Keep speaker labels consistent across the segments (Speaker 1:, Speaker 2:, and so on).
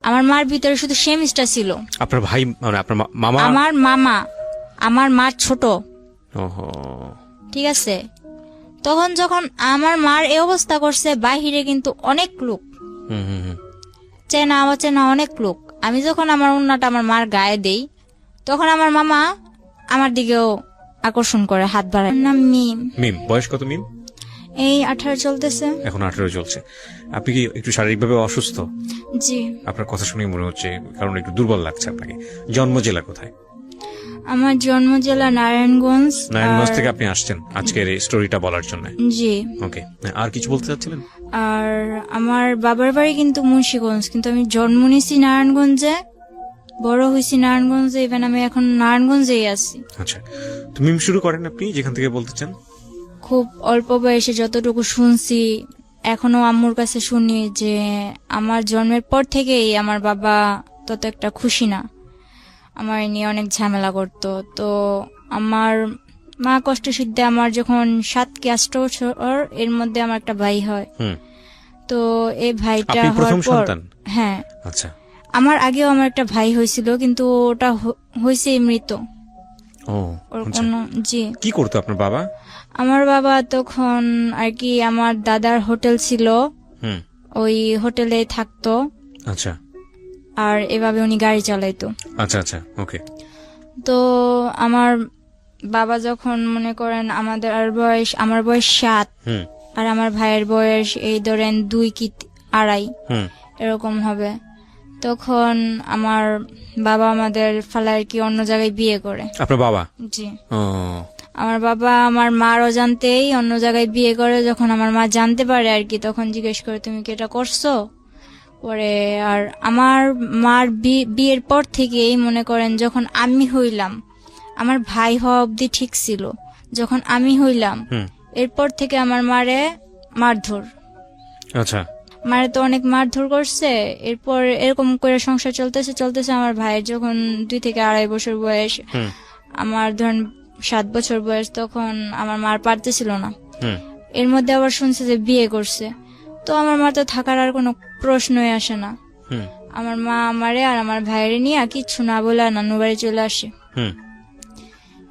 Speaker 1: আমার মার ভিতরে শুধু সে মিষ্টা ছিল।
Speaker 2: আপনার ভাই মানে আপনার মামা?
Speaker 1: আমার মামা, আমার মার ছোট।
Speaker 2: ওহো,
Speaker 1: ঠিক আছে। তখন যখন আমার মার এই অবস্থা করছে, বাহিরে কিন্তু অনেক লোক, চেনা অচেনা অনেক লোক। আমি যখন আমার উন্নাটা আমার মার গায়ে দেই, তখন আমার মামা আমার দিকেও আকর্ষণ করে, হাত বাড়ায়। নাম মিম।
Speaker 2: মিম, বয়স কত মিম?
Speaker 1: এই 18 চলতেছে।
Speaker 2: এখন 18 চলছে। আপনি কি একটু শারীরিকভাবে অসুস্থ?
Speaker 1: জি।
Speaker 2: আপনার কথা শুনে মনে হচ্ছে, কারণ একটু দুর্বল লাগছে আপনাকে। জন্ম জেলা কোথায়?
Speaker 1: আমার জন্ম জেলা নারায়ণগঞ্জ।
Speaker 2: নারায়ণগঞ্জ থেকে আপনি আসছেন আজকের এই স্টোরিটা বলার জন্য?
Speaker 1: জি।
Speaker 2: ওকে, আর কিছু বলতে চাচ্ছিলেন?
Speaker 1: আর আমার বাবার বাড়ি কিন্তু মুন্সিগঞ্জ, কিন্তু আমি জন্ম নিয়েছি নারায়ণগঞ্জে, বড় হয়েছি নারায়ণগঞ্জে, ইভেন আমি এখন নারায়ণগঞ্জেই আছি।
Speaker 2: আচ্ছা, তো মিম শুরু করেন আপনি যেখান থেকে বলতে চান।
Speaker 1: খুব অল্প বয়সে যতটুকু শুনছি, এখনো আম্মুর কাছে শুনি যে আমার জন্মের পর থেকেই আমার বাবা তত একটা খুশি না, আমার নিয়ে অনেক ঝামেলা করতো। তো আমার মা কষ্ট সিদ্ধে আমার যখন 7 কি 8 বছর, এর মধ্যে আমার একটা ভাই হয়। তো এই ভাইটা
Speaker 2: আপনি প্রথম
Speaker 1: হওয়ার পর,
Speaker 2: সন্তান?
Speaker 1: হ্যাঁ।
Speaker 2: আচ্ছা,
Speaker 1: আমার আগেও আমার একটা ভাই হয়েছিল, কিন্তু ওটা হয়েছে মৃত।
Speaker 2: ও
Speaker 1: ওর
Speaker 2: আচ্ছা।
Speaker 1: কোনো, জি।
Speaker 2: কি করতো আপনার বাবা?
Speaker 1: আমার বাবা তখন আর কি আমার দাদার হোটেল ছিল, ওই হোটেলে থাকতো।
Speaker 2: আচ্ছা।
Speaker 1: আর এভাবে উনি গাড়ি চালাইতো।
Speaker 2: আচ্ছা আচ্ছা, ওকে।
Speaker 1: তো আমার বাবা যখন মনে করেন আমার বয়স 7, আর আমার ভাইয়ের বয়স এই ধরেন 2 কি 2.5 এরকম হবে, তখন আমার বাবা আমাদের ফালার কি অন্য জায়গায় বিয়ে করে।
Speaker 2: আপনার বাবা?
Speaker 1: জি। আমার বাবা আমার মার অজান্তেই অন্য জায়গায় বিয়ে করে। যখন আমার মা জানতে পারে আর কি, তখন জিজ্ঞেস করে তুমি কি এটা করছো পরে। আর আমার মার বিয়ের পর থেকেই মনে করেন যখন আমি হইলাম, আমার ভাই হওয়া অব্দি ঠিক ছিল, যখন আমি হইলাম এরপর থেকে আমার মারে মারধর।
Speaker 2: আচ্ছা।
Speaker 1: মারে তো অনেক মারধর করছে। এরপর এরকম করে সংসার চলতেছে। আমার ভাইয়ের যখন 2 থেকে 2.5 বছর বয়স, আমার ধরেন 7 বছর বয়স, তখন আমার মার পারতেছিল না। এর মধ্যে আবার শুনছে যে বিয়ে করছে। তো আমার মা তো থাকার আর কোনো প্রশ্নই আসে না। আমার মা আমারে আর আমার ভাইয়ের নিয়ে কিচ্ছু না বলে নানু বাড়ি চলে আসে।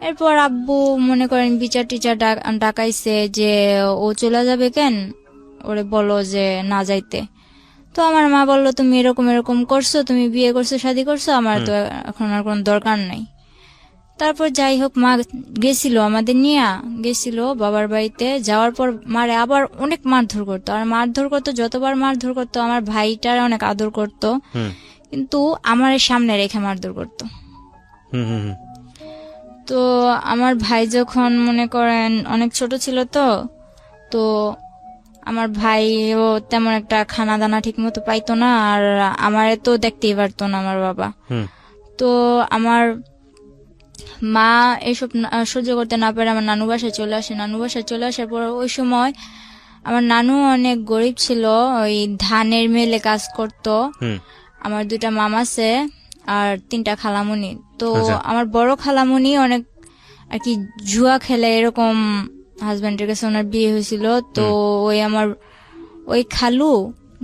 Speaker 1: এরপর আব্বু মনে করেন বিচার টিচার ডাকাইছে যে ও চলে যাবে কেন, ওরে বলো যে না যাইতে। তো আমার মা বললো তুমি এরকম করছো, তুমি বিয়ে করছো, শাদী করছো, আমার তো এখন আর কোনো দরকার নাই। তারপর যাই হোক, মা গেছিল, আমাদের নিয়ে গেছিল বাবার বাড়িতে। যাওয়ার পর মারে আবার অনেক মারধর করতো, আর মারধর করতো, যতবার মারধর করতো আমার ভাইটার অনেক আদর করতো, কিন্তু আমার সামনে রেখে মারধর করতো। তো আমার ভাই যখন মনে করেন অনেক ছোট ছিল, তো আমার ভাইও তেমন একটা খানা দানা ঠিক মতো পাইতো না, আর আমারে তো দেখতেই পারতো না আমার বাবা। তো আমার মা এইসব সহ্য করতে না পারে আমার নানু বাসায় চলে আসে। নানু বাসায় চলে আসার পর ওই সময় আমার নানু অনেক গরিব ছিল, ওই ধানের মেলে কাজ করতো। আমার 2টা মামা আছে আর 3টা খালামুনি। তো আমার বড় খালামুনি অনেক আর কি জুয়া খেলে, এরকম হাজবেন্ডের কাছে ওনার বিয়ে হয়েছিল। তো ওই খালু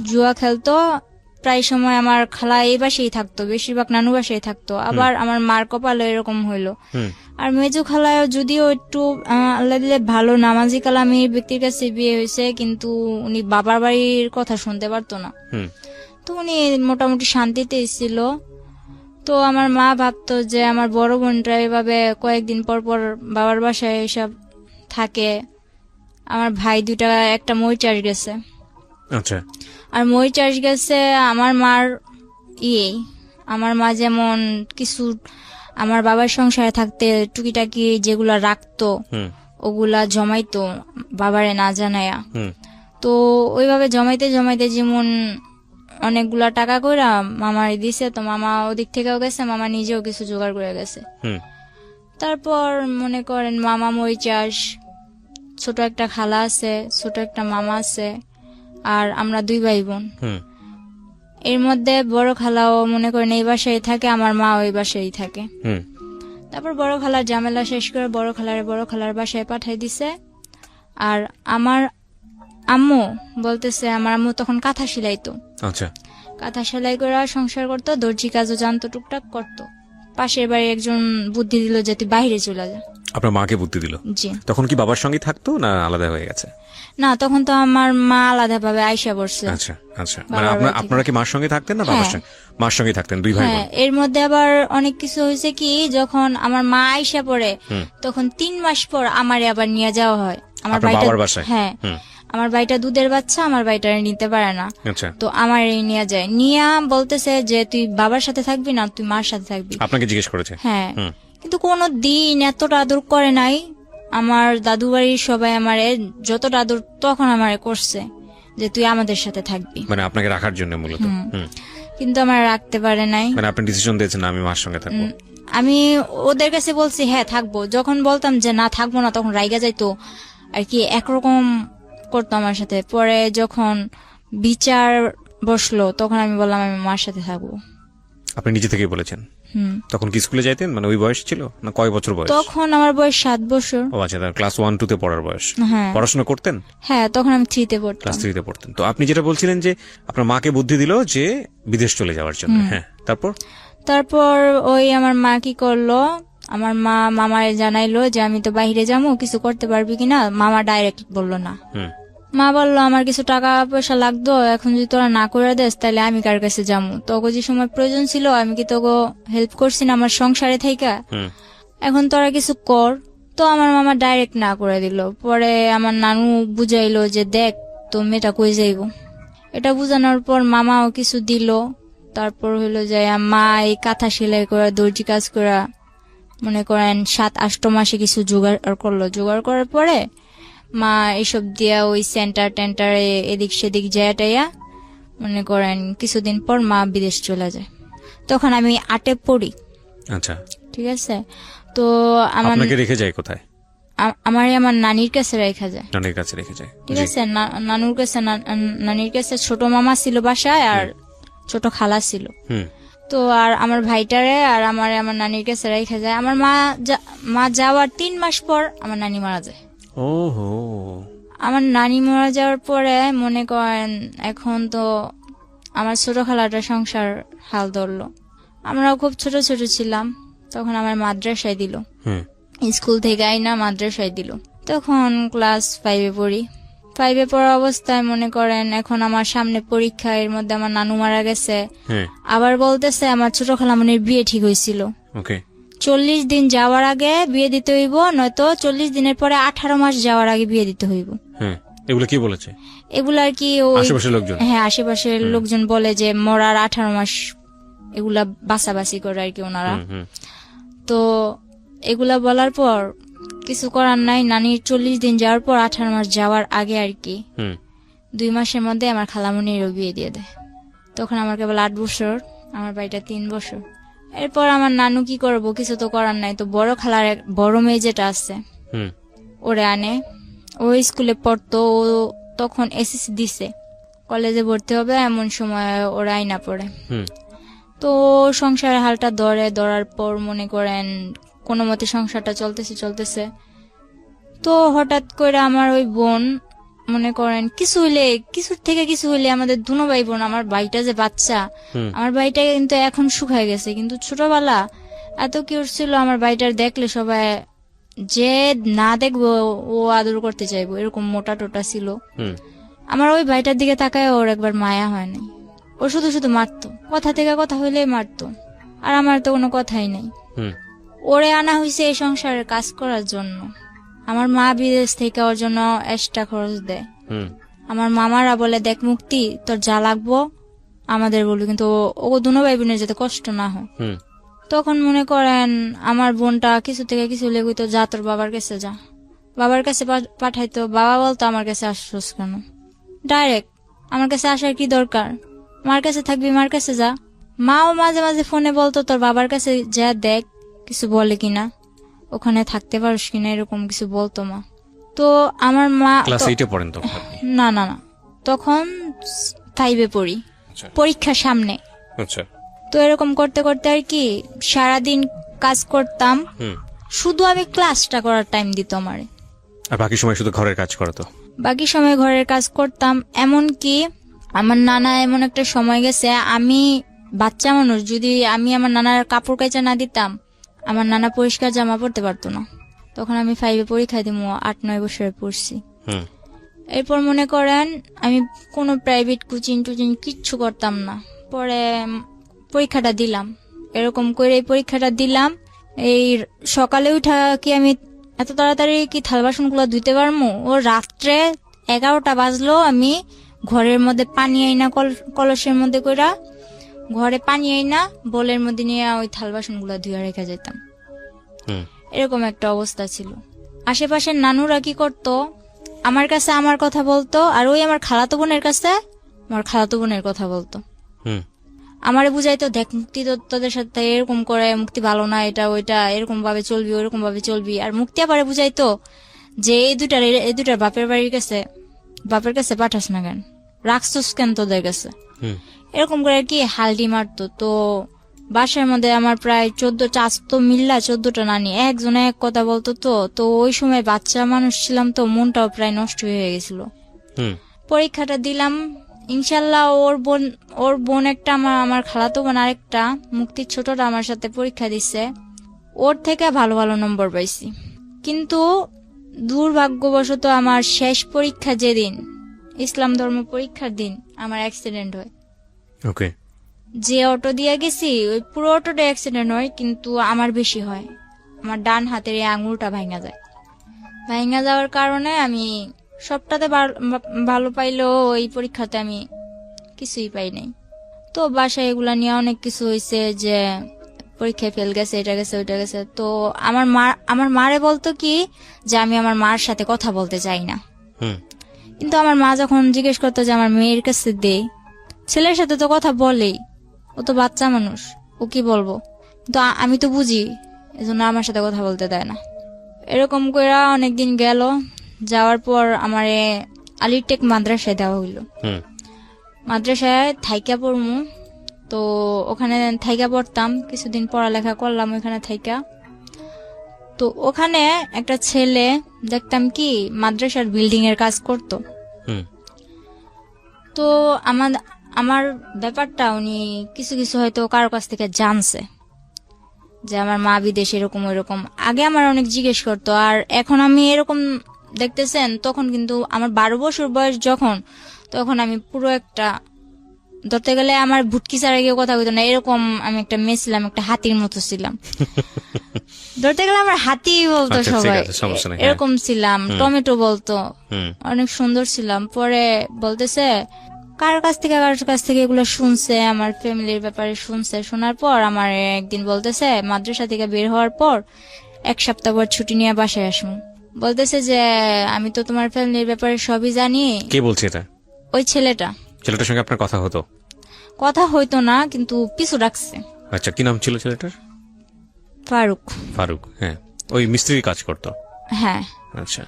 Speaker 1: জুয়া খেলতো প্রায় সময়। আমার খালা এই বাসায় থাকতো, বেশিরভাগ নানু বাসায় থাকতো। আবার আমার মার কপালে এরকম হইলো। আর মেজু খালায়ও যদিও একটু আল্লাহ দিলে ভালো নামাজি কালামির ব্যক্তির কাছে বিয়ে হয়েছে, কিন্তু উনি বাবার বাড়ির কথা শুনতে পারতো না। তো উনি মোটামুটি শান্তিতে ছিল। তো আমার মা ভাবতো যে আমার বড় বোনটা এভাবে কয়েকদিন পর পর বাবার বাসায় এসব থাকে। আমার ভাই 2টা, একটা মই চাষ গেছে।
Speaker 2: আচ্ছা। আর
Speaker 1: মই চাষ গেছে আমার মার আমার মা যেমন কিছু আমার বাবার সংসারে থাকতে টুকিটাকি যেগুলা রাখতো ওগুলা জমাইতো বাবারে না জানায়া। তো ওইভাবে জমাইতে যেমন অনেকগুলা টাকা কইরা মামারে দিছে। তো মামা ওদিক থেকেও গেছে, মামা নিজেও কিছু জোগাড় করে গেছে। তারপর মনে করেন মামা মই চাষ, ছোট একটা খালা আছে, ছোট একটা মামা আছে, আর আমরা 2 ভাই বোন। এর মধ্যে বড় খালাও মনে করেন এই বাসায় থাকে, আমার মা ওই বাসায় থাকে। তারপর বড় খালার ঝামেলা শেষ করে বড় খালার বাসায় পাঠাই দিছে। আর আমার আম্মু বলতেছে, আমার আম্মু তখন কাঁথা সিলাইতো।
Speaker 2: আচ্ছা।
Speaker 1: কাঁথা সেলাই করে সংসার করতো, দর্জি কাজও জানতো, টুকটাক করতো। পাশের বাড়ি একজন বুদ্ধি দিল যে তুই বাইরে চলে যা।
Speaker 2: আপনার মাকে বুদ্ধি দিল?
Speaker 1: জি।
Speaker 2: তখন কি বাবার সঙ্গে থাকতো না আলাদা হয়ে গেছে?
Speaker 1: না, তখন তো আমার মা আলাদা ভাবে আইসা পড়ছে।
Speaker 2: আচ্ছা আচ্ছা, মানে আপনারা কি মার সঙ্গে থাকতেন না বাবার সঙ্গে? মার সঙ্গে থাকতেন, দুই ভাই বোন।
Speaker 1: হ্যাঁ, এর মধ্যে আবার অনেক কিছু হয়েছে কি, যখন আমার মা আইসা পড়ে তখন 3 মাস পর আমারে আবার নিয়ে যাওয়া হয় আমার
Speaker 2: আপনার
Speaker 1: বাড়িটা।
Speaker 2: বাবার বাসায়?
Speaker 1: হ্যাঁ, আমার বাড়িটা দুধের বাচ্চা, আমার বাড়িটা নিতে পারে না।
Speaker 2: আচ্ছা,
Speaker 1: তো আমার নিয়ে যায়, নিয়ে বলতেছে যে তুই বাবার সাথে থাকবি না তুই মার সাথে থাকবি।
Speaker 2: আপনাকে জিজ্ঞেস করেছে?
Speaker 1: হ্যাঁ, কিন্তু কোনো দিন এতটা আদর করে নাই। আমার দাদু বাড়ির সবাই আমারে যতটা আদর তখন আমারে করছে যে তুই আমাদের সাথে থাকবি,
Speaker 2: মানে আপনাকে রাখার জন্য মূলত।
Speaker 1: কিন্তু আমার রাখতে পারে নাই।
Speaker 2: মানে আপনি ডিসিশন দিয়েছেন আমি মার সঙ্গে থাকবো?
Speaker 1: আমি ওদের কাছে বলছি হ্যাঁ থাকবো, যখন বলতাম যে না থাকবো না তখন রাইগা যাইতো আর কি, একরকম করতো আমার সাথে। পরে যখন বিচার বসলো তখন আমি বললাম আমি মার সাথে থাকবো।
Speaker 2: আপনি নিজে থেকেই বলেছেন? তখন কি স্কুলে যাইতেন, মানে ওই বয়স ছিল না? কয় বছর বয়স
Speaker 1: তখন? আমার বয়স 7 বছর।
Speaker 2: ও আচ্ছা, ক্লাস 1-2 তে পড়ার বয়স।
Speaker 1: হ্যাঁ।
Speaker 2: পড়াশোনা করতেন?
Speaker 1: হ্যাঁ, তখন আমি 3 তে পড়তাম।
Speaker 2: ক্লাস 3 তে পড়তেন। তো আপনি যেটা বলছিলেন যে আপনার মাকে বুদ্ধি দিল যে বিদেশ চলে যাওয়ার জন্য, হ্যাঁ,
Speaker 1: তারপর ওই আমার মা কি করলো, আমার মা মামারে জানাইলো যে আমি তো বাইরে যাবো, কিছু করতে পারবি কিনা। মামা ডাইরেক্ট বললো না। মা বললো আমার কিছু টাকা পয়সা লাগতো, এখন যদি তোরা না করে দেস তাহলে আমি কার কাছে যাবো, তোকে যে সময় প্রয়োজন ছিল আমি কি তোকে হেল্প করছি না আমার সংসারে থাইকা, এখন তোরা কিছু কর। তো আমার মামা ডাইরেক্ট না করে দিল। পরে আমার নানু বুঝাইলো যে দেখ তো মেয়েটা কই যাইব। এটা বুঝানোর পর মামাও কিছু দিল। তারপর হইলো যে মা এই কাঁথা সেলাই করা, দর্জি কাজ করা, মনে করেন 7-8 মাসে কিছু জোগাড় করলো। জোগাড় করার পরে মা এসব দিয়া ওই সেন্টার টেন্টারে এদিক সেদিক যাইয়া মনে করেন কিছুদিন পর মা বিদেশ চলে যায়। তখন আমি 8-এ পড়ি।
Speaker 2: আচ্ছা,
Speaker 1: ঠিক আছে। তো
Speaker 2: আপনাকে রেখে যায় কোথায়?
Speaker 1: আমার নানির কাছে রেখে যায়।
Speaker 2: নানির কাছে রেখে যায়,
Speaker 1: ঠিক আছে। নানুর কাছে, নানির কাছে ছোট মামা ছিল বাসায় আর ছোট খালা ছিল। তো আর আমার ভাইটারে আর আমার নানির কাছে রেখে যায়। আমার মা যাওয়ার 3 মাস পর আমার নানি মারা যায়।
Speaker 2: ওহো।
Speaker 1: আমার নানি মারা যাওয়ার পরে মনে করেন এখন তো আমার ছোট খালাটা সংসার হাল ধরলো। আমরাও খুব ছোট ছোট ছিলাম তখন। আমার মাদ্রাসায় দিল, স্কুল থেকে আইনা মাদ্রাসায় দিল। তখন ক্লাস 5-এ পড়ি। 5-এ পড়া অবস্থায় মনে করেন এখন আমার সামনে পরীক্ষা, এর মধ্যে আমার নানু মারা গেছে। আবার বলতেছে আমার ছোট খালামণির বিয়ে ঠিক হয়েছিল, 40 দিন যাওয়ার আগে বিয়ে দিতে হইব, নয়তো 40 দিনের পরে 18 মাস যাওয়ার আগে বিয়ে দিতে হইব।
Speaker 2: এগুলো কি বলেছে?
Speaker 1: এগুলো আর কি
Speaker 2: আশেপাশের লোকজন?
Speaker 1: হ্যাঁ, আশেপাশের লোকজন বলে যে মরার 18 মাস এগুলা বাছাবাছি করে আর কি ওনারা। তো এগুলা বলার পর কিছু করার নাই। নানির 40 দিন যাওয়ার পর 18 মাস যাওয়ার আগে আর কি 2 মাসের মধ্যে আমার খালামণিরও বিয়ে দিয়ে দেয়। তখন আমার কেবল 8 বছর, আমার বাড়িটা 3 বছর। এরপর আমার নানু কি করবো, কিছু তো করার নাই। তো বড় খালার বড় মেয়ে যেটা আছে ওরে আনে, ও স্কুলে পড়তো, ও তখন এসএসসি দিছে, কলেজে ভর্তি হবে এমন সময় ওরা আইনা পড়ে। তো সংসারের হালটা ধরার পর মনে করেন কোনো মতে সংসারটা চলতেছে। তো হঠাৎ করে আমার ওই বোন মনে করেন কিছুর থেকে কিছু হইলে আমাদের দুনো ভাই বোন, আমার ভাইটা যে বাচ্চা, আমার ভাইটা কিন্তু এখন শুকায় গেছে, কিন্তু ছোটবেলা এত কিউট ছিল। আমার ভাইটার দেখলে সবাই যে না দেখবো ও আদর করতে চাইবো, এরকম মোটা টোটা ছিল। আমার ওই ভাইটার দিকে তাকায় ওর একবার মায়া হয় নাই। ও শুধু শুধু মারতো, কথা থেকে কথা হইলেই মারতো, আর আমার তো কোনো কথাই নাই। ওরে আনা হয়েছে এই সংসারের কাজ করার জন্য। আমার মা বিদেশ থেকে ওর জন্য এক্সট্রা খরচ দেয়। আমার মামারা বলে দেখ মুক্তি তোর যা লাগবো আমাদের বলবি, কিন্তু ও দুনো ভাই বোনের যাতে কষ্ট না হয়। তখন মনে করেন আমার বোনটা কিছু থেকে কিছু লেগুতো, যা তোর বাবার কাছে যা। বাবার কাছে পাঠাইতো, বাবা বলতো আমার কাছে আসছোস কেন, ডাইরেক্ট আমার কাছে আসার কি দরকার, মার কাছে থাকবি মার কাছে যা। মাও মাঝে মাঝে ফোনে বলতো তোর বাবার কাছে যা দেখ কিছু বলে কিনা, ওখানে থাকতে পারিস কিনা, এরকম কিছু বলতো মা। তো আমার মা
Speaker 2: ক্লাস 8-এ পড়েন তো?
Speaker 1: না, তখন 5-এ পড়ি, পরীক্ষার সামনে।
Speaker 2: আচ্ছা।
Speaker 1: তো এরকম করতে করতে আর কি সারাদিন কাজ করতাম, শুধু আমি ক্লাসটা করার টাইম দিত আমারে,
Speaker 2: আর বাকি সময় শুধু ঘরের কাজ করতো?
Speaker 1: বাকি সময় ঘরের কাজ করতাম। এমনকি আমার নানা এমন একটা সময় গেছে, আমি বাচ্চা মানুষ, যদি আমি আমার নানার কাপড় কাচা না দিতাম, আমার নানা পরিষ্কার জামা পরতে পারতো না। তখন আমি 5-এ পরীক্ষা দিব, 8-9 বছরে পড়ছি।
Speaker 2: হুম
Speaker 1: এরপর মনে করেন আমি কোনো প্রাইভেট কোচিং টুচিং কিচ্ছু করতাম না। পরে পরীক্ষাটা দিলাম, এরকম করে এই পরীক্ষাটা দিলাম। এই সকালে উঠা কি আমি এত তাড়াতাড়ি কি থাল বাসন গুলো ধুইতে পারবো? ও রাত্রে 11টা বাজলো, আমি ঘরের মধ্যে পানি আইনা কলসের মধ্যে কইরা ঘরে পানি আইনা বোলের মধ্যে নিয়ে ওই থাল বাসন গুলা ধুয়ে রেখে যেতাম।
Speaker 2: হুম
Speaker 1: এরকম একটা অবস্থা ছিল। আশেপাশের নানুরা কি করতো, আমার কাছে আমার কথা বলতো, আর ওই আমার খালাতো বোনের কাছে আমার খালাতো বোনের কথা বলতো।
Speaker 2: হুম
Speaker 1: আমারে বুঝাইতো, দেখ মুক্তি তোদের সাথে এরকম করে, মুক্তি ভালো না, এটা ওইটা এরকম ভাবে চলবি, ওরকম ভাবে চলবি। আর মুক্তি আবার বুঝাইতো যে এই দুটার বাপের বাড়ির কাছে, বাপের কাছে পাঠাস না কেন, রাখছস কেন তোদের কাছে,
Speaker 2: হুম
Speaker 1: এরকম করে আর কি হালটি মারতো। তো বাসার মধ্যে আমার প্রায় 14 চাচতো মিল্লা 14টা নানি, একজনে এক কথা বলতো। তো ওই সময় বাচ্চা মানুষ ছিলাম, তো মনটাও প্রায় নষ্ট হয়ে গেছিল।
Speaker 2: হুম
Speaker 1: পরীক্ষাটা দিলাম, ইনশাল্লাহ ওর বোন একটা, আমার খালাতো বোন আরেকটা, মুক্তির ছোটটা আমার সাথে পরীক্ষা দিছে, ওর থেকে ভালো ভালো নম্বর পাইছি। কিন্তু দুর্ভাগ্যবশত আমার শেষ পরীক্ষা যেদিন, ইসলাম ধর্ম পরীক্ষার দিন, আমার অ্যাক্সিডেন্ট হয়।
Speaker 2: ওকে।
Speaker 1: যে অটো দিয়ে গেছি ওই পুরো অটোটা অ্যাক্সিডেন্ট হয়, কিন্তু আমার বেশি হয়। আমার ডান হাতের এই আঙুলটা ভাঙা যায়। ভাঙা যাওয়ার কারণে আমি সবটাতে ভালো পাইলেও ওই পরীক্ষাতে আমি কিছুই পাই নাই। তো বাসায় এগুলা নিয়ে অনেক কিছু হয়েছে, যে পরীক্ষায় ফেল গেছে, এটা গেছে ওইটা গেছে। তো আমার মারে বলতো কি যে আমি আমার মার সাথে কথা বলতে চাই না।
Speaker 2: হুম
Speaker 1: কিন্তু আমার মা যখন জিজ্ঞেস করতো যে আমার মেয়ের কাছে দে, ছেলের সাথে তো কথা বলেই, ও তো বাচ্চা মানুষ, ও কি বলবো। কিন্তু আমি তো বুঝি, এজন্য আমার সাথে কথা বলতে দেয় না। এরকম করে অনেকদিন গেল, যাওয়ার পর আমার আলিটেক মাদ্রাসায় দেওয়া হইলো।
Speaker 2: হুম
Speaker 1: মাদ্রাসায় থাইকা পড়মু, তো ওখানে থাইকা পড়তাম, কিছুদিন পড়ালেখা করলাম ওখানে থাইকা। তো ওখানে একটা ছেলে দেখতাম কি মাদ্রাসার বিল্ডিং এর কাজ করতো।
Speaker 2: হুম
Speaker 1: তো আমার ব্যাপারটা উনি কিছু কিছু হয়তো কারো কাছ থেকে জানছে, যে আমার মা বিদেশে এরকম ওইরকম। আগে আমার অনেক জিজ্ঞেস করতো, আর এখন আমি এরকম দেখতেছেন, তখন কিন্তু আমার 12 বছর বয়স যখন, তখন আমি পুরো একটা, ধরতে গেলে আমার ভুটকি ছাড়া কেউ কথা বলতো না, এরকম আমি একটা মেয়ে ছিলাম, একটা হাতির মতো ছিলাম। ধরতে গেলে আমার হাতি বলতো
Speaker 2: আচ্ছা, ঠিক
Speaker 1: সবাই,
Speaker 2: আছে, সমস্যা নেই, হ্যাঁ।
Speaker 1: এরকম ছিলাম। টমেটো বলতো,
Speaker 2: হুম
Speaker 1: অনেক সুন্দর ছিলাম। পরে বলতেছে কার কাছ থেকে এগুলো শুনছে, আমার ফ্যামিলির ব্যাপারে শুনছে। শোনার পর আমার একদিন বলতেছে, মাদ্রাসা থেকে বের হওয়ার পর 1 সপ্তাহ পর ছুটি নিয়ে বাসায় আসবো। বলতেছে যে আমি তো তোমার ফ্যামিলির ব্যাপারে সবই জানি।
Speaker 2: কে বলছে এটা?
Speaker 1: ওই ছেলেটার
Speaker 2: সঙ্গে আপনার কথা হতো?
Speaker 1: কথা হইতো না, কিন্তু পিছু রাখছে।
Speaker 2: আচ্ছা, কি নাম ছিল ছেলেটার?
Speaker 1: ফারুক।
Speaker 2: ফারুক, হ্যাঁ। ওই মিস্ত্রির কাজ করতো?
Speaker 1: হ্যাঁ।
Speaker 2: আচ্ছা,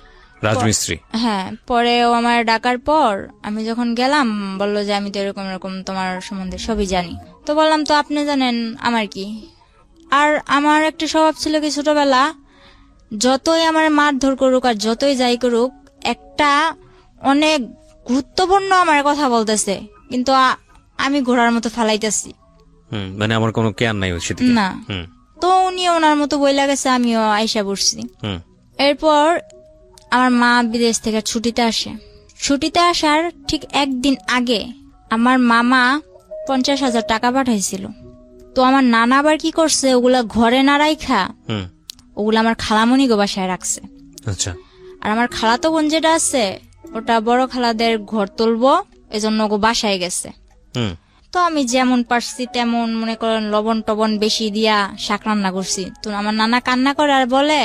Speaker 2: রাজমিস্ত্রি।
Speaker 1: হ্যাঁ। পরে ও আমার ডাকার পর আমি যখন গেলাম, বললো যে আমি তো এরকম এরকম তোমার সম্বন্ধে সবই জানি। তো বললাম তো আপনি জানেন আমার কি। আর আমার একটা স্বভাব ছিল কি, ছোটবেলা যতই আমার মারধর করুক আর যতই যাই করুক, একটা অনেক গুরুত্বপূর্ণ আমার কথা বলতেছে, কিন্তু আমি ঘোড়ার মতো ফালাইতেছি।
Speaker 2: মানে আমার কোনো কেয়ার নাই ওই সেদিকে
Speaker 1: না। তো উনি ওনার মতো বইলা গেছে, আমিও আইসা বসছি। এরপর আমার মা বিদেশ থেকে ছুটিতে আসে। ছুটিতে আসার ঠিক একদিন আগে আমার মামা 50,000 টাকা পাঠাইছিল। তো আমার নানা আবার কি করছে, ওগুলা ঘরে না রাইখা ওগুলা আমার খালামণি গো বাসায় রাখছে।
Speaker 2: আচ্ছা।
Speaker 1: আর আমার খালাতো বোন যেটা আছে, ওটা বড় খালাদের ঘর তুলবো, এজন্য ওগো বাসায় গেছে। তো আমি যেমন পারছি তেমন মনে করেন লবণ টবণ বেশি দিয়া শাক রান্না করছি। তো আমার নানা কান্না করে আর বলে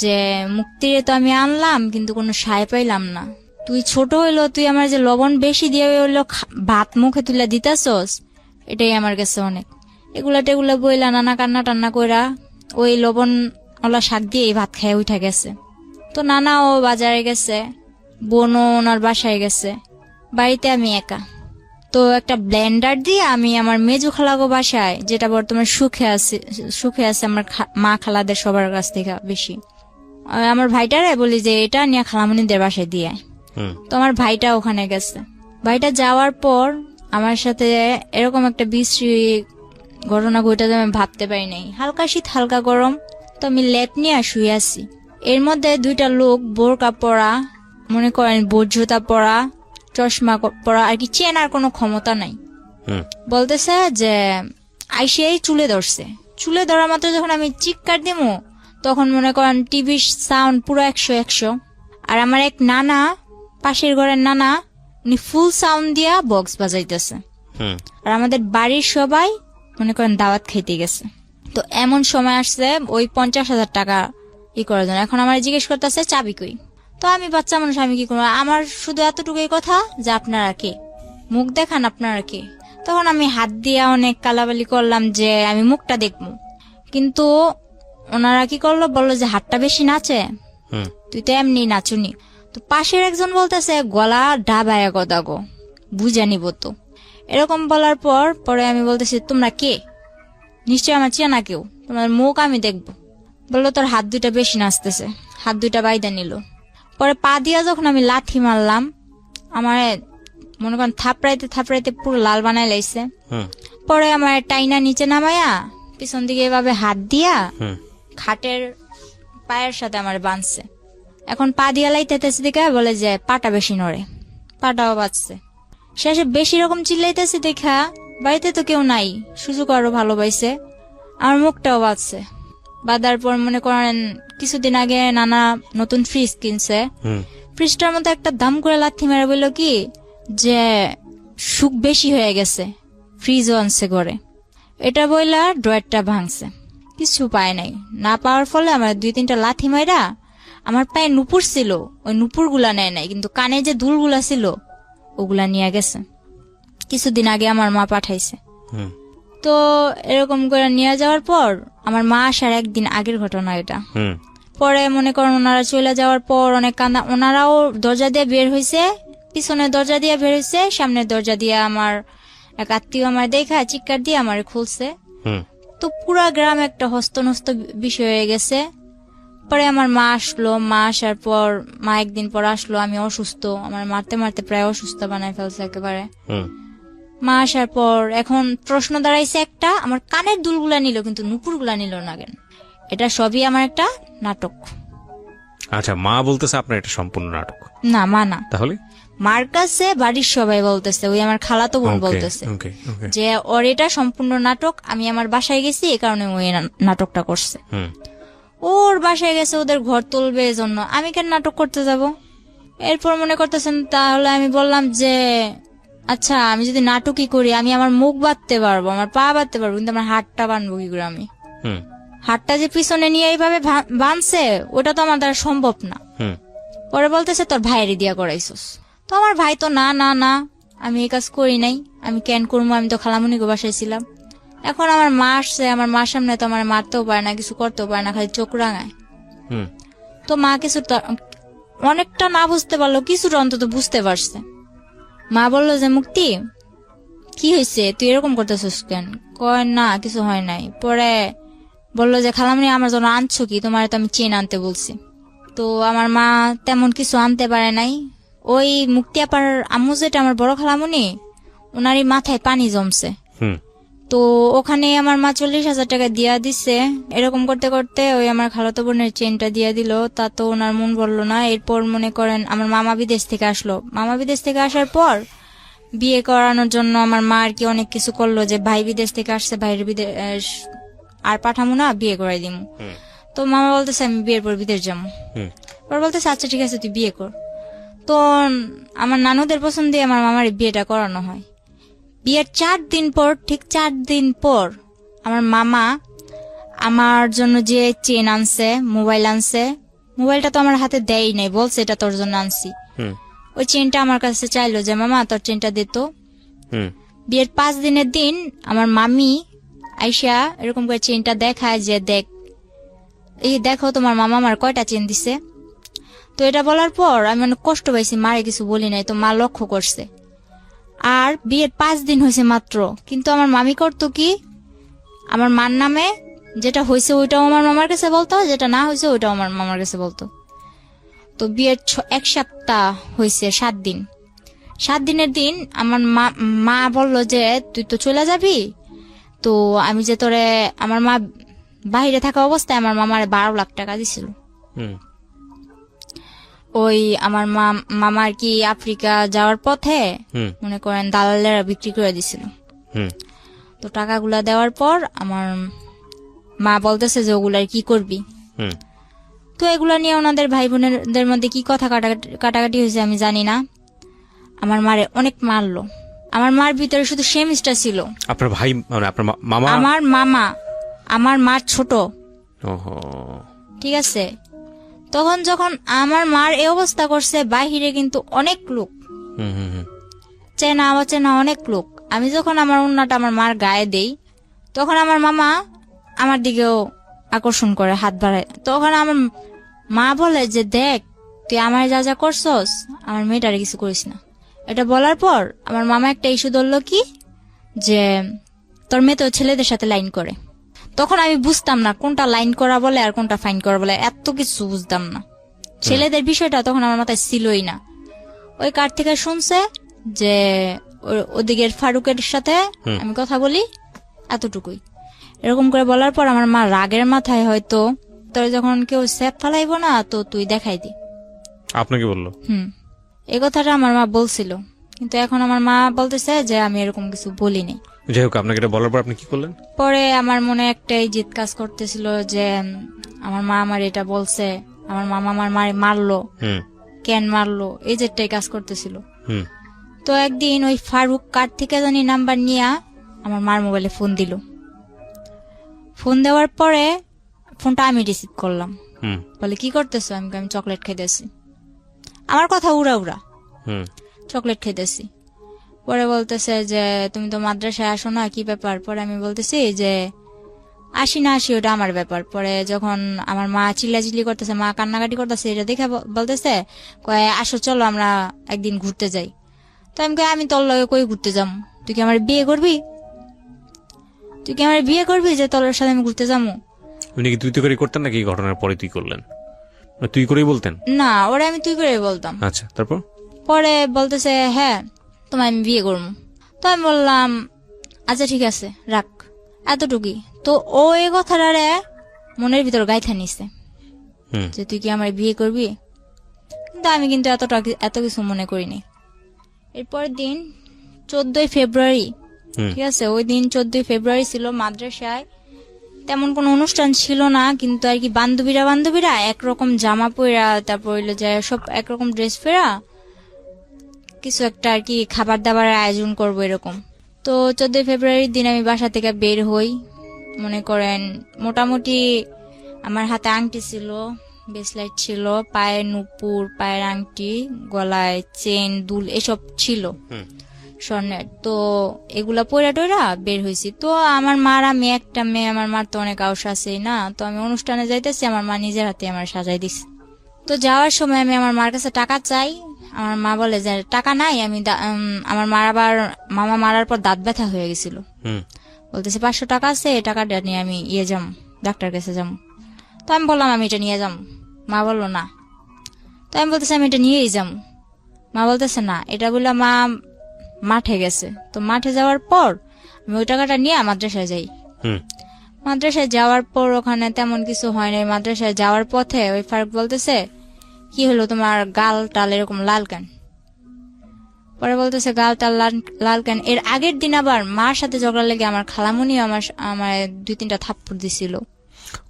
Speaker 1: যে মুক্তিরে তো আমি আনলাম, কিন্তু কোনো সায় পাইলাম না। তুই ছোট হইলো, তুই আমার যে লবণ বেশি দিয়ে হইলো ভাত মুখে তুলে দিতেছস, এটাই আমার কাছে অনেক। এগুলা টেগুলা বইলা নানা কান্না টান্না কইরা ওই লবণ ওলা শাক দিয়ে ভাত খেয়ে উঠে গেছে। তো নানা ও বাজারে গেছে, বোনও ওনার বাসায় গেছে, বাড়িতে আমি একা। তো একটা ব্লেন্ডার দিয়ে আমি আমার মেজু খালাগো বাসায়, যেটা বর্তমানে সুখে আছে আমার মা খালাদের সবার কাছ থেকে বেশি, আমার ভাইটারে বলি যে এটা নিয়ে খালামণিদের বাসায় দিয়ে। তো আমার ভাইটা ওখানে গেছে। বাড়িটা যাওয়ার পর আমার সাথে এরকম একটা বিশ্রী ঘটনা ঘটে আমি ভাবতে পারি নাই। হালকা শীত হালকা গরম, তো আমি লেপ নিয়ে শুয়ে আছি। এর মধ্যে দুইটা লোক বোরকা পরা, মনে করেন বোট জুতা পরা, চশমা পরা, আর কি চেনার কোনো ক্ষমতা নাই, বলতেছে যে আইসিআই চুলে ধরছে। চুলে ধরা মাত্র যখন আমি চিৎকার দিমু, তখন মনে করেন টিভির সাউন্ড পুরো 100। আর আমার এক নানা, পাশের ঘরের নানা, উনি ফুল সাউন্ড দিয়া বক্স বাজাইতেছে। আর আমাদের বাড়ির সবাই মনে করেন দাওয়াত খাইতে গেছে। তো এমন সময় আসছে ওই 50,000 টাকা করার জন্য। এখন আমার জিজ্ঞেস করতেছে চাবি কই। তো আমি বাচ্চা মানুষ, আমি কি করবো? আমার শুধু এতটুকুই কথা যে আপনারা কে, মুখ দেখান আপনারা কে। তখন আমি হাত দিয়ে অনেক কালাবালি করলাম যে আমি মুখটা দেখবো, কিন্তু ওনারা কি করলো, বললো যে হাতটা বেশি নাচে, তুই তো এমনি নাচুনি। তো পাশের একজন বলতেছে গলা ডাবায়া কথা গো, বুঝে নিব তো। এরকম বলার পরে আমি বলতেছি তোমরা কে, নিশ্চয় আমার চেনা কেউ, তোমার মুখ আমি দেখবো। বললো তোর হাত দুইটা বেশি নাচতেছে, হাত দুইটা বাইদা নিল। পরে পা দিয়া যখন আমি লাথি মারলাম, আমার মনে করেন থাপড়াইতে পুরো লাল বানাই লাইছে। পরে আমার টাইনা নিচে নামায়া পিছন দিকে এভাবে হাত দিয়া খাটের পায়ের সাথে আমার বাঁধছে। এখন পা দিয়া লাইতেছে দেখে বলে যে পাটা বেশি নড়ে, পাটাও বাঁচছে। শেষে বেশি রকম চিল্লাইতেছে দেখা বাড়িতে তো কেউ নাই, সুযোগ আরো ভালো পাইছে, আমার মুখটাও বাঁচছে। বাঁধার পর মনে করেন কিছুদিন আগে নানা নতুন ফ্রিজ কিনছে, ফ্রিজটার মধ্যে একটা দাম করে লাথি মেরে বললো কি যে সুখ বেশি হয়ে গেছে, ফ্রিজও আনছে ঘরে। এটা বইলা ড্রয়ারটা ভাঙছে, কিছু পায় নাই। না পাওয়ার ফলে আমার 2-3টা লাথি মাইরা আমার পায়ে নুপুর ছিল, ওই নুপুর গুলা নেয় নাই, কিন্তু কানে যে দুলগুলা ছিল ওগুলা নিয়ে গেছে। কিছুদিন আগে আমার মা পাঠাইছে। তো এরকম করে নিয়ে যাওয়ার পর আমার মা আসার একদিন আগের ঘটনা এটা। পরে মনে করেন ওনারা চলে যাওয়ার পর অনেক কান্দা, ওনারাও দরজা দিয়ে বের হয়েছে, পিছনের দরজা দিয়ে বের হয়েছে, সামনের দরজা দিয়ে আমার এক আত্মীয় আমার দেখা চিৎকার দিয়ে আমার খুলছে। তো পুরা গ্রাম একটা হস্তনস্ত বিষয় হয়ে গেছে। পরে আমার মা আসলো, মা আসার পর মা একদিন পর আসলো, আমি অসুস্থ, আমার মারতে মারতে প্রায় অসুস্থ বানায় ফেলছে একেবারে। মা আসার পর এখন প্রশ্ন দাঁড়াইছে একটা, আমার কানের দুলগুলা নিল কিন্তু নুপুর গুলা নিল না কেন? এটা সবই আমার একটা নাটক।
Speaker 2: আচ্ছা, মা বলতেছে আপনার এটা সম্পূর্ণ নাটক?
Speaker 1: না, মা না,
Speaker 2: তাহলে
Speaker 1: মার কাছে বাড়ির সবাই বলতেছে, ওই আমার খালাতো বোন বলতেছে যে ওর এটা সম্পূর্ণ নাটক, আমি আমার বাসায় গেছি এই কারণে ওই নাটকটা করছে। ওর বাসায় গেছে ওদের ঘর তুলবে জন্য, আমি কেন নাটক করতে যাব? এরপর মনে করতেছেন, তাহলে আমি বললাম যে আচ্ছা আমি যদি নাটকই করি, আমি আমার মুখ বাঁধতে পারবো, আমার পা বাঁধতে পারবো, কিন্তু আমার হাতটা বাঁধবো কি করে? আমি হাতটা যে পিছনে নিয়ে এইভাবে বাঁধছে, ওটা তো আমার দ্বারা সম্ভব না। পরে বলতেছে তোর ভাইয়েরই দিয়া করাইছস। তো আমার ভাই তো না না না, আমি এই কাজ করি নাই, আমি কেন করবো, আমি তো খালামুনিকে বাসায় ছিলাম। এখন আমার মা আসছে, আমার মার সামনে তো আমার মারতেও পারে না, কিছু করতেও পারে না, খালি চোখ রাঙায়। তো মা কিছু অনেকটা না বুঝতে পারলো, কিছুটা অন্তত বুঝতে পারছে। মা বললো যে মুক্তি কি হয়েছে, তুই এরকম করতেছিস কেন? কয় না কিছু হয় নাই। পরে বললো যে খালামুনি আমার জন্য আনছো কি, তোমার তো আমি চেন আনতে বলছি। তো আমার মা তেমন কিছু আনতে পারে নাই। ওই মুক্তি আপার আম্মু যেটা আমার বড় খালামুনি, ওনারই মাথায় পানি জমছে। তো ওখানে আমার মা 40,000 টাকা দিয়া দিছে। এরকম করতে করতে ওই আমার খালাতো বোনের চেনটা দিয়া দিল, তা তো ওনার মন বললো না। এরপর মনে করেন আমার মামা বিদেশ থেকে আসলো। মামা বিদেশ থেকে আসার পর বিয়ে করানোর জন্য আমার মা আর কি অনেক কিছু করলো, যে ভাই বিদেশ থেকে আসছে, ভাইয়ের বিদেশ আর পাঠামো না, বিয়ে করাই দিমু। তো মামা বলতেছে আমি বিয়ের পর বিদেশ যাবো। পর বলতেছে আচ্ছা ঠিক আছে তুই বিয়ে কর। তো আমার নানুদের পছন্দে আমার মামার বিয়েটা করানো হয়। বিয়ের 4 দিন পর, ঠিক 4 দিন পর আমার মামা আমার জন্য যে চেন আনছে, মোবাইল আনছে, মোবাইলটা তো আমার হাতে দেয় নাই, বলছে এটা তোর জন্য আনছি। ওই চেনটা আমার কাছে চাইলো যে মামা তোর চেনটা দিত। বিয়ের 5 দিনের দিন আমার মামি আইসা এরকম করে চেনটা দেখায় যে দেখ, এই দেখো তোমার মামা আমার কয়টা চেন দিছে। তো এটা বলার পর আমি অনেক কষ্ট পাইছি, মারে কিছু বলি নাই, তো মা লক্ষ্য করছে। আর বিয়ের 5 দিন হয়েছে মাত্র, কিন্তু আমার মামি করতো কি, আমার মার নামে যেটা হয়েছে ওইটাও আমার মামার কাছে বলতো, যেটা না হয়েছে ওইটাও আমার মামার কাছে বলতো। তো বিয়ের 1 সপ্তাহ হয়েছে, 7 দিন। 7 দিনের দিন আমার মা বলল যে তুই তো চলে যাবি, তো আমি যে তোরে, আমার মা বাইরে থাকা অবস্থায় আমার মামারে 12 লাখ টাকা দিছিল।
Speaker 2: হুম
Speaker 1: ওই আমার মামা আর কি আফ্রিকা যাওয়ার পথে
Speaker 2: হুম
Speaker 1: মনে করেন দালালেরা বিক্রি করে দিছিল।
Speaker 2: হুম
Speaker 1: তো টাকাগুলা দেওয়ার পর আমার মা বলতেছে যে ওগুলার কি করবি।
Speaker 2: হুম
Speaker 1: তো এগুলা নিয়ে ওনাদের ভাই বোনেদের মধ্যে কি কথা কাটাকাটি হয়েছে আমি জানি না। আমার মারে অনেক মারলো। আমার মার ভিতরে শুধু সেমিস্টার ছিল।
Speaker 2: আপনার ভাই মানে আপনার মামা?
Speaker 1: আমার মামা, আমার মার ছোট,
Speaker 2: ওহো।
Speaker 1: ঠিক আছে। তখন যখন আমার মার এই অবস্থা করছে, বাহিরে কিন্তু অনেক লোক,
Speaker 2: হুম হুম হুম
Speaker 1: চেনা অচেনা অনেক লোক। আমি যখন আমার উন্নাটা আমার মার গায়ে দেই, তখন আমার মামা আমার দিকেও আকর্ষণ করে, হাত বাড়ায়। তখন আমার মা বলে যে দেখ তুই আমার যা যা করছস, আমার মেয়েটারে কিছু করিস না। এটা বলার পর আমার মামা একটা ইস্যু ধরলো কি, যে তোর মেয়ে তো ছেলেদের সাথে লাইন করে। তখন আমি বুঝতাম না কোনটা লাইন করা বলে আর কোনটা ফাইন করা বলে, এত কিছু বুঝতাম না। ছেলেদের বিষয়টা তখন আমার মাথায় ছিলই না। ওই কার থেকে শুনছে যে ওদিকের ফারুকের সাথে আমি কথা বলি, এতটুকুই। এরকম করে বলার পর আমার মা রাগের মাথায় হয়তো তোর যখন কেউ স্যাপ ফালাইবো না তো তুই দেখাই দি।
Speaker 2: আপনাকে বললো?
Speaker 1: এই কথাটা আমার মা বলছিল, কিন্তু এখন আমার মা বলতেছে যে আমি এরকম কিছু বলিনি।
Speaker 2: যাই হোক, আপনাকে এটা বলার পর আপনি কি করলেন?
Speaker 1: পরে আমার মনে একটাই জিদ কাজ করতেছিল যে আমার মা আমার এটা বলছে, আমার মামা আমার মারে মারলো, কেন মারলো, এই জেদটাই কাজ করতেছিল। তো একদিন ওই ফারুক কার থেকে জানি নাম্বার নিয়ে আমার মার মোবাইলে ফোন দিল। ফোন দেওয়ার পরে ফোনটা আমি রিসিভ করলাম। বলে কি করতেছো? আমি চকলেট খাইতেছি। আমার কথা উড়া উড়া, চকলেট খাইতেছি। পরে বলতেছে যে তুমি তো মাদ্রাসায় আসো না, কি ব্যাপার? পরে আমি বলতেছি যে আসি না আসি ওটা আমার ব্যাপার। পরে যখন আমার মা চিল্লাচিল্লি করতেছে, মা কান্নাকাটি করতেছে, এটা দেখে বলতেছে কয় আসো চলো আমরা একদিন ঘুরতে যাই। তো আমি কই আমি তোর লগে কই ঘুরতে যাম? তুই কি আমার বিয়ে করবি? তুই কি আমার বিয়ে করবি যে তোর সাথে আমি ঘুরতে যাবো?
Speaker 2: উনি কি তুই তো করে করতেন নাকি ঘটনার পরে তুই করলেন? তুই করেই বলতেন?
Speaker 1: না, ওরা আমি তুই করে বলতাম।
Speaker 2: আচ্ছা, তারপর?
Speaker 1: পরে বলতেছে হ্যাঁ তোমায় আমি বিয়ে করবো। তো আমি বললাম আচ্ছা ঠিক আছে রাখ, এতটুকুই। তো ও এই কথাটারে মনের ভিতর গাইথা নিছে যে তুই কি আমার বিয়ে করবি। কিন্তু আমি কিন্তু এত কিছু মনে করিনি। এরপরের দিন 14ই ফেব্রুয়ারি, ঠিক আছে, ওই দিন 14ই ফেব্রুয়ারি ছিল। মাদ্রাসায় তেমন কোনো অনুষ্ঠান ছিল না, কিন্তু আর কি বান্ধবীরা একরকম জামা পরা, তারপর হইলো যে সব একরকম ড্রেস পরা কিছু একটা আর কি খাবার দাবারের আয়োজন করবো এরকম। তো 14ই ফেব্রুয়ারির দিন আমি বাসা থেকে বের হই। মনে করেন মোটামুটি আমার হাতে আংটি ছিল, ব্রেসলেট ছিল, পায়ে নুপুর, পায়ের আংটি, গলায় চেন, দুল এসব ছিল স্বর্ণের। তো এগুলা পয়রা টয়রা বের হয়েছি। তো আমার মার, আমি একটা মেয়ে, আমার মার তো অনেক আউস আছেই না। তো আমি অনুষ্ঠানে যাইতেছি, আমার মা নিজের হাতে আমার সাজাই দিছে। তো যাওয়ার সময় আমি আমার মার কাছে টাকা চাই। আমার মা বলে যে টাকা নাই। আমি আমার মার আবার মামা মারার পর দাঁত ব্যথা হয়ে গেছিল, বলতেছে 500 টাকা আছে, এই টাকাটা নিয়ে আমি যাম, ডাক্তার কাছে যাম। তো আমি বললাম আমি এটা নিয়ে যাম। মা বললো না। তো আমি বলতেছি আমি এটা নিয়েই যাম। মা বলতেছে না, এটা বললে মা মাঠে গেছে। তো মাঠে যাওয়ার পর আমি ওই টাকাটা নিয়ে মাদ্রাসায় যাই। মাদ্রাসায় যাওয়ার পর ওখানে তেমন কিছু হয় নাই। মাদ্রাসায় যাওয়ার পথে ওই ফারুক বলতেছে কি হলো তোমার গাল টাল এরকম লাল কেন? পরে বলতেছে গাল টাল লাল কেন? এর আগের দিন আবার মার সাথে ঝগড়া লেগে আমার খালামুনি আমার 2-3টা থাপ্পড় দিছিল।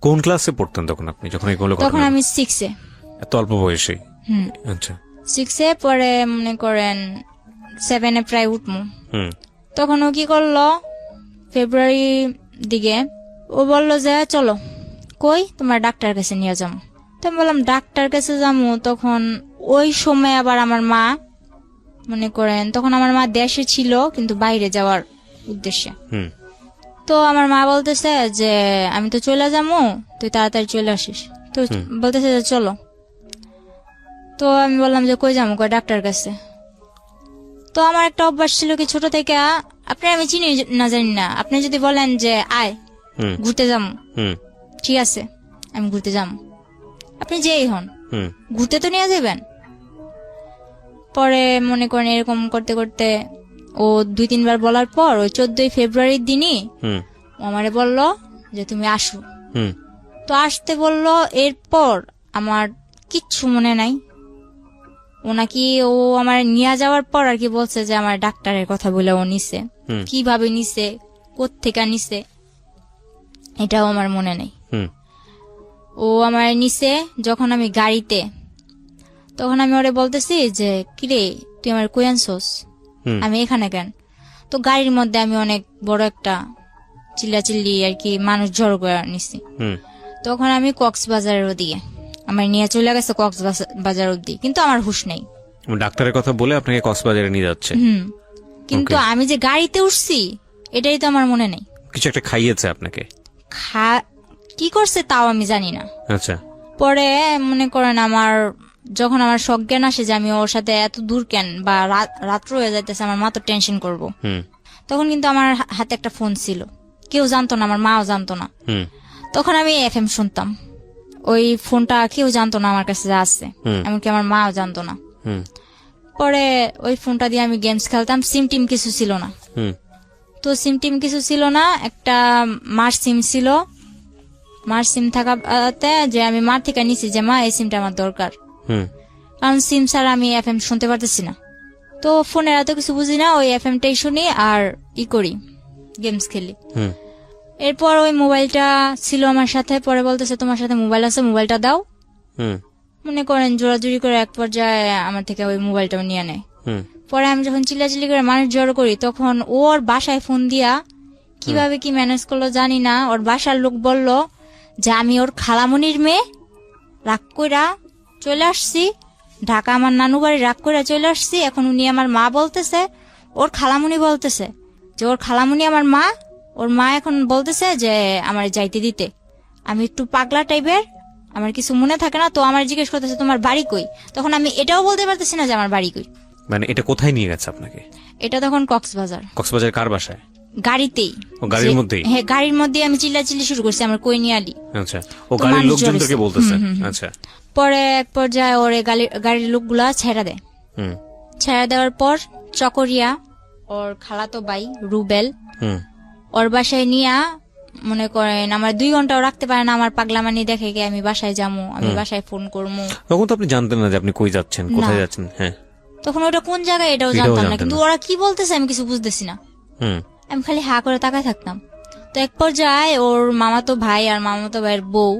Speaker 2: কোন ক্লাসে পড়তেন তখন আপনি যখন এগুলো?
Speaker 1: তখন আমি 6-এ।
Speaker 2: এত অল্প বয়সে? আচ্ছা,
Speaker 1: 6-এ। পরে মনে করেন 7-এ প্রায় উঠমু। তখন ও কি করলো, ফেব্রুয়ারি দিকে ও বললো যে চলো কই তোমার ডাক্তার কাছে নিয়ে যাবো। তো আমি বললাম ডাক্তার কাছে যাবো। তখন ওই সময় আবার আমার মা মনে করেন, তখন আমার মা দেশে ছিল কিন্তু বাইরে যাওয়ার উদ্দেশ্যে। তো আমার মা বলতেছে যে আমি তো চলে যাবো, তুই তাড়াতাড়ি চলে আসিস। তো বলতেছে যে চলো। তো আমি বললাম যে কই যাবো? কই ডাক্তার কাছে। তো আমার একটা অভ্যাস ছিল কি ছোট থেকে, আপনি আমি চিনি না জানি না, আপনি যদি বলেন যে আয় ঘুরতে যাবো, ঠিক আছে আমি ঘুরতে যাবো, আপনি যেই হন ঘুরতে তো নিয়ে যাবেন। পরে মনে করেন এরকম করতে করতে ও 2-3 বার বলার পর ওই 14ই ফেব্রুয়ারির দিনই
Speaker 2: হুম
Speaker 1: ও আমারে বললো যে তুমি আসো।
Speaker 2: হুম
Speaker 1: তো আসতে বললো, এরপর আমার কিচ্ছু মনে নাই। ও নাকি ও আমার নিয়ে যাওয়ার পর আর কি বলছে যে আমার ডাক্তারের কথা বলে ও নিছে,
Speaker 2: হুম
Speaker 1: কিভাবে নিছে, কোত্থেকে নিছে এটাও আমার মনে নেই।
Speaker 2: হুম
Speaker 1: ও আমার নিছে যখন আমি গাড়িতে, তখন আমি ওরে বলতেছি যে কিরে তুই আমার কই আনছস,
Speaker 2: হুম
Speaker 1: আমি এখানে কেন? তো গাড়ির মধ্যে আমি অনেক বড় একটা চিল্লাচিল্লি আর কি মানুষ জড়ো করে নিছি।
Speaker 2: হুম
Speaker 1: তখন আমি কক্সবাজারের ওদিকে আমার নিয়ে চলে গেছে, কক্সবাজার অব্দি, কিন্তু আমার হুঁশ নেই।
Speaker 2: ডাক্তারের কথা বলে আপনাকে কক্সবাজারে নিয়ে যাচ্ছে।
Speaker 1: কিন্তু আমি যে গাড়িতে উঠছি এটাই তো আমার মনে নেই।
Speaker 2: কিছু একটা খাইয়েছে আপনাকে?
Speaker 1: কি করছে তাও আমি জানি না।
Speaker 2: আচ্ছা।
Speaker 1: পরে মনে করেন আমার যখন আমার সজ্ঞান আসে যে আমি ওর সাথে এত দূর কেন বা রাত্র হয়ে যাইতেছে, আমার মা তো টেনশন করবো। তখন কিন্তু আমার হাতে একটা ফোন ছিল, কেউ জানতো না, আমার মাও জানতো না। তখন আমি FM শুনতাম, ওই ফোনটা কেউ জানতো না আমার কাছে আছে, এমনকি আমার মাও জানতো না। পরে ওই ফোনটা দিয়ে আমি গেমস খেলতাম, সিম টিম কিছু ছিল না। তো সিম টিম কিছু ছিল না, একটা মার সিম ছিল। মার সিম থাকাতে যে আমি মার থেকে নিছি যে মা এই সিমটা আমার দরকার, কারণ সিম ছাড়া আমি FM শুনতে পারতেছি না। তো ফোনের এত কিছু বুঝি না, ওই FM-টাই শুনি আর করি, গেমস খেলি। এরপর ওই মোবাইলটা ছিল আমার সাথে, পরে বলতেছে তোমার সাথে মোবাইল আছে, মোবাইলটা দাও। মনে করেন জোরাজুরি করে এক পর্যায়ে আমার থেকে ওই মোবাইলটাও নিয়ে নেয়। পরে আমি যখন চিল্লাচিল্লি করে মানুষ জড়ো করি, তখন ওর বাসায় ফোন দিয়া কিভাবে কি ম্যানেজ করলো জানি না, ওর বাসার লোক বলল যে আমি ওর খালামনির মেয়ে, রাগ কইরা চলে আসছি ঢাকা, আমার নানু বাড়ি, রাগ কইরা চলে আসছি। এখন উনি আমার মা বলতেছে, ওর খালামনি বলতেছে যে ওর খালামনি আমার মা, ওর মা এখন বলতেছে যে আমার যাইতে দিতে। আমি একটু পাগলা টাইপের, আমার কিছু মনে থাকে না, তো আমার জিজ্ঞেস করতেছে তোমার বাড়ি কই। তখন আমি এটাও বলতে পারতেছি না যে আমার বাড়ি কই।
Speaker 2: মানে এটা কোথায় নিয়ে গেছে আপনাকে?
Speaker 1: এটা তখন কক্সবাজার।
Speaker 2: কক্সবাজার কার বাসায়?
Speaker 1: গাড়িতেই।
Speaker 2: ও গাড়ির মধ্যেই?
Speaker 1: হ্যাঁ, গাড়ির মধ্যে আমি চিল্লাচিল্লি শুরু করছি আমার কই নিয়ে আলি।
Speaker 2: আচ্ছা, ও গাড়ির লোকজনদেরকে বলতেছে? আচ্ছা।
Speaker 1: পরে এক পর্যায়ে ওর গাড়ির লোকগুলা ছেড়ে দেয়। ছেড়ে দেওয়ার পর চকরিয়া ওর খালাতো ভাই রুবেল ওর বাসায় নিয়ে মনে করেন আমার 2 ঘন্টাও রাখতে পারে না। আমার পাগলামানি দেখে গিয়ে আমি বাসায় যাবো, আমি বাসায় ফোন করবো।
Speaker 2: তখন তো আপনি জানতেন না যে আপনি কই যাচ্ছেন, কোথায় যাচ্ছেন? হ্যাঁ,
Speaker 1: তখন ওটা কোন জায়গায় এটাও জানতাম না, কিন্তু ওরা কি বলতেছে আমি কিছু বুঝতেছি না। আমি খালি হা করে তাকায় থাকতাম। তো এক পর্যায়ে ওর মামাতো ভাই আর মামাতো ভাইয়ের বউ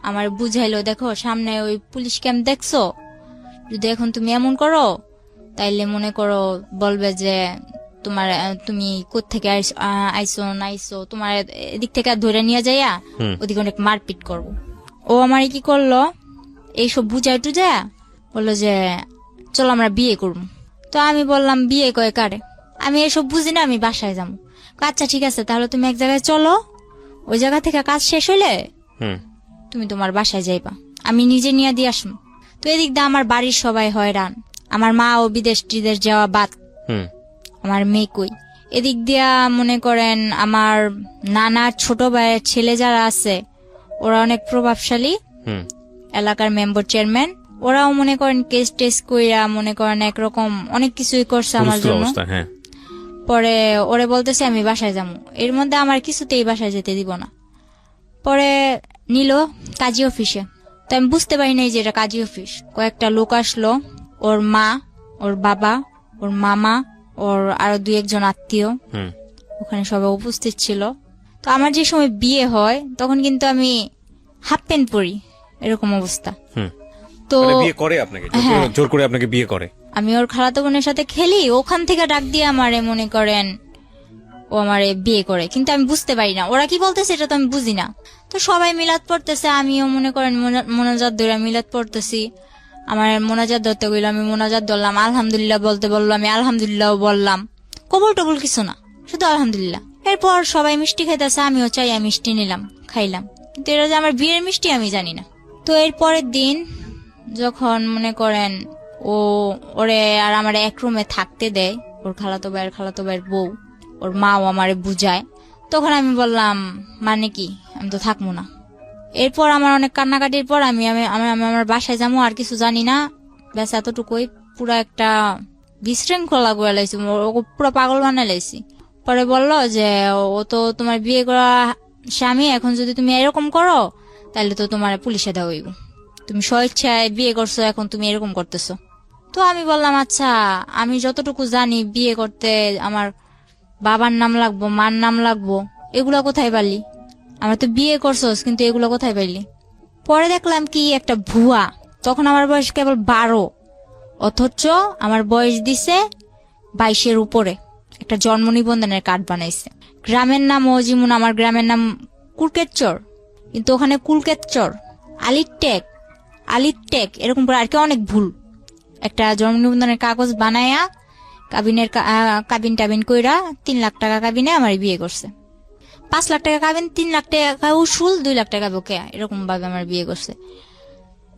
Speaker 1: আমার বুঝাইলো, দেখো সামনে ওই পুলিশ ক্যাম্প দেখছো, যদি এখন তুমি এমন করো তাইলে মনে করো বলবে যে তুমি কোত্থেকে আইসো না আইসো, তোমার এদিক থেকে ধরে নিয়ে যাইয়া ওদিকে অনেক মারপিট করবো। ও আমার কি করলো, এইসব বুঝাই টুজা বললো যে চলো আমরা বিয়ে করবো। তো আমি বললাম বিয়ে কয়ে কারে, আমি এসব বুঝি না, আমি বাসায় যাবো। আচ্ছা ঠিক আছে, তাহলে তুমি এক জায়গায় চলো, ওই জায়গা থেকে কাজ শেষ হইলে তুমি তোমার বাসায় যাইবা, আমি নিজে নিয়ে দিয়ে আসবো। তো এদিক দিয়ে আমার বাড়ির সবাই হয়রান, আমার মা ও বিদেশ টিদেশ যাওয়া বাদ, আমার মেয়ে কই। এদিক দিয়া মনে করেন আমার নানার ছোট ভাইয়ের ছেলে যারা আছে ওরা অনেক প্রভাবশালী, এলাকার মেম্বার চেয়ারম্যান, ওরাও মনে করেন কেস টেস কইরা মনে করেন একরকম অনেক কিছুই করছে আমার জন্য। পরে ওরে বলতেছে আমি বাসায় যাবো, এর মধ্যে আমার কিছুতেই বাসায় যেতে দিব না। পরে নিল কাজী অফিসে, তো আমি বুঝতে পারি নাই যে এটা কাজী অফিস। কয়েকটা লোক আসলো, ওর মা, ওর বাবা, ওর মামা, ওর আরো 2-1 আত্মীয় ওখানে সবাই উপস্থিত ছিল। তো আমার যে সময় বিয়ে হয় তখন কিন্তু আমি হাফ প্যান্ট পরি, এরকম অবস্থা। তো
Speaker 2: বিয়ে করে আপনাকে, জোর করে আপনাকে বিয়ে করে।
Speaker 1: আমি ওর খালাতো বোনের সাথে খেলি, ওখান থেকে ডাক দিয়ে আমারে মনে করেন ও আমারে বিয়ে করে, কিন্তু আমি বুঝতে পারি না ওরা কি বলতেছে, এটা তো আমি বুঝি না। তো সবাই মিলাদ পড়তেছে, আমিও মনে করেন মোনাজাত ধরে মিলাদ পড়তেছি। আমার মোনাজাত ধরতে গেল, আমি মোনাজাত ধরলাম, আলহামদুলিল্লাহ বলতে বললো, আমি আলহামদুলিল্লাহ বললাম, কবুল টবুল কিছু না, শুধু আলহামদুলিল্লাহ। এরপর সবাই মিষ্টি খাইতেছে, আমিও চাই মিষ্টি নিলাম, খাইলাম, কিন্তু এটা যে আমার বিয়ের মিষ্টি আমি জানি না। তো এর পরের দিন যখন মনে করেন ওরে আর আমার এক রুমে থাকতে দেয়, ওর খালাতো ভাইয়ের বউ, ওর মাও আমারে বুঝায়, তখন আমি বললাম মানে কি, আমি তো থাকবো না। এরপর আমার অনেক কান্নাকাটির পর আমি আমার বাসায় যাবো, আর কিছু জানি না, ব্যাস এতটুকুই। পুরা একটা বিশৃঙ্খলা করে লাইছি, ওকে পুরো পাগল বানাই লাইছি। পরে বললো যে ও তো তোমার বিয়ে করা স্বামী, এখন যদি তুমি এরকম করো তাহলে তো তোমার পুলিশে দেওয়া হইব, তুমি স্বেচ্ছায় বিয়ে করছো, এখন তুমি এরকম করতেছো। তো আমি বললাম আচ্ছা, আমি যতটুকু জানি বিয়ে করতে আমার বাবার নাম লাগবো, মার নাম লাগবো, এগুলা কোথায় পারলি? আমার তো বিয়ে করছোস, কিন্তু এগুলো কোথায় পাইলি? পরে দেখলাম কি একটা ভুয়া। তখন আমার বয়স কেবল 12, অথচ আমার বয়স দিছে 22-এর উপরে। একটা জন্ম নিবন্ধনের কার্ড বানাইছে, গ্রামের নাম ও যেমন আমার গ্রামের নাম কুলকেতচর, কিন্তু ওখানে কুলকেতচর, আলিটেক এরকম করে আর কি অনেক ভুল। একটা জন্ম নিবন্ধনের কাগজ বানায়া কাবিন টাবিন কইরা 3 লাখ টাকা কাবিনে আমার বিয়ে করছে। 5 লাখ টাকা কাবিন, 3 লাখ টাকা উসুল, 2 লাখ টাকা বকে, এরকম ভাবে আমার বিয়ে করছে।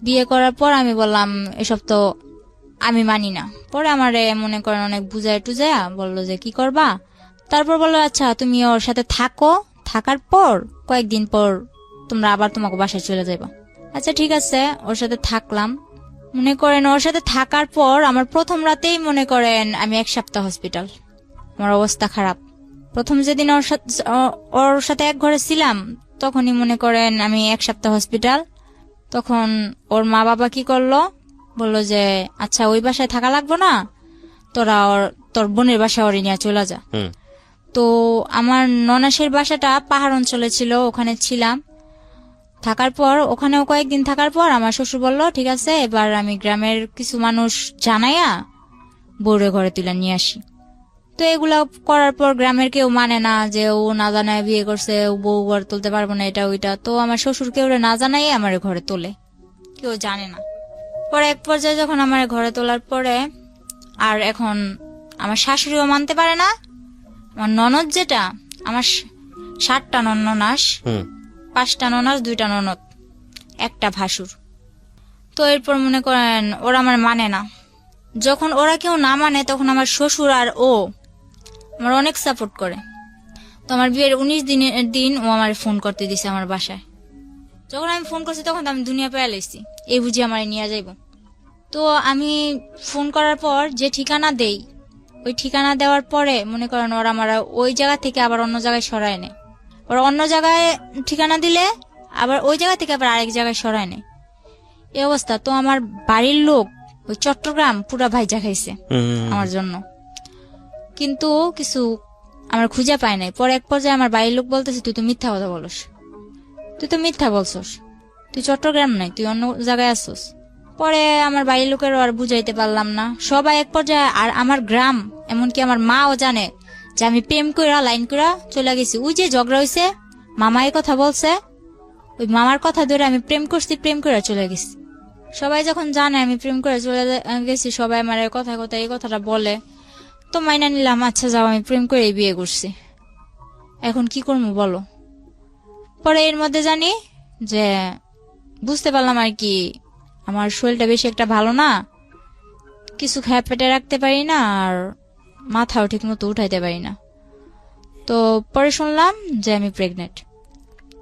Speaker 1: বিয়ে করার পর আমি বললাম এসব তো আমি মানি না। পরে আমার মনে করেন অনেক বুঝায় টুজায়া বললো যে কি করবা। তারপর বললো আচ্ছা তুমি ওর সাথে থাকো, থাকার পর কয়েকদিন পর তোমরা আবার তোমাকে বাসায় চলে যাবা। আচ্ছা ঠিক আছে, ওর সাথে থাকলাম। মনে করেন ওর সাথে থাকার পর আমার প্রথম রাতেই মনে করেন আমি 1 সপ্তাহ হসপিটাল, আমার অবস্থা খারাপ। প্রথম যেদিন ওর সাথে এক ঘরে ছিলাম তখনই মনে করেন আমি 1 সপ্তাহ হসপিটাল। তখন ওর মা বাবা কি করলো, বললো যে আচ্ছা ওই বাসায় থাকা লাগবো না, তোরা তোর বোনের বাসায় ওরে নিয়ে চলে যা। তো আমার ননাসের বাসাটা পাহাড় অঞ্চলে ছিল, ওখানে ছিলাম। থাকার পর ওখানেও কয়েকদিন থাকার পর আমার শ্বশুর বললো ঠিক আছে এবার আমি গ্রামের কিছু মানুষ জানাইয়া বউরে ঘরে তুলে নিয়ে আসি। তো এগুলা করার পর গ্রামের কেউ মানে না, যে ও না জানায় বিয়ে করছে, ও বউ ঘরে তুলতে পারবো না, এটা ওইটা। তো আমার শ্বশুর কেউ না জানাই আমার ঘরে তোলে, কেউ জানে না। পরে এক পর্যায়ে যখন আমার ঘরে তোলার পরে আর এখন আমার শাশুড়িও মানতে পারে না, আমার ননদ যেটা, আমার 7টা ননাস, 5টা ননাস, 2টা ননদ, একটা ভাসুর। তো এরপর মনে করেন ওরা আমার মানে না। যখন ওরা কেউ না মানে তখন আমার শ্বশুর আর ও আমার অনেক সাপোর্ট করে। তো আমার বিয়ের 19 দিনের দিন ও আমার ফোন করতে দিছে আমার বাসায়। যখন আমি ফোন করছি তখন তো আমি দুনিয়া পেয়ে লাইছি, এই বুঝি আমার নিয়ে যাইব। তো আমি ফোন করার পর যে ঠিকানা দেই, ওই ঠিকানা দেওয়ার পরে মনে করেন ওরা আমার ওই জায়গা থেকে আবার অন্য জায়গায় সরায় নেয়। ওরা অন্য জায়গায় ঠিকানা দিলে আবার ওই জায়গা থেকে আবার আরেক জায়গায় সরায় নেয়, এই অবস্থা। তো আমার বাড়ির লোক ওই চট্টগ্রাম পুরা ভাইজা খাইছে আমার জন্য, কিন্তু কিছু আমার খুঁজে পায় নাই। পরে এক পর্যায়ে আমার বাড়ির লোক বলতেছে তুই তো মিথ্যা কথা বলস, তুই তো মিথ্যা বলছস, তুই চট্টগ্রাম নাই, তুই অন্য জায়গায় আসছস। পরে আমার বাড়ির লোকেরও আর বুঝাইতে পারলাম না, সবাই এক পর্যায়ে। আর আমার গ্রাম এমনকি আমার মাও জানে যে আমি প্রেম কইরা লাইন কইরা চলে গেছি। ওই যে ঝগড়া হয়েছে, মামা এই কথা বলছে, ওই মামার কথা ধরে আমি প্রেম করছি, প্রেম করে চলে গেছি। সবাই যখন জানে আমি প্রেম করে চলে গেছি, সবাই আমার কথা এই কথাটা বলে, তো মাইনা নিলাম আচ্ছা যাও, আমি প্রেম করে বিয়ে করছি, এখন কি করবো বলো। পরে এর মধ্যে জানি যে বুঝতে পারলাম আর কি আমার শরীরটা বেশি একটা ভালো না, কিছু খায় পেটে রাখতে পারি না, আর মাথাও ঠিক মতো উঠাইতে পারি না। তো পরে শুনলাম যে আমি প্রেগনেন্ট।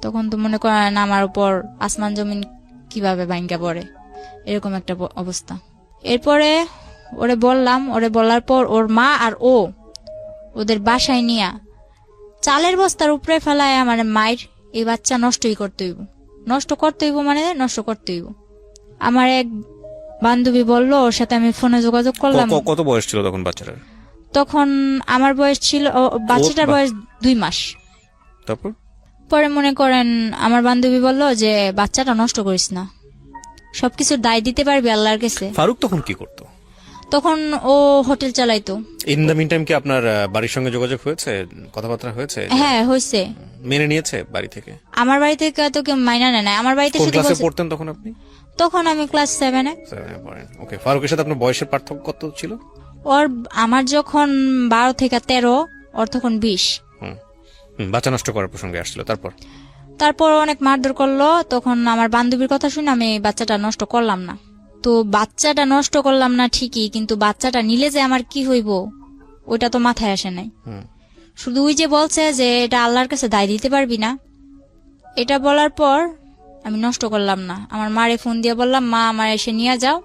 Speaker 1: তখন তো মনে করেন আমার উপর আসমান জমিন কিভাবে ভাঙ্গা পড়ে, এরকম একটা অবস্থা। এরপরে ওরে বললাম, ওরে বলার পর ওর মা আর ও ওদের বাসায় নিয়া চালের বস্তার উপরে ফেলায় আমার মায়ের এই বাচ্চা নষ্টই করতে হইব, নষ্ট করতে হইব মানে নষ্ট করতে হইব। আমার এক বান্ধবী বললো, ওর সাথে আমি ফোনে যোগাযোগ করলাম।
Speaker 2: কত বয়স ছিল তখন বাচ্চাটার?
Speaker 1: তখন আমার বয়স ছিল, বাচ্চাটার বয়স 2 মাস।
Speaker 2: তারপর
Speaker 1: পরে মনে করেন আমার বান্ধবী বললো যে বাচ্চাটা নষ্ট করিস না, সবকিছুর দায় দিতে পারবি আল্লাহর কাছে।
Speaker 2: ফারুক তখন কি করতো?
Speaker 1: তখন ও হোটেল চালাইতো।
Speaker 2: ইন দ্য মিন টাইম কি আপনার বাড়ির সঙ্গে যোগাযোগ হয়েছে, কথাবার্তা হয়েছে?
Speaker 1: হ্যাঁ হয়েছে।
Speaker 2: মেনে নিয়েছে বাড়ি থেকে?
Speaker 1: আমার বাড়ি থেকে তো কেউ মাইনা নেয় না, আমার বাড়িতে
Speaker 2: কোন
Speaker 1: শুধু
Speaker 2: ক্লাসে
Speaker 1: বলছে।
Speaker 2: পড়তেন তখন আপনি?
Speaker 1: তখন আমি ক্লাস 7-এ।
Speaker 2: পড়েন। ওকে, ফারুকের সাথে আপনার বয়সের পার্থক্য কত ছিল?
Speaker 1: ওর আমার যখন 12 থেকে 13, ওর তখন 20।
Speaker 2: বাচ্চা নষ্ট করার প্রসঙ্গে আসছিল।
Speaker 1: তারপর অনেক মারধর করলো। তখন আমার বান্ধবীর কথা শুনে আমি বাচ্চাটা নষ্ট করলাম না। তো বাচ্চাটা নষ্ট করলাম না ঠিকই, কিন্তু বাচ্চাটা নিলে যে আমার কি হইব ওইটা তো মাথায় আসে নাই। শুধু ওই যে বলছে যে এটা আল্লাহর কাছে দায় দিতে পারবি না, এটা বলার পর আমি নষ্ট করলাম না। আমার মারে ফোন দিয়ে বললাম, মা আমার এসে নিয়ে যাও।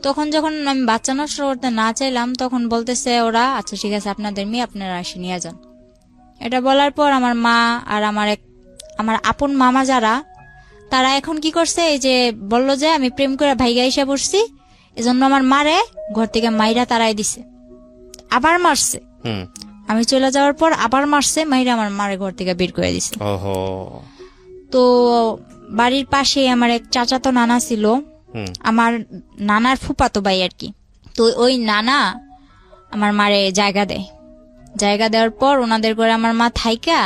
Speaker 1: তখন যখন আমি বাচ্চা নষ্ট করতে না চাইলাম তখন বলতেছে ওরা, আচ্ছা ঠিক আছে আপনাদের মেয়ে আপনারা এসে নিয়ে যান। এটা বলার পর আমার মা আর আমার আপন মামা যারা, তারা এখন কি করছে, এই যে বললো যে আমি প্রেম করে ভাইগা এসে পড়ছি, এজন্য আমার মারে ঘর থেকে মাইরা তারাই দিছে, আবার মারছে।
Speaker 2: হুম।
Speaker 1: আমি চলে যাওয়ার পর আবার মারছে, মাইরা আমার মারে ঘর থেকে বের করে দিছে।
Speaker 2: ওহো।
Speaker 1: তো বাড়ির পাশে আমার এক চাচাতো নানা ছিল,
Speaker 2: হুম।
Speaker 1: আমার নানার ফুফাতো ভাই আর কি। তো ওই নানা আমার মারে জায়গা দেয়, জায়গা দেওয়ার পর ওনাদের করে আমার মা থাইকা,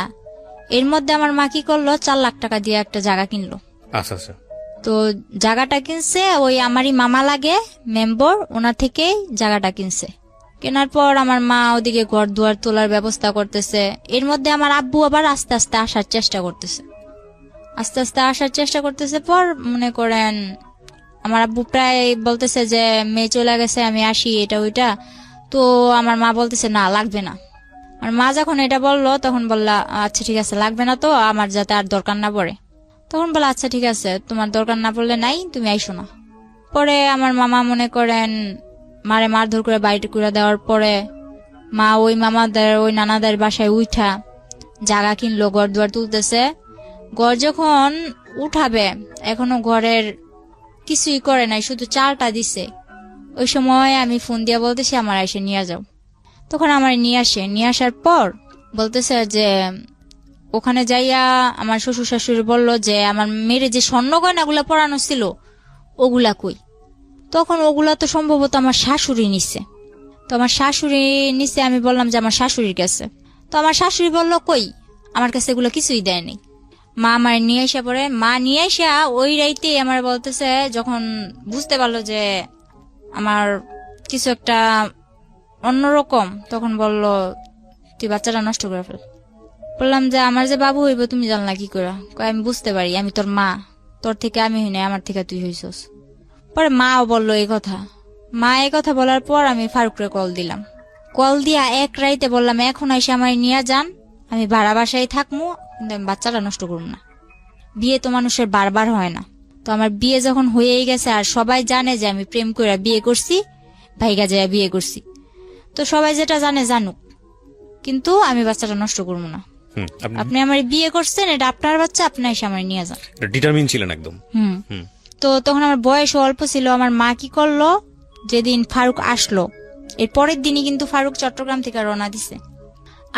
Speaker 1: এর মধ্যে আমার মা কি করলো, 4 লাখ টাকা দিয়ে একটা জায়গা কিনলো।
Speaker 2: আচ্ছা আচ্ছা।
Speaker 1: তো জায়গাটা কিনছে ওই আমারই মামা লাগে মেম্বর, ওনার থেকেই জায়গাটা কিনছে। কেনার পর আমার মা ওদিকে ঘর দুয়ার তোলার ব্যবস্থা করতেছে। এর মধ্যে আমার আব্বু আবার আস্তে আস্তে আসার চেষ্টা করতেছে, আস্তে আস্তে আসার চেষ্টা করতেছে। পর মনে করেন আমার আব্বু প্রায় বলতেছে যে মেয়ে চলে গেছে, আমি আসি, এটা ওইটা। তো আমার মা বলতেছে না, লাগবে না। আর মা যখন এটা বললো তখন বললা, আচ্ছা ঠিক আছে, লাগবে না তো, আমার যাতে আর দরকার না পড়ে। তখন বলে আচ্ছা ঠিক আছে, তোমার দরকার না পড়লে নাই, তুমি আইসো না। পরে আমার মামা মনে করেন মারে মারধর করে বাড়িতে করে দেওয়ার পরে মা ওই মামাদের ওই নানাদের বাসায় উঠা জায়গা কিনলো, ঘর দুয়ার তুলতেছে। ঘর যখন উঠাবে, এখনো ঘরের কিছুই করে নাই, শুধু চালটা দিছে। ওই সময় আমি ফোন দিয়ে বলতেছি আমার এসে নিয়ে যাও। তখন আমার নিয়ে আসে, নিয়ে আসার পর বলতেছে যে ওখানে যাইয়া আমার শ্বশুর শাশুড়ি বললো যে আমার মেয়ের যে স্বর্ণ গয়নাগুলা পরানো ছিল ওগুলা কই। তখন ওগুলা তো সম্ভবত আমার শাশুড়ি নিছে। তো আমার শাশুড়ি নিছে, আমি বললাম যে আমার শাশুড়ির কাছে। তো আমার শাশুড়ি বললো কই, আমার কাছে এগুলো কিছুই দেয়নি। মা আমার নিয়ে আসা পরে, মা নিয়ে আসা ওই রাইতে আমার বলতেছে, যখন বুঝতে পারলো যে আমার কিছু একটা অন্যরকম, তখন বলল তুই বাচ্চাটা নষ্ট করে ফেল। বললাম যে আমার যে বাবু হইব তুমি জানলা কি করে? কয় আমি বুঝতে পারি, আমি তোর মা, তোর থেকে আমি হই না, আমার থেকে তুই হইছস। পরে মাও বললো এই কথা। মা এই কথা বলার পর আমি ফারুকরে কল দিলাম। কল দিয়া এক রাইতে বললাম এখন এসে আমার নিয়ে যান, আমি ভাড়া বাসায় থাকবো, কিন্তু আমি বাচ্চাটা নষ্ট করবো না। বিয়ে তো মানুষের বারবার হয় না। তো আমার বিয়ে যখন হয়েই গেছে আর সবাই জানে যে আমি প্রেম করে বিয়ে করছি, ভাইগা যায় বিয়ে করছি, তো সবাই যেটা জানে জানুক, কিন্তু আমি বাচ্চাটা নষ্ট করবো না। আপনি আমার বিয়ে করছেন, এটা আপনার বাচ্চা, আপনি এসে আমার নিয়ে যান।
Speaker 2: ডিটারমিন ছিলেন একদম।
Speaker 1: তো তখন আমার বয়স অল্প ছিল। আমার মা কি করলো, যেদিন ফারুক আসলো এর পরের দিনই কিন্তু ফারুক চট্টগ্রাম থেকে রওনা দিছে।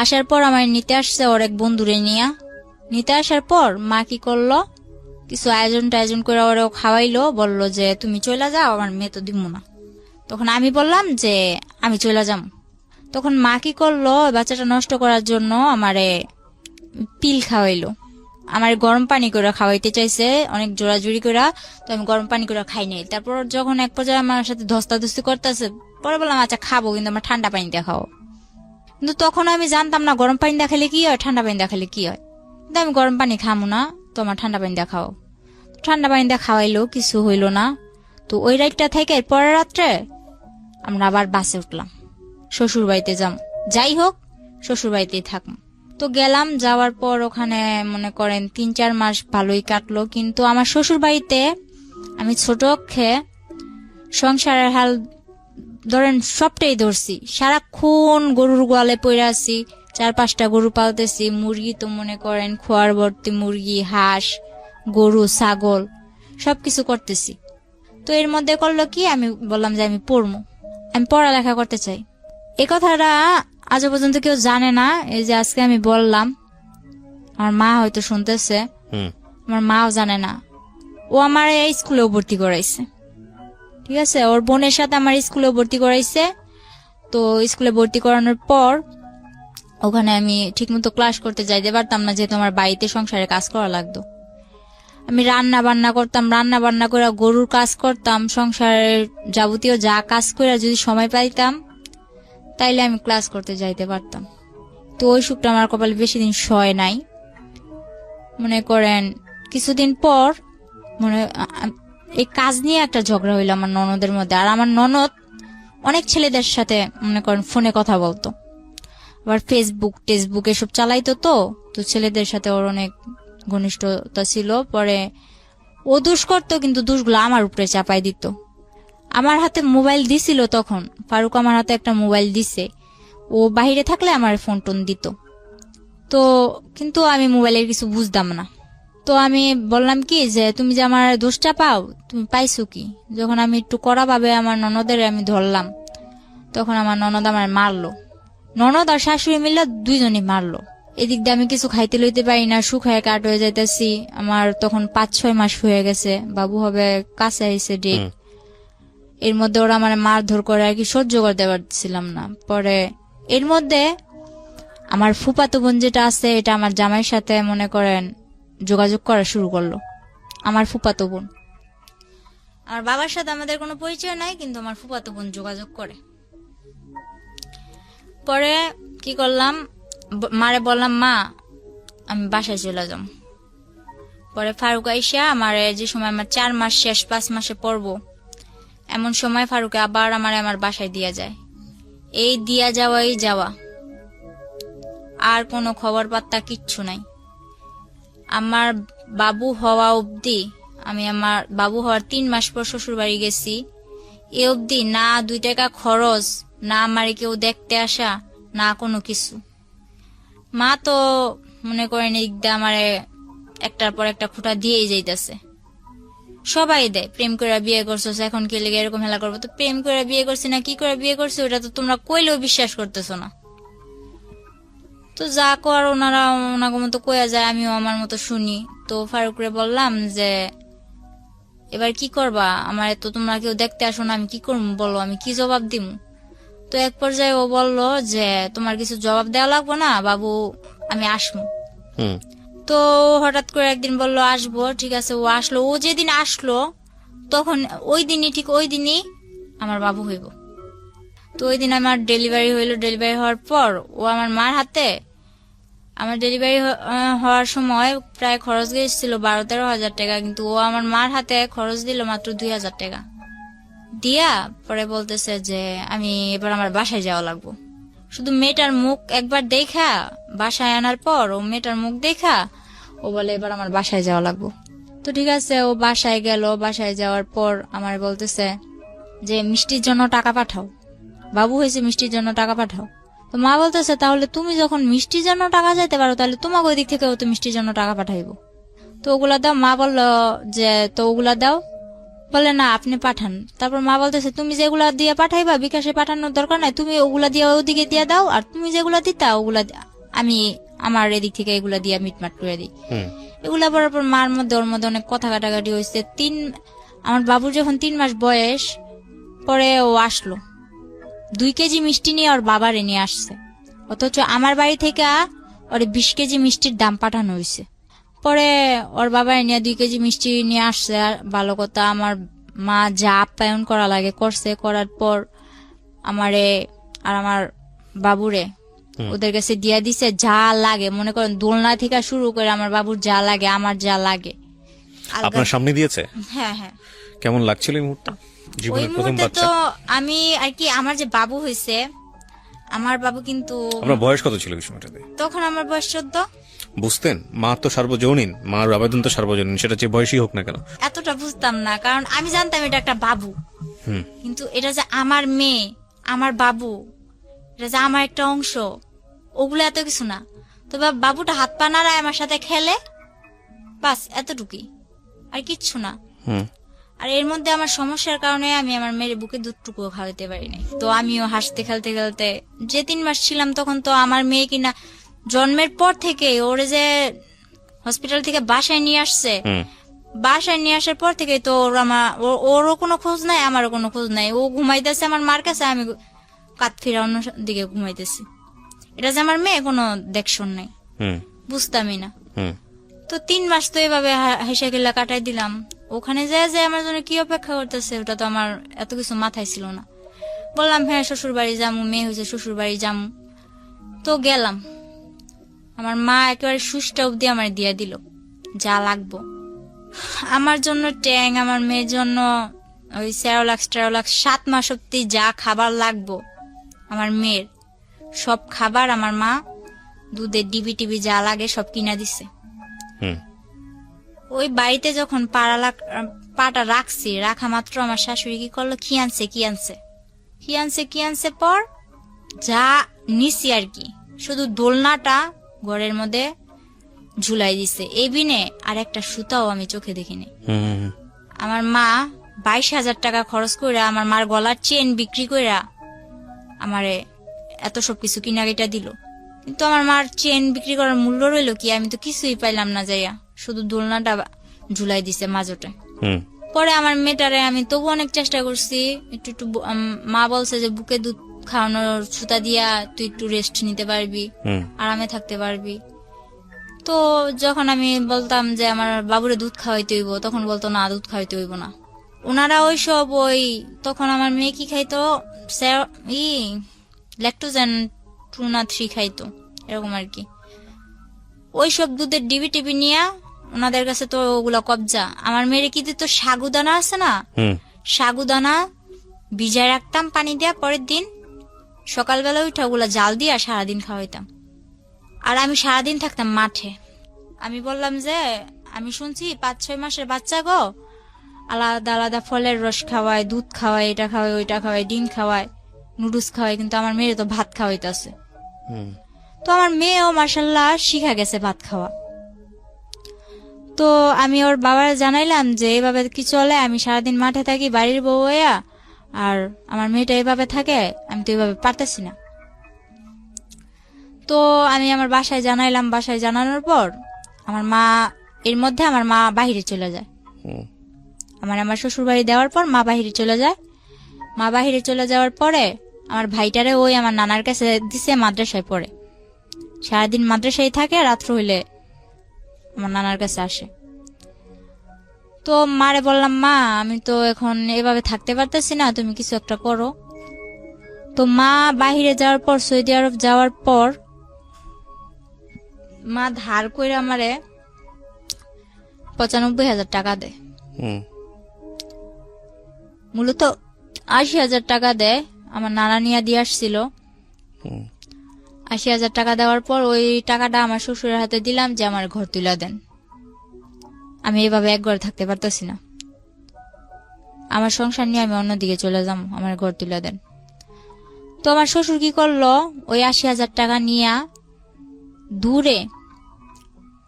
Speaker 1: আসার পর আমার নিতে আসছে ওর এক বন্ধুরে নিতে আসার পর মা কি করলো, কিছু আয়োজন করে ওরে খাওয়াইলো, বললো যে তুমি চলে যাও, আমার মেয়ে তো দিব না। তখন আমি বললাম যে আমি চলে যাম। তখন মা কি করলো, বাচ্চাটা নষ্ট করার জন্য আমারে পিল খাওয়াইলো। আমার গরম পানি করে খাওয়াইতে চাইছে অনেক জোরাজুরি করে, তো আমি গরম পানি করে খাই নাই। তারপর যখন এক পর্যায়ে আমার সাথে ধস্তাধস্তি করতেছে, পরে বললাম আচ্ছা খাবো, কিন্তু আমার ঠান্ডা পানি দিয়ে খাও। কিন্তু তখন আমি জানতাম না গরম পানি দেখালে কি হয়, ঠান্ডা পানি দেখালে কি হয়। কিন্তু আমি গরম পানি খামো না, তো আমার ঠান্ডা পানি দিয়ে খাও। ঠান্ডা পানি দিয়ে খাওয়াইলো, কিছু হইল না। তো ওই রাতটা থেকে পরের রাত্রে আমরা আবার বাসে উঠলাম, শ্বশুর বাড়িতে যাই হোক শ্বশুর বাড়িতেই থাকবো। তো গেলাম, যাওয়ার পর ওখানে মনে করেন 3-4 মাস ভালোই কাটলো। কিন্তু আমার শ্বশুর বাড়িতে আমি ছোট অক্ষে সংসারের হাল ধরেন সবটাই ধরছি। সারাক্ষণ গরুর গোয়ালে পড়ে আছি, 4-5টা গরু পালতেছি, মুরগি তো মনে করেন খোয়ার ভর্তি মুরগি, হাঁস, গরু, ছাগল সবকিছু করতেছি। তো এর মধ্যে করলো কি, আমি বললাম যে আমি পড়বো, আমি পড়ালেখা করতে চাই। এ কথাটা আজ পর্যন্ত কেউ জানে না, এই যে আজকে আমি বললাম। আমার মা হয়তো শুনতেছে, আমার মাও জানে না। ও আমার এই স্কুলেও ভর্তি করাইছে, ঠিক আছে, ওর বোনের সাথে আমার স্কুলেও ভর্তি করাইছে। তো স্কুলে ভর্তি করানোর পর ওখানে আমি ঠিকমতো ক্লাস করতে যাইতে পারতাম না, যেহেতু আমার বাড়িতে সংসারে কাজ করা লাগতো। আমি রান্না বান্না করতাম, রান্না বান্না করে গরুর কাজ করতাম, সংসারের যাবতীয় যা কাজ করে যদি সময় পাইতাম তাইলে আমি ক্লাস করতে যাইতে পারতাম। তো ওই সুখটা আমার কপালে বেশি দিন সয় নাই। মনে করেন কিছুদিন পর এই কাজ নিয়ে একটা ঝগড়া হইলো আমার ননদের মধ্যে। আর আমার ননদ অনেক ছেলেদের সাথে মনে করেন ফোনে কথা বলতো, আবার ফেসবুক এসব চালাইতো। তো ছেলেদের সাথে ওর অনেক ঘনিষ্ঠতা ছিল। পরে ও দোষ করতো, কিন্তু দোষগুলো আমার উপরে চাপাই দিত। আমার হাতে মোবাইল দিছিল তখন, ফারুক আমার হাতে একটা মোবাইল দিছে, ও বাহিরে থাকলে আমার ফোন টোন দিত। তো কিন্তু আমি মোবাইলের কিছু বুঝতাম না। তো আমি বললাম কি যে তুমি যে আমার দোষটা পাও, তুমি পাইছো কি? যখন আমি একটু কড়া ভাবে আমার ননদের আমি ধরলাম, তখন আমার ননদ আমার মারলো। ননদ আর শাশুড়ি মিলে দুইজনই মারলো। এদিক দিয়ে আমি কিছু খাইতে লইতে পারি না, শুকায় কাট হয়ে যাইতেছি। আমার তখন 5-6 মাস হয়ে গেছে, বাবু হবে কাছে আইসে ডেট। এর মধ্যে ওরা আমার মারধর করে আর কি সহ্য করতে পারছিলাম না। পরে এর মধ্যে আমার ফুফাতো বোন যেটা আছে, এটা আমার জামাইয়ের সাথে মনে করেন যোগাযোগ করা শুরু করলো। আমার ফুফাতো বোন, আমার বাবার সাথে আমাদের কোনো পরিচয় নাই, কিন্তু আমার ফুফাতো বোন যোগাযোগ করে। পরে কি করলাম, মারে বললাম মা আমি বাসায় চলে যাম। পরে ফারুক আইসা আমার যে সময় আমার 4 মাস শেষ 5 মাসে পড়বো, এমন সময় ফারুকে আবার আমার বাসায় দিয়া যায়। এই দিয়া যাওয়াই যাওয়া, আর কোনো খবর পাত্তা কিচ্ছু নাই। আমার বাবু হওয়া অবধি, আমি আমার বাবু হওয়ার 3 মাস পর শ্বশুর বাড়ি গেছি, এ অবধি না 2 টাকা খরচ, না আমার কেউ দেখতে আসা, না কোনো কিছু। মা তো মনে করেন একদম আমারে একটার পর একটা খুঁটা দিয়েই যাইতেছে। সবাই দেয়, প্রেম করে বিয়ে করছো, এখন কি লেগে এরকম হেলা করবো? তো প্রেম করে বিয়ে করছি না কি করে বিয়ে করছি, ওটা তো তোমরা কইলেও বিশ্বাস করতেছো না। তো যা কর ওনারা ওনার মতো কয়া যায়, আমিও আমার মতো শুনি। তো ফারুকরে বললাম যে এবার কি করবা, আমার তো তোমরা কেউ দেখতে আসো না, আমি কি করবো বলো, আমি কি জবাব দিব? তো এক পর্যায়ে ও বললো যে তোমার কিছু জবাব দেওয়া লাগবো না বাবু, আমি আসবো। তো হঠাৎ করে একদিন বললো আসবো, ঠিক আছে ও আসলো। ও যেদিন আসলো তখন ওই দিনই আমার বাবু হইব। তো ওই দিন আমার ডেলিভারি হইলো। ডেলিভারি হওয়ার পর ও আমার মার হাতে, আমার ডেলিভারি হওয়ার সময় প্রায় খরচ গিয়েছিল 12-13 হাজার টাকা, কিন্তু ও আমার মার হাতে খরচ দিল মাত্র 2,000 টাকা দিয়া। পরে বলতেছে যে আমি এবার আমার বাসায় যাওয়া লাগবো। শুধু মেয়েটার মুখ একবার দেখা, বাসায় আনার পর ও মেয়েটার মুখ দেখা ও বলে এবার আমার বাসায় যাওয়া লাগবো। তো ঠিক আছে, ও বাসায় গেল। বাসায় যাওয়ার পর আমার বলতেছে যে মিষ্টির জন্য টাকা পাঠাও, বাবু হয়েছে মিষ্টির জন্য টাকা পাঠাও। তো মা বলতেছে তাহলে তুমি যখন মিষ্টির জন্য টাকা চাইতে পারো, তাহলে তোমাকে ওই দিক থেকে তো মিষ্টির জন্য টাকা পাঠাইবো। তো ওগুলা দাও। মা বললো যে তো ওগুলা দাও, বলে না আপনি পাঠান। তারপর মা বলতেছে তুমি যেগুলা দিয়ে পাঠাইবা বিকাশে পাঠানোর দরকার নাই, তুমি ওগুলা দিয়ে ওদিকে দিয়ে দাও, আর তুমি যেগুলা দিতা ওগুলা আমি আমার এদিক থেকে এগুলা দিয়ে মিটমাট করে দিই। এগুলা বলার পর মার মধ্যে ওর মধ্যে অনেক কথা কাটাকাটি হয়েছে। আমার বাবুর যখন 3 মাস বয়স, পরে ও আসলো 2 কেজি মিষ্টি নিয়ে ওর বাবারে নিয়ে আসছে, অথচ আমার বাড়ি থেকে ওর 20 কেজি মিষ্টির দাম পাঠানো হয়েছে। পরে ওর বাবারে নিয়ে 2 কেজি মিষ্টি নিয়ে আসছে। আর ভালো কথা, আমার মা যা আপ্যায়ন করা লাগে করছে। করার পর আমারে আর আমার বাবুরে ওদের কাছে দিয়া দিছে যা লাগে, মনে করেন দোলনা থেকে শুরু করে আমার বাবুর যা লাগে, আমার যা লাগে
Speaker 2: আপনার সামনে দিয়েছে।
Speaker 1: হ্যাঁ হ্যাঁ।
Speaker 2: কেমন লাগছিল এই মুহূর্তে,
Speaker 1: ওই
Speaker 2: জীবনের প্রথম
Speaker 1: মুহূর্তে
Speaker 2: বাচ্চা?
Speaker 1: তো আমি আর কি, আমার যে বাবু হয়েছে, আমার বাবু কিন্তু
Speaker 2: আপনার বয়স কত ছিল এই সময়টাতে?
Speaker 1: তখন আমার বয়স 14।
Speaker 2: বুঝতেন মা তো সার্বজনীন, মার আবেদন তো সার্বজনীন, সেটা যে বয়সই হোক না কেন।
Speaker 1: এতটা বুঝতাম না, কারণ আমি জানতাম এটা একটা বাবু, কিন্তু এটা যে আমার মেয়ে, আমার বাবু, এটা যে আমার একটা অংশ, ওগুলো এত কিছু না। তবে বাবুটা হাত পা নাড়ায় আমার সাথে খেলে, বাস এতটুকুই, আর কিচ্ছু না। আর এর মধ্যে আমার সমস্যার কারণে আমি আমার মেয়ের বুকে দুধটুকুও খাওয়াতে পারি নাই। তো আমিও হাসতে খেলতে খেলতে, যে 3 মাস ছিলাম তখন তো আমার মেয়ে কিনা জন্মের পর থেকে ওরে যে হসপিটাল থেকে বাসায় নিয়ে আসছে, বাসায় নিয়ে আসার পর থেকে তো ওরও কোনো খোঁজ নাই, আমারও কোনো খোঁজ নাই। ও ঘুমাইতেছে আমার মার কাছে, আমি কাত ফিরা অন্য দিকে ঘুমাইতেছি। এটা যে আমার মেয়ে কোনো দেখশন নাই, বুঝতামই না। তো 3 মাস তো এভাবে হেসে গেলা কাটাই দিলাম। ওখানে যে আমার জন্য কি অপেক্ষা করতেছে ওটা তো আমার এত কিছু মাথায় ছিল না। বললাম হ্যাঁ শ্বশুর বাড়ি যামু, মেয়ে হয়েছে শ্বশুর বাড়ি যামু। তো গেলাম, আমার মা একেবারে সুষ্টা অব্দি আমার দিয়ে দিল যা লাগবো। আমার জন্য ট্যাং, আমার মেয়ের জন্য ওই 7 মাস অব্দি যা খাবার লাগবো আমার মেয়ের, সব খাবার আমার মা দুধের ডিবি টিবি যা লাগে সব কিনা দিছে। ওই বাড়িতে যখন পাটা রাখছি, রাখা মাত্র আমার শাশুড়ি কি করলো, কি আনছে পর যা নিছি আর কি, শুধু দোলনাটা ঘরের মধ্যে ঝুলাই দিছে, এই বিনে আর একটা সুতাও আমি চোখে দেখিনি।
Speaker 2: হুম
Speaker 1: আমার মা 22,000 টাকা খরচ কইরা আমার মার গলার চেন বিক্রি কইরা আমারে এত সবকিছু কিনারিটা দিল, কিন্তু আমার মার চেন বিক্রি করার মূল্য রইলো কি, আমি তো কিছুই পাইলাম না যাইয়া, শুধু দোলনাটা ঝুলাই দিছে মাঝোটে।
Speaker 2: হুম
Speaker 1: পরে আমার মেয়েটারে আমি তবু অনেক চেষ্টা করছি, একটু একটু মা বলছে যে বুকে দুধ খাওয়ানোর সুতা দিয়া তুই একটু রেস্ট নিতে পারবি,
Speaker 2: হুম
Speaker 1: আরামে থাকতে পারবি। তো যখন আমি বলতাম যে আমার বাবুরে দুধ খাওয়াইতে হইব, তখন বলতো না, দুধ খাওয়াইতে হইব না। ওনারা তখন আমার মেয়ে কি খাইতো, ল্যাকটোজেন 2 না 3 খাইতো, এরকম আর কি। ওইসব দুধের ডিবি টিবি নিয়ে ওনাদের কাছে তো ওগুলা কবজা। আমার মেয়ের কি দিত, সাগুদানা আছে না,
Speaker 2: হুম
Speaker 1: সাগুদানা ভিজায় রাখতাম পানি দিয়া, পরের দিন সকালবেলা উঠে ওগুলা জাল দিয়া সারাদিন খাওয়াইতাম। আর আমি সারাদিন থাকতাম মাঠে। আমি বললাম যে আমি শুনছি 5-6 মাসের বাচ্চা গো আলাদা আলাদা ফলের রস খাওয়ায়, দুধ খাওয়ায়, এটা খাওয়ায়, ওইটা খাওয়ায়, ডিম খাওয়ায়, নুডলস খাওয়ায়, কিন্তু আমার মেয়ে তো ভাত খাওয়াইতেছে।
Speaker 2: হুম
Speaker 1: তো আমার মেয়েও মার্শাল্লাহ শিখা গেছে ভাত খাওয়া। তো আমি ওর বাবার জানাইলাম যে এইভাবে কি চলে, আমি সারাদিন মাঠে থাকি বাড়ির বউ হইয়া, আর আমার মেয়েটা এইভাবে থাকে, আমি তো এইভাবে পারতেছি না। তো আমি আমার বাসায় জানাইলাম, বাসায় জানানোর পর আমার মা বাহিরে চলে যায়।
Speaker 2: হুম
Speaker 1: আমার শ্বশুর বাড়ি দেওয়ার পর মা বাহিরে চলে যায়। মা বাহিরে চলে যাওয়ার পরে আমার ভাইটারে ওই আমার নানার কাছে দিছে, মাদ্রাসায় পড়ে, সারাদিন মাদ্রাসায় থাকে, রাত্র হইলে আমার নানার কাছে আসে। তো মারে বললাম, মা আমি তো এখন এভাবে থাকতে পারতেছি না, তুমি কিছু একটা করো। তো মা বাহিরে যাওয়ার পর, সৌদি আরব যাওয়ার পর, মা ধার করে আমারে 95,000 টাকা দেয়।
Speaker 2: হুম
Speaker 1: মূলত 80,000 টাকা দেয়, আমার নানা নিয়ে দিয়ে আসছিল।
Speaker 2: হুম
Speaker 1: 80,000 টাকা দেওয়ার পর ওই টাকাটা আমার শ্বশুরের হাতে দিলাম যে আমার ঘর তুলে দেন, আমি এভাবে এক ঘরে থাকতে পারতেছি না, আমার সংসার নিয়ে আমি অন্যদিকে চলে যাম, আমার ঘর তুলে দেন। তো আমার শ্বশুর কি করলো, ওই 80,000 টাকা নিয়ে দূরে,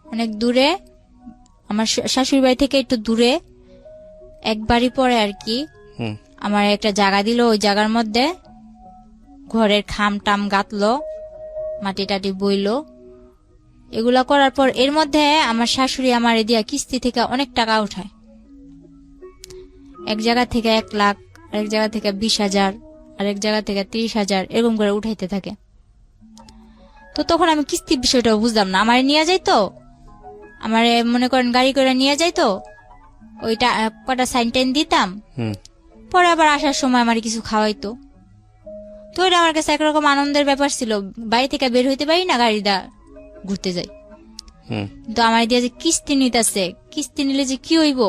Speaker 1: অনেক দূরে, আমার শাশুড়ি বাড়ি থেকে একটু দূরে, এক বাড়ি পরে আর কি,
Speaker 2: হুম
Speaker 1: আমার একটা জায়গা দিল। ওই জায়গার মধ্যে ঘরের খাম টাম গাঁথলো, মাটি টাটি বইলো, এগুলা করার পর এর মধ্যে আমার শাশুড়ি আমার দিয়া কিস্তি থেকে অনেক টাকা উঠায়, এক জায়গা থেকে 1 লাখ, আরেক জায়গা থেকে 20,000, আরেক জায়গা থেকে 30,000, এরকম করে উঠাইতে থাকে। তো তখন আমি কিস্তির বিষয়টা বুঝলাম না, আমার নিয়ে যাইতো, আমার মনে করেন গাড়ি করে নিয়ে যাইতো, ওইটা কটা সাইন টাইন দিতাম,
Speaker 2: হুম
Speaker 1: পরে আবার আসার সময় আমার কিছু খাওয়াইতো। তো এটা আমার কাছে একরকম আনন্দের ব্যাপার ছিল, বাড়ি থেকে বের হইতে পারি না, গাড়িটা ঘুরতে যাই।
Speaker 2: হুম
Speaker 1: কিন্তু আমার দিয়ে যে কিস্তি নিতেছে, কিস্তি নিলে যে কি হইব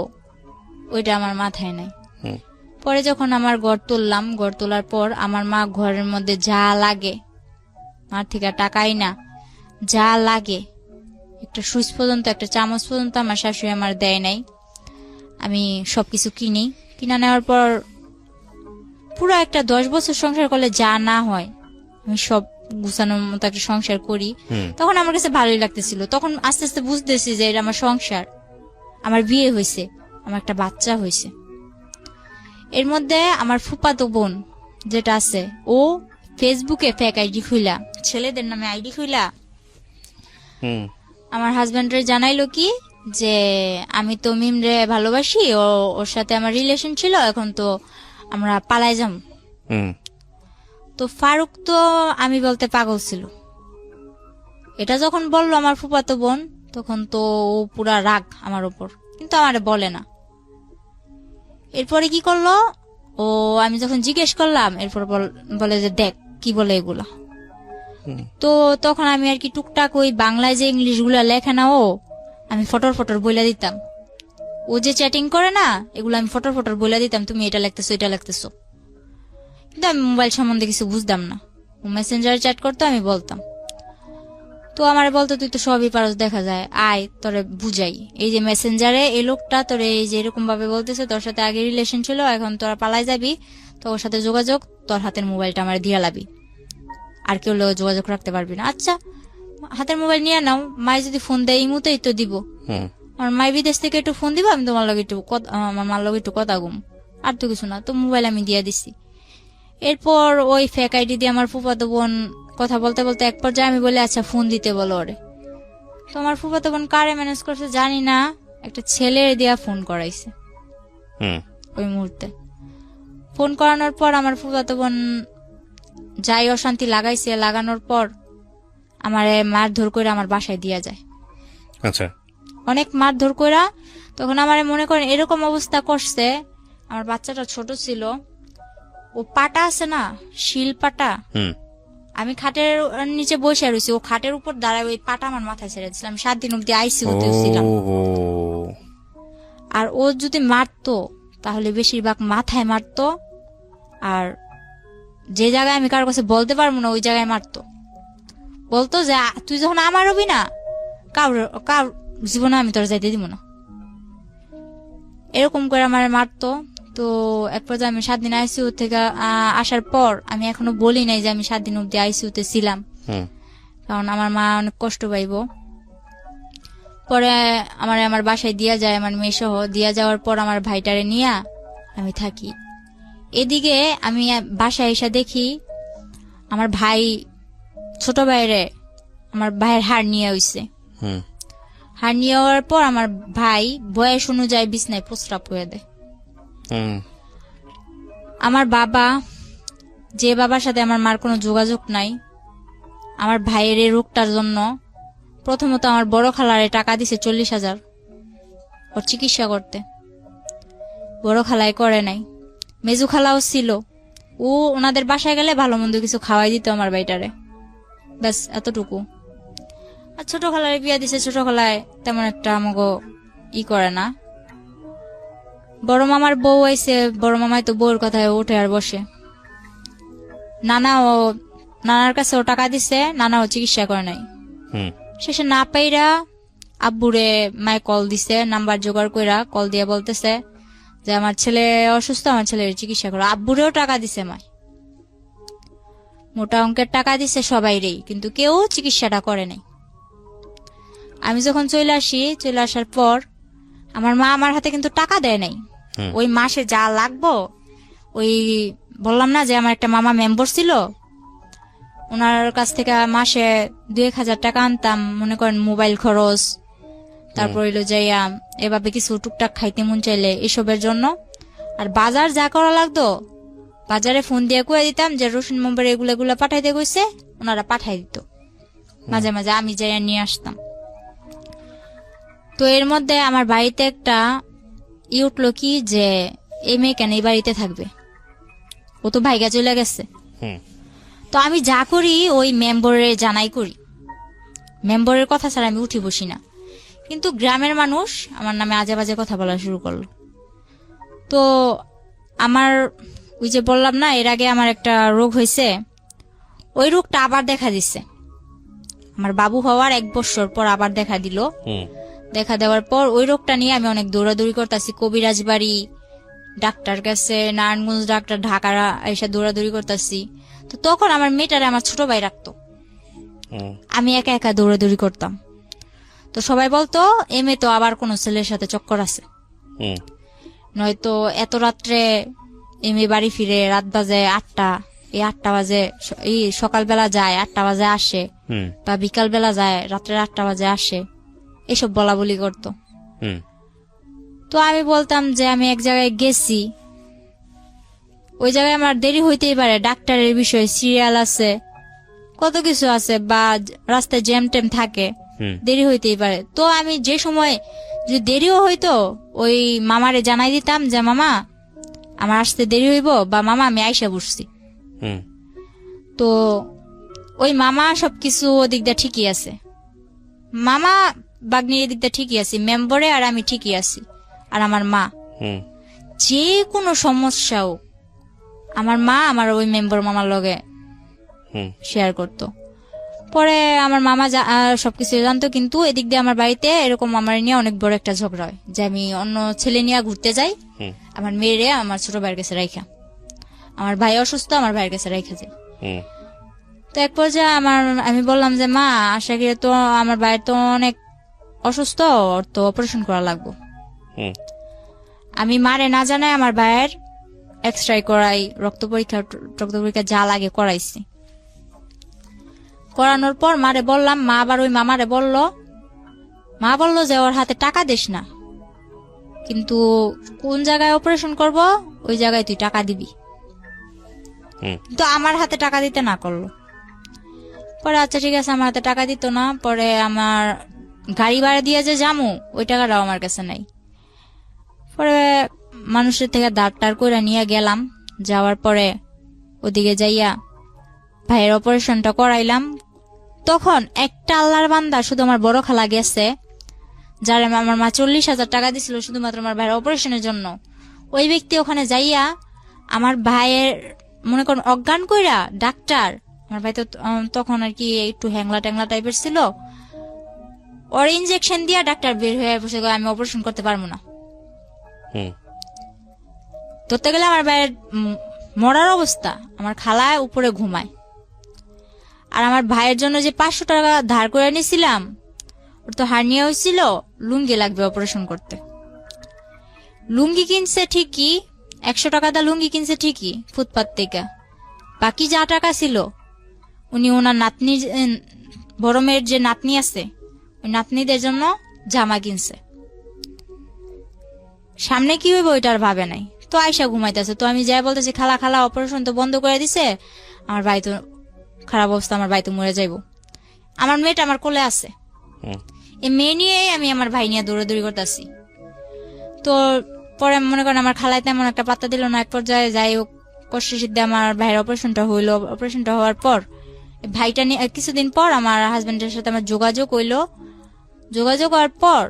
Speaker 1: ওইটা আমার মাথায় নাই।
Speaker 2: হুম
Speaker 1: পরে যখন আমার ঘর তুললাম, ঘর তোলার পর আমার মা ঘরের মধ্যে যা লাগে, মার থেকে টাকাই না, যা লাগে, একটা সুইচ পর্যন্ত, একটা চামচ পর্যন্ত আমার শাশুড়ি আমার দেয় নাই। আমি সবকিছু কিনা নেওয়ার পর পুরো একটা 10 বছর সংসার করলে যা না হয়, আমি সব গুছানোর মতো একটা সংসার করি। তখন আমার কাছে ভালোই লাগতেছিল। তখন আস্তে আস্তে বুঝতেছি যে এটা আমার সংসার, আমার বিয়ে হয়েছে, আমার একটা বাচ্চা হয়েছে। এর মধ্যে আমার ফুফাতো বোন যেটা আছে, ও ফেসবুকে ফেক আইডি খুইলা, ছেলেদের নামে আইডি খুইলা আমার হাজবেন্ডের জানাইলো কি যে আমি তো মিমরে ভালোবাসি, ওর সাথে আমার রিলেশন ছিল, এখন তো আমরা পালাই যাম। তো ফারুক তো আমি বলতে পাগল ছিল। এটা যখন বললো আমার ফুফাতো বোন, তখন তো ও পুরা রাগ আমার উপর, কিন্তু আমারে বলে না। এরপরে কি করলো, ও আমি যখন জিজ্ঞেস করলাম, এরপর বলে যে দেখ কি বলে এগুলা। তো তখন আমি আর কি টুকটাক ওই বাংলায় যে ইংলিশ গুলা লেখে না, আমি ফটর বইলা দিতাম। ও যে চ্যাটিং করে না, এগুলো আমি ফটর বইলা দিতাম, তুমি এটা লিখতেছো, এটা লিখতেছো। কিন্তু আমি মোবাইল সম্বন্ধে কিছু বুঝতাম না, ও মেসেঞ্জারে চ্যাট করতো, আমি বলতাম। তো আমার বলতো তুই তো সবই পারস, দেখা যায়, আয় তোরে বুঝাই। এই যে মেসেঞ্জারে এই লোকটা তোরে এই যে এরকম ভাবে বলতেছে, তোর সাথে আগে রিলেশন ছিল, এখন তোরা পালাই যাবি, তো ওর সাথে যোগাযোগ, তোর হাতের মোবাইলটা আমার দিয়া লাবি, আর কেউ যোগাযোগ রাখতে পারবি না। আচ্ছা, হাতের মোবাইল নিয়ে নাও, মায়ের যদি ফোন দেয় এই মুহূর্তেই তো দিব। আমার মাই বিদেশ থেকে একটু ফোন দিব, আমি তোমার লগে একটু আমার মার লগে একটু কথা গুম, আর তো কিছু না। তো মোবাইল আমি দিয়ে দিছি। এরপর ওই ফেক আইডি দিয়ে আমার ফুফাতো বোন কথা বলতে বলতে এক পর্যায়ে আমি বলি আচ্ছা ফোন দিতে বলো ওরে। তো আমার ফুফাতো বোন কারে ম্যানেজ করছে জানি না, একটা ছেলের দিয়া ফোন করাইছে। ওই মুহূর্তে ফোন করানোর পর আমার ফুফাতো বোন যাই অশান্তি লাগাইছে, লাগানোর পর আমার মারধর করে আমার বাসায় দিয়া যায়।
Speaker 2: আচ্ছা,
Speaker 1: অনেক মারধর কইরা তখন আমার মনে করেন এরকম অবস্থা করছে, আমার বাচ্চাটা ছোট ছিল, ও পাটা আছে না, শিল পাটা, আমি খাটের নিচে বসে রয়েছি, ও খাটের উপর দাঁড়ায় ওই পাটা আমার মাথায় ছেড়ে দিয়েছিলাম। 7 দিন অব্দি আইসিইউতে ছিলাম। আর ও যদি মারতো তাহলে বেশিরভাগ মাথায় মারতো, আর যে জায়গায় আমি কারোর কাছে বলতে পারবো না ওই জায়গায় মারতো। বলতো যে তুই যখন আমার হবি না, কার জীবনে আমি তোর যাইতে দিব না, এরকম করে আমার মারতো। তো এক পর্যায়ে আমি 7 দিন আইসিইউ থেকে আসার পর আমি এখনো বলি নাই যে আমি 7 দিন অব্দি আইসিইউতে ছিলাম, কারণ আমার মা অনেক কষ্ট পাইব। পরে আমার বাসায় দিয়া যায়, আমার মেয়ে সহ দিয়া যাওয়ার পর আমার ভাইটারে নিয়ে আমি থাকি। এদিকে আমি বাসায় এসে দেখি আমার ভাই, ছোট ভাইরে আমার ভাইয়ের হাড় নিয়ে হইছে। হাড় নিয়ে হওয়ার পর আমার ভাই বয়স অনুযায়ী বিছনায় প্রস্রাব হয়ে দেয়। আমার বাবা, যে বাবার সাথে আমার মার কোনো যোগাযোগ নাই, আমার ভাইয়ের এই রোগটার জন্য প্রথমত আমার বড় খালারে টাকা দিছে 40,000 ওর চিকিৎসা করতে। বড় খালাই করে নাই, মেজু খালাও ছিল, ও ওনাদের বাসায় গেলে ভালো মন্দ কিছু খাওয়াই দিত আমার ভাইটারে, ব্যাস এতটুকু। আর ছোট খালারে বিয়া দিছে, ছোট খালায় তেমন একটা আমাকে করে না। বড় মামার বউ আইছে, বড় মামাই তো বউর কথায় উঠে আর বসে। নানার কাছে ও টাকা দিছে, নানাও চিকিৎসা করে নাই। শেষে না পাইরা আব্বুরে মায় কল দিছে, নাম্বার জোগাড় কইরা কল দিয়ে বলতেছে যে আমার ছেলে অসুস্থ, আমার ছেলের চিকিৎসা করো। আব্বুরেও টাকা দিছে মায়, মোটা অঙ্কের টাকা দিছে সবাইরেই, কিন্তু কেউ চিকিৎসাটা করে নাই। আমি যখন চলে আসি, চলে আসার পর আমার মা আমার হাতে কিন্তু টাকা দেয় নাই। ওই মাসে যা লাগবো, ওই বললাম না যে আমার একটা মামা মেম্বার ছিল, ওনার কাছ থেকে মাসে 2-1 হাজার টাকা আনতাম, মনে করেন মোবাইল খরচ, তারপর হইলো যাইয়া এভাবে কিছু টুকটাক খাইতে মন চাইলে এসবের জন্য। আর বাজার যা করা লাগতো বাজারে ফোন দিয়ে কয়ে দিতাম যে রসুন মোম্বার এগুলা পাঠাইতে কইছে, ওনারা পাঠাই দিত। মাঝে মাঝে আমি যাইয়া নিয়ে আসতাম। তো এর মধ্যে আমার বাড়িতে একটা উঠলো কি যে এই মেয়ে কেন এই বাড়িতে থাকবে, ও তো ভাইগা চলে গেছে। তো আমি যা করি ওই মেম্বরে জানাই করি, মেম্বরের কথা ছাড়া আমি উঠি বসি না। কিন্তু গ্রামের মানুষ আমার নামে আজে বাজে কথা বলা শুরু করলো। তো আমার ওই যে বললাম না এর আগে আমার একটা রোগ হয়েছে, ওই রোগটা আবার দেখা দিচ্ছে। আমার বাবু হওয়ার 1 বছর পর আবার দেখা দিল। দেখা দেওয়ার পর ওই রোগটা নিয়ে আমি অনেক দৌড়াদৌড়ি করতেছি, কবিরাজ বাড়ি, ডাক্তার কাছে, নারায়ণগঞ্জ ডাক্তার, ঢাকা এসে দৌড়াদৌড়ি করতেছি। তো তখন আমার মেয়েটারে আমার ছোট ভাই রাখতো, আমি একা একা দৌড়াদৌড়ি করতাম। তো সবাই বলতো এ মেয়ে তো আবার কোন ছেলের সাথে চক্কর আছে, নয়তো এত রাত্রে এ মেয়ে বাড়ি ফিরে, রাত বাজে 8টা, এই 8টা বাজে এই সকালবেলা যায়, 8টা বাজে আসে, বা বিকাল বেলা যায়, রাত্রে 8টা বাজে আসে, এসব বলা বলি করতো। তো আমি বলতাম যে আমি এক জায়গায় গেছি, ওই জায়গায় আমার দেরি হইতেই পারে, ডাক্তারের বিষয়, সিরিয়াল আছে, কত কিছু আছে, বা রাস্তায় জ্যাম ট্যাম থাকে, দেরি হইতেই পারে। তো আমি যে সময় যদি দেরিও হইতো ওই মামারে জানাই দিতাম যে মামা আমার আসতে দেরি হইব, বা মামা আমি আইসা বসছি। তো ওই মামা সবকিছু ওদিক দিয়ে ঠিকই আছে, মামা বাগনির দিক দিয়ে ঠিকই আছি, মেম্বরে আর আমি ঠিকই আছি। আর আমার মা যে কোনো সমস্যাও আমার মা আমার ওই মেম্বার মামার লগে শেয়ার করতো। পরে আমার মামা সবকিছু জানতো, কিন্তু এদিক দিয়ে আমার বাড়িতে এরকম আমার নিয়ে অনেক বড় একটা ঝগড়া হয় যে আমি অন্য ছেলে নিয়ে ঘুরতে যাই,
Speaker 2: হুম,
Speaker 1: আমার মেয়েরে আমার ছোট ভাইয়ের কাছে রাইখা, আমার ভাই অসুস্থ আমার ভাইয়ের কাছে রাইখা যায়।
Speaker 2: হুম,
Speaker 1: তো এক পর্যায়ে আমি বললাম যে মা, আশা করি তো আমার ভাইয়ের তো অনেক অসুস্থ, ওর তো অপারেশন করা লাগবে।
Speaker 2: হুম,
Speaker 1: আমি মারে না জানাই আমার ভাইয়ের এক্সরে করাই, রক্ত পরীক্ষা যা লাগে করাইছি। করানোর পর মারে বললাম, মা আবার ওই মামারে মা বলল যে ওর হাতে টাকা দিস না, কিন্তু কোন জায়গায় অপারেশন করব ওই জায়গায় তুই টাকা দিবি।
Speaker 2: হুম,
Speaker 1: তো আমার হাতে টাকা দিতে না করলো। পরে আচ্ছা ঠিক আছে, আমার হাতে টাকা দিত না। পরে আমার গাড়ি ভাড়া দিয়ে যে যামু ওই টাকাটাও আমার কাছে নাই। পরে মানুষের থেকে ডাক্তার করে নিয়ে গেলাম। যাওয়ার পরে ওদিকে যাইয়া ভাইয়ের অপারেশনটা করাইলাম। তখন একটা আল্লাহর বান্দা, শুধু আমার বড় খালা গেছে, যার আমার মা 40,000 টাকা দিছিল শুধুমাত্র আমার ভাইয়ের অপারেশনের জন্য। ওই ব্যক্তি ওখানে যাইয়া আমার ভাইয়ের মনে করেন অজ্ঞান কইরা ডাক্তার, আমার ভাই তো তখন আর কি একটু হ্যাংলা ট্যাংলা টাইপের ছিল, ওর ইনজেকশন দিয়া ডাক্তার বের হয়ে বসে আমি অপারেশন করতে পারবো না।
Speaker 2: হুম,
Speaker 1: ধরতে গেলে আমার ভাইয়ের মরার অবস্থা, আমার খালায় উপরে ঘুমায়। আর আমার ভাইয়ের জন্য যে 500 টাকা ধার করে নিয়েছিলাম, ওর তো হার্নিয়া হয়েছিল, লুঙ্গি লাগবে অপারেশন করতে। লুঙ্গি কিনছে ঠিকই, 100 টাকা দা লুঙ্গি কিনছে ঠিকই ফুটপাত থেকে। বাকি যা টাকা ছিল উনি ওনার নাতনি, বড় মেয়ের যে নাতনি আছে ওই নাতনিদের জন্য জামা কিনছে। সামনে কি হইব ওইটা আর ভাবে নাই। তো আয়সা ঘুমাইতেছে, তো আমি যাই বলতেছি, খালা খালা অপারেশন তো বন্ধ করে দিছে, আমার ভাই তো খারাপ অবস্থা, আমার ভাই তো মরে যাইব। আমার মেয়েটা আমার কোলে আছে,
Speaker 2: হুম,
Speaker 1: এই মেয়ে নিয়ে আমি আমার ভাই নিয়ে দৌড়াদৌড়ি করতেছি। তো পরে মনে করেন আমার খালায় তেমন একটা পাত্তা দিল না। এক পর্যায়ে যাই হোক কষ্ট সিদ্ধে আমার ভাইয়ের অপারেশনটা হইলো। অপারেশনটা হওয়ার পর ভাইটা নিয়ে কিছুদিন পর আমার হাজবেন্ডের সাথে আমার যোগাযোগ হইলো। যোগাযোগ হওয়ার পর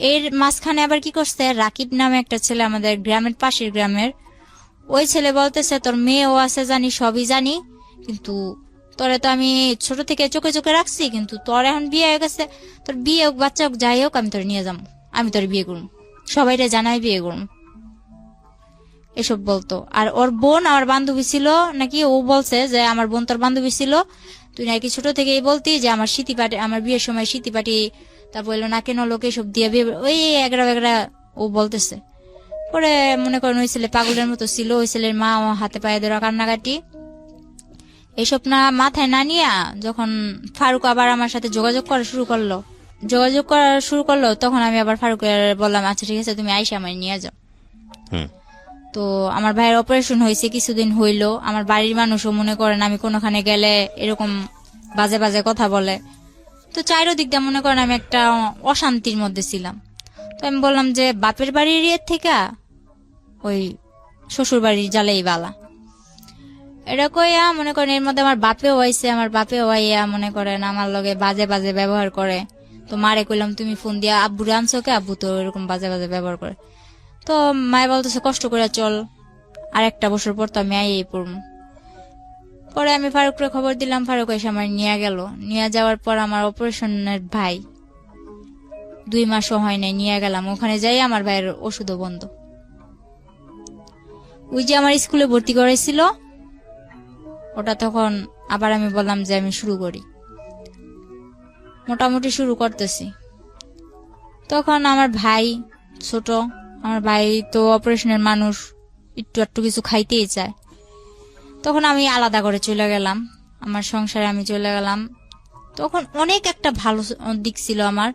Speaker 1: এর মাঝখানে আবার কি করছে, রাকিব নামে একটা ছেলে, আমাদের গ্রামের পাশের গ্রামের, ওই ছেলে বলতেছে তোর মেয়েও আছে জানি, সবই জানি, কিন্তু তোরে তো আমি ছোট থেকে চোখে চোখে রাখছি, কিন্তু তোর এখন বিয়ে হয়ে গেছে, তোর বিয়ে হোক বাচ্চা হোক যাই হোক আমি তোর নিয়ে যাবো, আমি তোর বিয়ে করুম, সবাইরে জানাই বিয়ে করুম, এসব বলতো। আর ওর বোন আমার বান্ধবী ছিল নাকি, ও বলছে যে আমার বোন তোর বান্ধবী ছিল, তুই নাকি ছোট থেকেই বলতি যে আমার স্মৃতি পাটি, আমার বিয়ের সময় স্মৃতি পাটি, তারপর এলো না কেন লোকে সব দিয়ে বিয়ে, ওই এগরা বেগরা ও বলতেছে। পরে মনে করেন ওই ছেলে পাগলের মতো ছিল, ওই ছেলের মা হাতে পায়ে ধরা কান্নাকাটি, এইসব না মাথায় না নিয়ে যখন ফারুক আবার আমার সাথে যোগাযোগ করা শুরু করলো, তখন আমি আবার ফারুকের বললাম আচ্ছা ঠিক আছে তুমি আইসা আমায় নিয়ে যাও।
Speaker 2: হুম,
Speaker 1: তো আমার ভাইয়ের অপারেশন হয়েছে কিছুদিন হইলো। আমার বাড়ির মানুষও মনে করেন আমি কোনোখানে গেলে এরকম বাজে বাজে কথা বলে, তো চারিদিক দিয়ে মনে করেন আমি একটা অশান্তির মধ্যে ছিলাম। তো আমি বললাম যে বাপের বাড়ির ইয়ের থেকে ওই শ্বশুর বাড়ির জ্বালাই বালা, এটা কইয়া মনে করেন এর মধ্যে আমার বাপেও আইছে, আমার বাপেও আইয়া মনে করেন আমার লগে বাজে বাজে ব্যবহার করে। তো মারে কইলাম তুমি ফোন দিয়া আব্বুরে আনছো কে, আব্বু তো এরকম বাজে বাজে ব্যবহার করে। তো মায়ে বলতেছে কষ্ট করে চল, আর একটা বছর পর তো আমি আইয়েই পড়বো। পরে আমি ফারুকরে খবর দিলাম, ফারুক এসে আমার নিয়ে গেল। নিয়ে যাওয়ার পর আমার অপারেশনের ভাই 2 মাসও হয় নাই, নিয়ে গেলাম ওখানে যাই, আমার ভাইয়ের ওষুধও বন্ধ। ওই যে আমার স্কুলে ভর্তি করেছিল ওটা, তখন আবার আমি বললাম যে আমি শুরু করি, মোটামুটি শুরু করতেছি। তখন আমার ভাই ছোট, আমার ভাই তো অপারেশনের মানুষ, একটু একটু কিছু খাইতেই চায়। তখন আমি আলাদা করে চলে গেলাম, আমার সংসারে আমি চলে গেলাম। তখন অনেক একটা ভালো দিক ছিল আমার,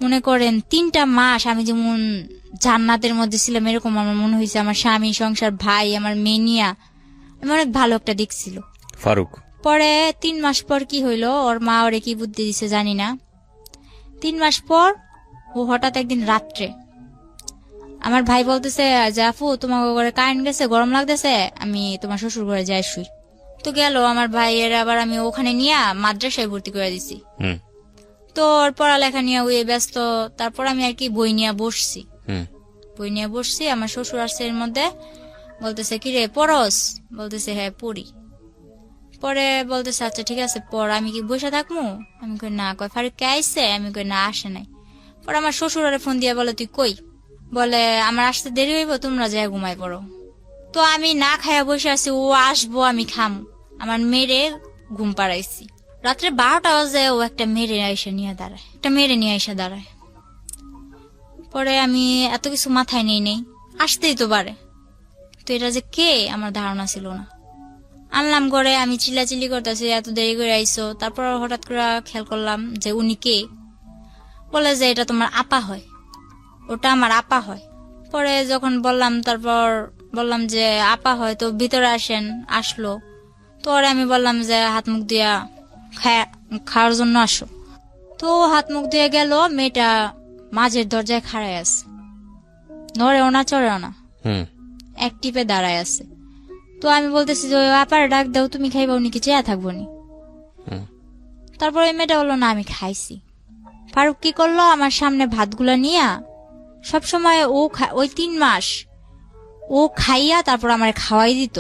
Speaker 1: মনে করেন 3টা মাস আমি যেমন জান্নাতের মধ্যে ছিলাম এরকম আমার মনে হয়েছে। আমার স্বামী, সংসার, ভাই, আমার মেয়ে নিয়া আমি অনেক ভালো একটা দিক ছিল।
Speaker 2: ফারুক
Speaker 1: পরে 3 মাস পর কি হইলো, ওর মা ওরে কি বুদ্ধি দিছে জানি না, 3 মাস পর ও হঠাৎ একদিন রাত্রে আমার ভাই বলতেছে যে আপু তোমার ঘরে কারেন্ট গেছে, গরম লাগতেছে, আমি তোমার শ্বশুর ঘরে যাই শুই। তো গেল আমার ভাইয়ের, আবার আমি ওখানে নিয়ে মাদ্রাসায় ভর্তি করে দিছি।
Speaker 2: হুম,
Speaker 1: তো ওর পড়ালেখা নিয়ে ওই ব্যস্ত। তারপর আমি আর কি বই নিয়ে বসছি,
Speaker 2: হুম,
Speaker 1: আমার শ্বশুর আসছে এর মধ্যে, বলতেছে কি রে পড়স, বলতেছে হ্যাঁ পড়ি। পরে বলতেছে আচ্ছা ঠিক আছে পর আমি কি বসে থাকবো? আমি কই না। কয় ফারুক কে আইছে? আমি কই না আসে নাই। পরে আমার শ্বশুরের ফোন দিয়ে বলে তুই কই? বলে আমার আসতে দেরি হইব, তোমরা যাই ঘুমাই পড়ো। তো আমি না খাইয়া বসে আছি, ও আসবো আমি খাম। আমার মেরে ঘুম পাড়াইছি। রাত্রে 12টা বাজে ও একটা মেরে নিয়ে এসে দাঁড়ায়। পরে আমি এত কিছু মাথায় নেই আসতেই তো পারে, তো এটা যে কে আমার ধারণা ছিল না। আনলাম ঘরে, আমি চিল্লাচিল্লি করতেছি এত দেরি করে আইসো। তারপর হঠাৎ করে খেয়াল করলাম যে উনি কে। বলে যে এটা তোমার আপা হয়, ওটা আমার আপা হয়। পরে যখন বললাম, তারপর বললাম যে আপা হয় তো ভিতরে আসেন। আসলো তো ওরে আমি বললাম যে হাত মুখ দিয়া খাওয়ার জন্য আসো। তো হাত মুখ দিয়ে গেল, মেয়েটা মাঝের দরজায় খাড়ায় আছে, নড়েও না চড়েও না, এক টিপে দাঁড়ায় আছে। তো আমি বলতেছি যে আপারে ডাক দাও, তুমি খাইবা, উনি কি চেয়া থাকবো নি? তারপর ওই মেয়েটা বললো না আমি খাইছি। ফারুক কি করলো, আমার সামনে ভাতগুলা নিয়া সবসময় ওই 3 মাস ও খাইয়া তারপর আমার খাওয়াই দিত।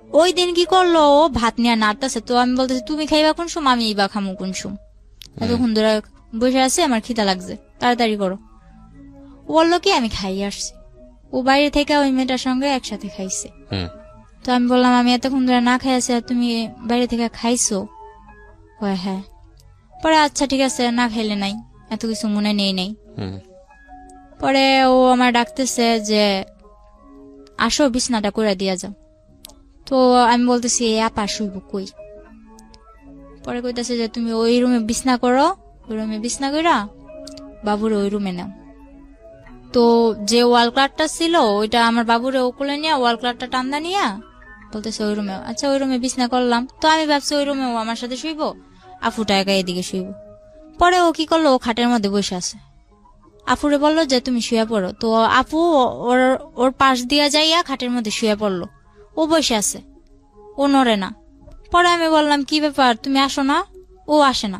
Speaker 1: ওই দিন কি করলো, ও ভাত নিয়ে নাড়তেছে। তো আমি বলতেছি তুমি খাইবা কোন সময়? আমি এইবা খামু কোন সময়? এতক্ষণ ধরে বসে আছে, আমার খিদা লাগছে, তাড়াতাড়ি করো। ও বললো কি আমি খাই আসছি। ও বাইরে থেকে ওই মেয়েটার সঙ্গে একসাথে খাইছে। তো আমি বললাম আমি এতক্ষণ ধরে না খাই আছি, আর তুমি বাইরে থেকে খাইছো? হ্যাঁ। পরে আচ্ছা ঠিক আছে, না খাইলে নাই, এত কিছু মনে নেই। পরে ও আমার ডাকতেছে যে আসো বিছনাটা করে দিয়া যাও। তো আমি বলতেছি আপা শুইব কই? পরে কইতাছে যে তুমি ওই রুমে বিছনা করো, ওই রুমে বিছনা কইরা বাবুরে ওই রুমে নাও। তো যে ওয়াল ক্লাকটা ছিল ওইটা আমার বাবুরে ও কোলে নিয়ে ওয়াল ক্লাকটা টান্দা নিয়া বলতেছে ওই রুমে। আচ্ছা ওই রুমে বিছনা করলাম। তো আমি ভাবছি ওই রুমে ও আমার সাথে শুইব, আফুটা একা এদিকে শুইব। পরে ও কি করলো, ও খাটের মধ্যে বসে আছে। আফুরে বললো যে তুমি শুয়ে পড়ো। তো আপু ওর পাশ দিয়া যাইয়া খাটের মধ্যে শুয়ে পড়লো। ও বসে আছে, ও নড়ে না। পরে আমি বললাম কি ব্যাপার, তুমি আসো না? ও আসে না।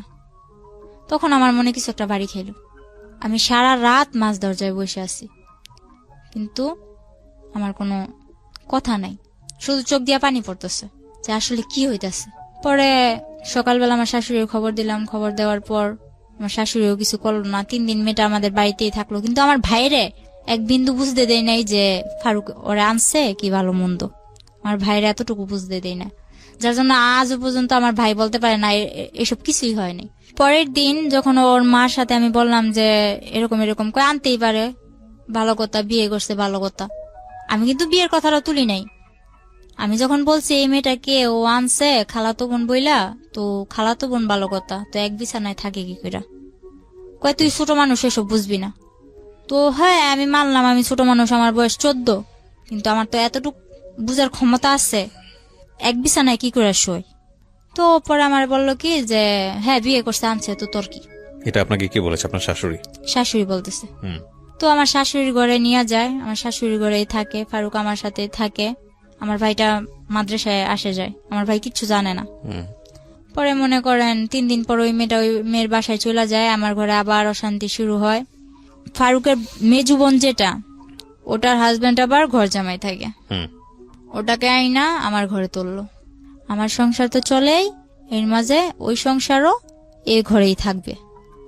Speaker 1: তখন আমার মনে কিছু একটা বাড়ি খেলো। আমি সারা রাত মাঝ দরজায় বসে আছি, কিন্তু আমার কোনো কথা নাই, শুধু চোখ দিয়া পানি পড়তেছে যে আসলে কি হইতাছে। পরে সকালবেলা আমার শাশুড়ির খবর দিলাম। খবর দেওয়ার পর আমার শাশুড়িও কিছু করলো না। 3 দিন মেয়েটা আমাদের বাড়িতেই থাকলো। কিন্তু আমার ভাইরে এক বিন্দু বুঝতে দেয় নাই যে ফারুক ওরা আনছে কি ভালো মন্দ। আমার ভাইরে এতটুকু বুঝতে দেয় না, যার জন্য আজও পর্যন্ত আমার ভাই বলতে পারে না এসব কিছুই হয়নি। পরের দিন যখন ওর মার সাথে আমি বললাম যে এরকম এরকম করে আনতেই পারে, ভালো কথা, বিয়ে করছে ভালো কথা। আমি কিন্তু বিয়ের কথাটা তুলি নাই। আমি যখন বলছি এই মেয়েটাকে ও আনছে খালাতো বোন বইলা, তো খালাতো বোন ভালো কথা, তো এক বিছানায় থাকে কি কইরা? কয় তুই ছোট মানুষ, এসব বুঝবি না। তো হ্যাঁ আমি মানলাম আমি ছোট মানুষ, আমার বয়স 14, কিন্তু আমার তো এতটুকু বুঝার ক্ষমতা আছে এক বিছানায় কি করে শোয়। তো পরে আমার বললো কি যে হ্যাঁ বিয়ে করছে, আনছে, তো তোর কি?
Speaker 2: এটা আপনাকে কি বলেছে আপনার শাশুড়ি?
Speaker 1: শাশুড়ি বলতেছে। তো আমার শাশুড়ির ঘরে নিয়ে যায়, আমার শাশুড়ির ঘরেই থাকে, ফারুক আমার সাথে থাকে। আমার ভাইটা মাদ্রাসায় আসে যায়, আমার ভাই কিচ্ছু জানে না। পরে মনে করেন 3 দিন পর ওই মেয়ের বাসায় চলে যায়, আমার ঘরে আবার অশান্তি শুরু হয়। ফারুকের মেজু বোন যেটা, ওটার হাজবেন্ড আবার ঘর জামাই থাকে, ওটাকে আইনা আমার ঘরে তুললো। আমার সংসার তো চলেই, এর মাঝে ওই সংসারও এই ঘরেই থাকবে।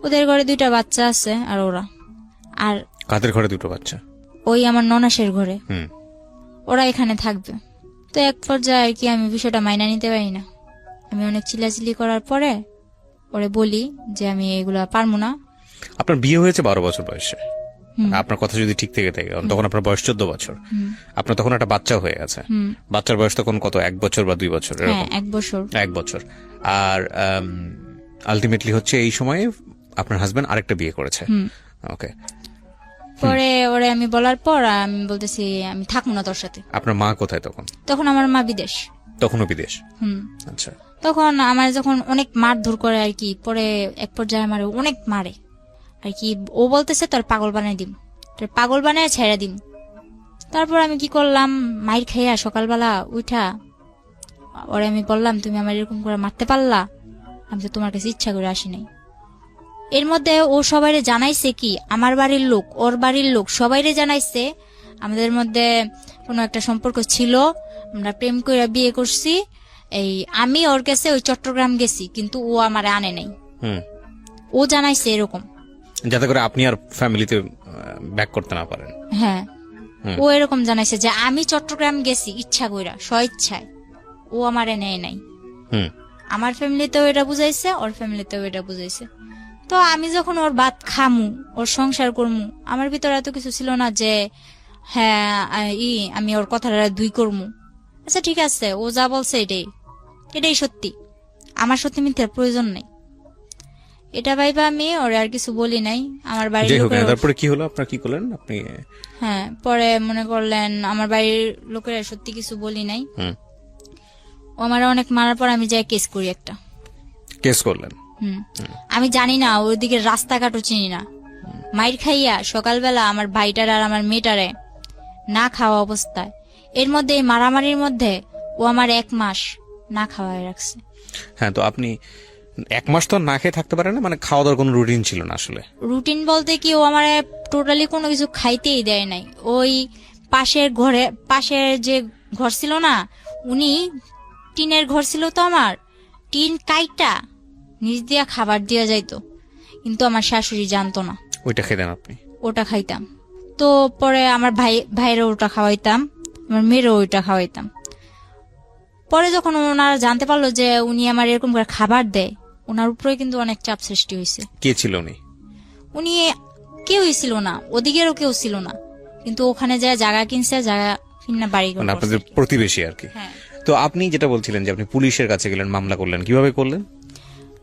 Speaker 1: ওদের ঘরে 2টা বাচ্চা আছে, আর ওরা আর
Speaker 2: কাদের ঘরে 2টো বাচ্চা?
Speaker 1: ওই আমার ননাসের ঘরে, ওরা এখানে থাকবে। তো এক পর্যায়ে আর কি আমি বিষয়টা মাইনা নিতে পারি না। আমি অনেক চিল্লাচিল্লি করার পরে ওরে বলি যে আমি এগুলা পারবো না।
Speaker 2: আপনার বিয়ে হয়েছে 12 বছর বয়সে, আপনার কথা যদি ঠিক থেকে থাকে, তখন আপনার বয়স 14 বছর, আপনার তখন একটা বাচ্চা হয়ে গেছে। বাচ্চার বয়স তখন কত, 1 বছর বা 2 বছর?
Speaker 1: হ্যাঁ 1 বছর।
Speaker 2: 1 বছর। আর আলটিমেটলি হচ্ছে এই সময়ে আপনার হাজবেন্ড আরেকটা বিয়ে করেছে। ওকে।
Speaker 1: পরে ওরে আমি বলার পর আমি বলতেছি আমি থাকবো না তোর সাথে।
Speaker 2: আপনার মা কোথায় তখন?
Speaker 1: তখন আমার মা বিদেশ।
Speaker 2: তখনও বিদেশ? আচ্ছা।
Speaker 1: তখন আমার যখন অনেক মারধর করে আর কি, পরে এক পর্যায়ে আমার অনেক মারে আর কি। ও বলতেছে তোর পাগল বানাই দিম, তোর পাগল বানায় ছেড়ে দিম। তারপর আমি কি করলাম, মাইর খাইয়া সকালবেলা উঠা ওরে আমি বললাম তুমি আমার এরকম করে মারতে পারলা, আমি তো তোমার কাছে ইচ্ছা করে আসি নাই। এর মধ্যে ও সবাইরে জানাইছে কি, আমার বাড়ির লোক, ওর বাড়ির লোক সবাইরে জানাইছে আমাদের মধ্যে কোনো একটা সম্পর্ক ছিল, আমরা প্রেম করে বিয়ে করছি, এই আমি ওর কাছে ওই চট্টগ্রাম গেছি, কিন্তু ও আমারে আনে নাই।
Speaker 2: হুম।
Speaker 1: ও জানাইছে এরকম।
Speaker 2: যাতে করে আপনি আর ফ্যামিলিতে ব্যাক করতে না পারেন।
Speaker 1: হ্যাঁ, ও এরকম জানাইছে যে আমি চট্টগ্রাম গেছি ইচ্ছা কইরা, স্বইচ্ছায়। ও আমারে নেয় নাই।
Speaker 2: হুম।
Speaker 1: আমার ফ্যামিলিতেও এটা বুঝাইছে, ওর ফ্যামিলিতেও এটা বুঝাইছে। তো আমি যখন ওর ভাত খামু, ওর সংসার করমু, আমার ভিতরে এত কিছু ছিল না যে হ্যাঁ আমি ওর কথাটা দুই করমু। আচ্ছা ঠিক আছে, ও যা বলছে এটাই সত্যি, আমার সত্যি মিথ্যার প্রয়োজন নেই। এটা ভাইবা আমি ওর আর কিছু বলি নাই। আমার বাড়ির
Speaker 2: যাই হোক,
Speaker 1: লোকেরা,
Speaker 2: তারপরে কি হলো, আপনার কি করলেন আপনি?
Speaker 1: হ্যাঁ পরে মনে করলেন আমার বাড়ির লোকেরা সত্যি কিছু বলি নাই।
Speaker 2: হুম।
Speaker 1: ও আমার অনেক মারার পর আমি যাই কেস করি একটা।
Speaker 2: কেস করলেন?
Speaker 1: আমি জানি না, ওইদিকে রাস্তাঘাটও চিনি না। মাইর খাইয়া সকালবেলা আমার ভাইটার আর আমার মেয়েটারে না খাওয়া অবস্থায়, এর মধ্যে এই মারামারির মধ্যে ও আমার 1 মাস না খাওয়ায় রাখছে।
Speaker 2: হ্যাঁ, তো আপনি 1 মাস তো আর না খেয়ে থাকতে পারেন না, মানে খাওয়া দাওয়ার কোনো রুটিন ছিল না আসলে?
Speaker 1: রুটিন বলতে কি, ও আমার টোটালি কোনো কিছু খাইতেই দেয় নাই। ওই পাশের যে ঘর ছিল না, উনি টিনের ঘর ছিল, তো আমার টিন কাইটা নিচ দিয়া খাবার দিয়া যাইতো, কিন্তু আমার শাশুড়ি জানতো না।
Speaker 2: ওইটা খেতেন আপনি?
Speaker 1: ওটা খাইতাম। তো পরে আমার ভাইয়েরও ওটা খাওয়াইতাম, আমার মেয়েরও ওইটা খাওয়াইতাম। পরে যখন ওনারা জানতে পারলো যে উনি আমার এরকম করে খাবার দেয়, ওনার উপরে কিন্তু অনেক চাপ সৃষ্টি হয়েছে।
Speaker 2: কে ছিল উনি?
Speaker 1: উনি কেউই ছিল না, ওদিকেরও কেউ ছিল না, কিন্তু ওখানে যায় জায়গা কিনছে, জায়গা কিনা বাড়ি
Speaker 2: মানে আপনাদের প্রতিবেশী আর কি।
Speaker 1: হ্যাঁ।
Speaker 2: তো আপনি যেটা বলছিলেন যে আপনি পুলিশের কাছে গেলেন, মামলা করলেন, কিভাবে করলেন?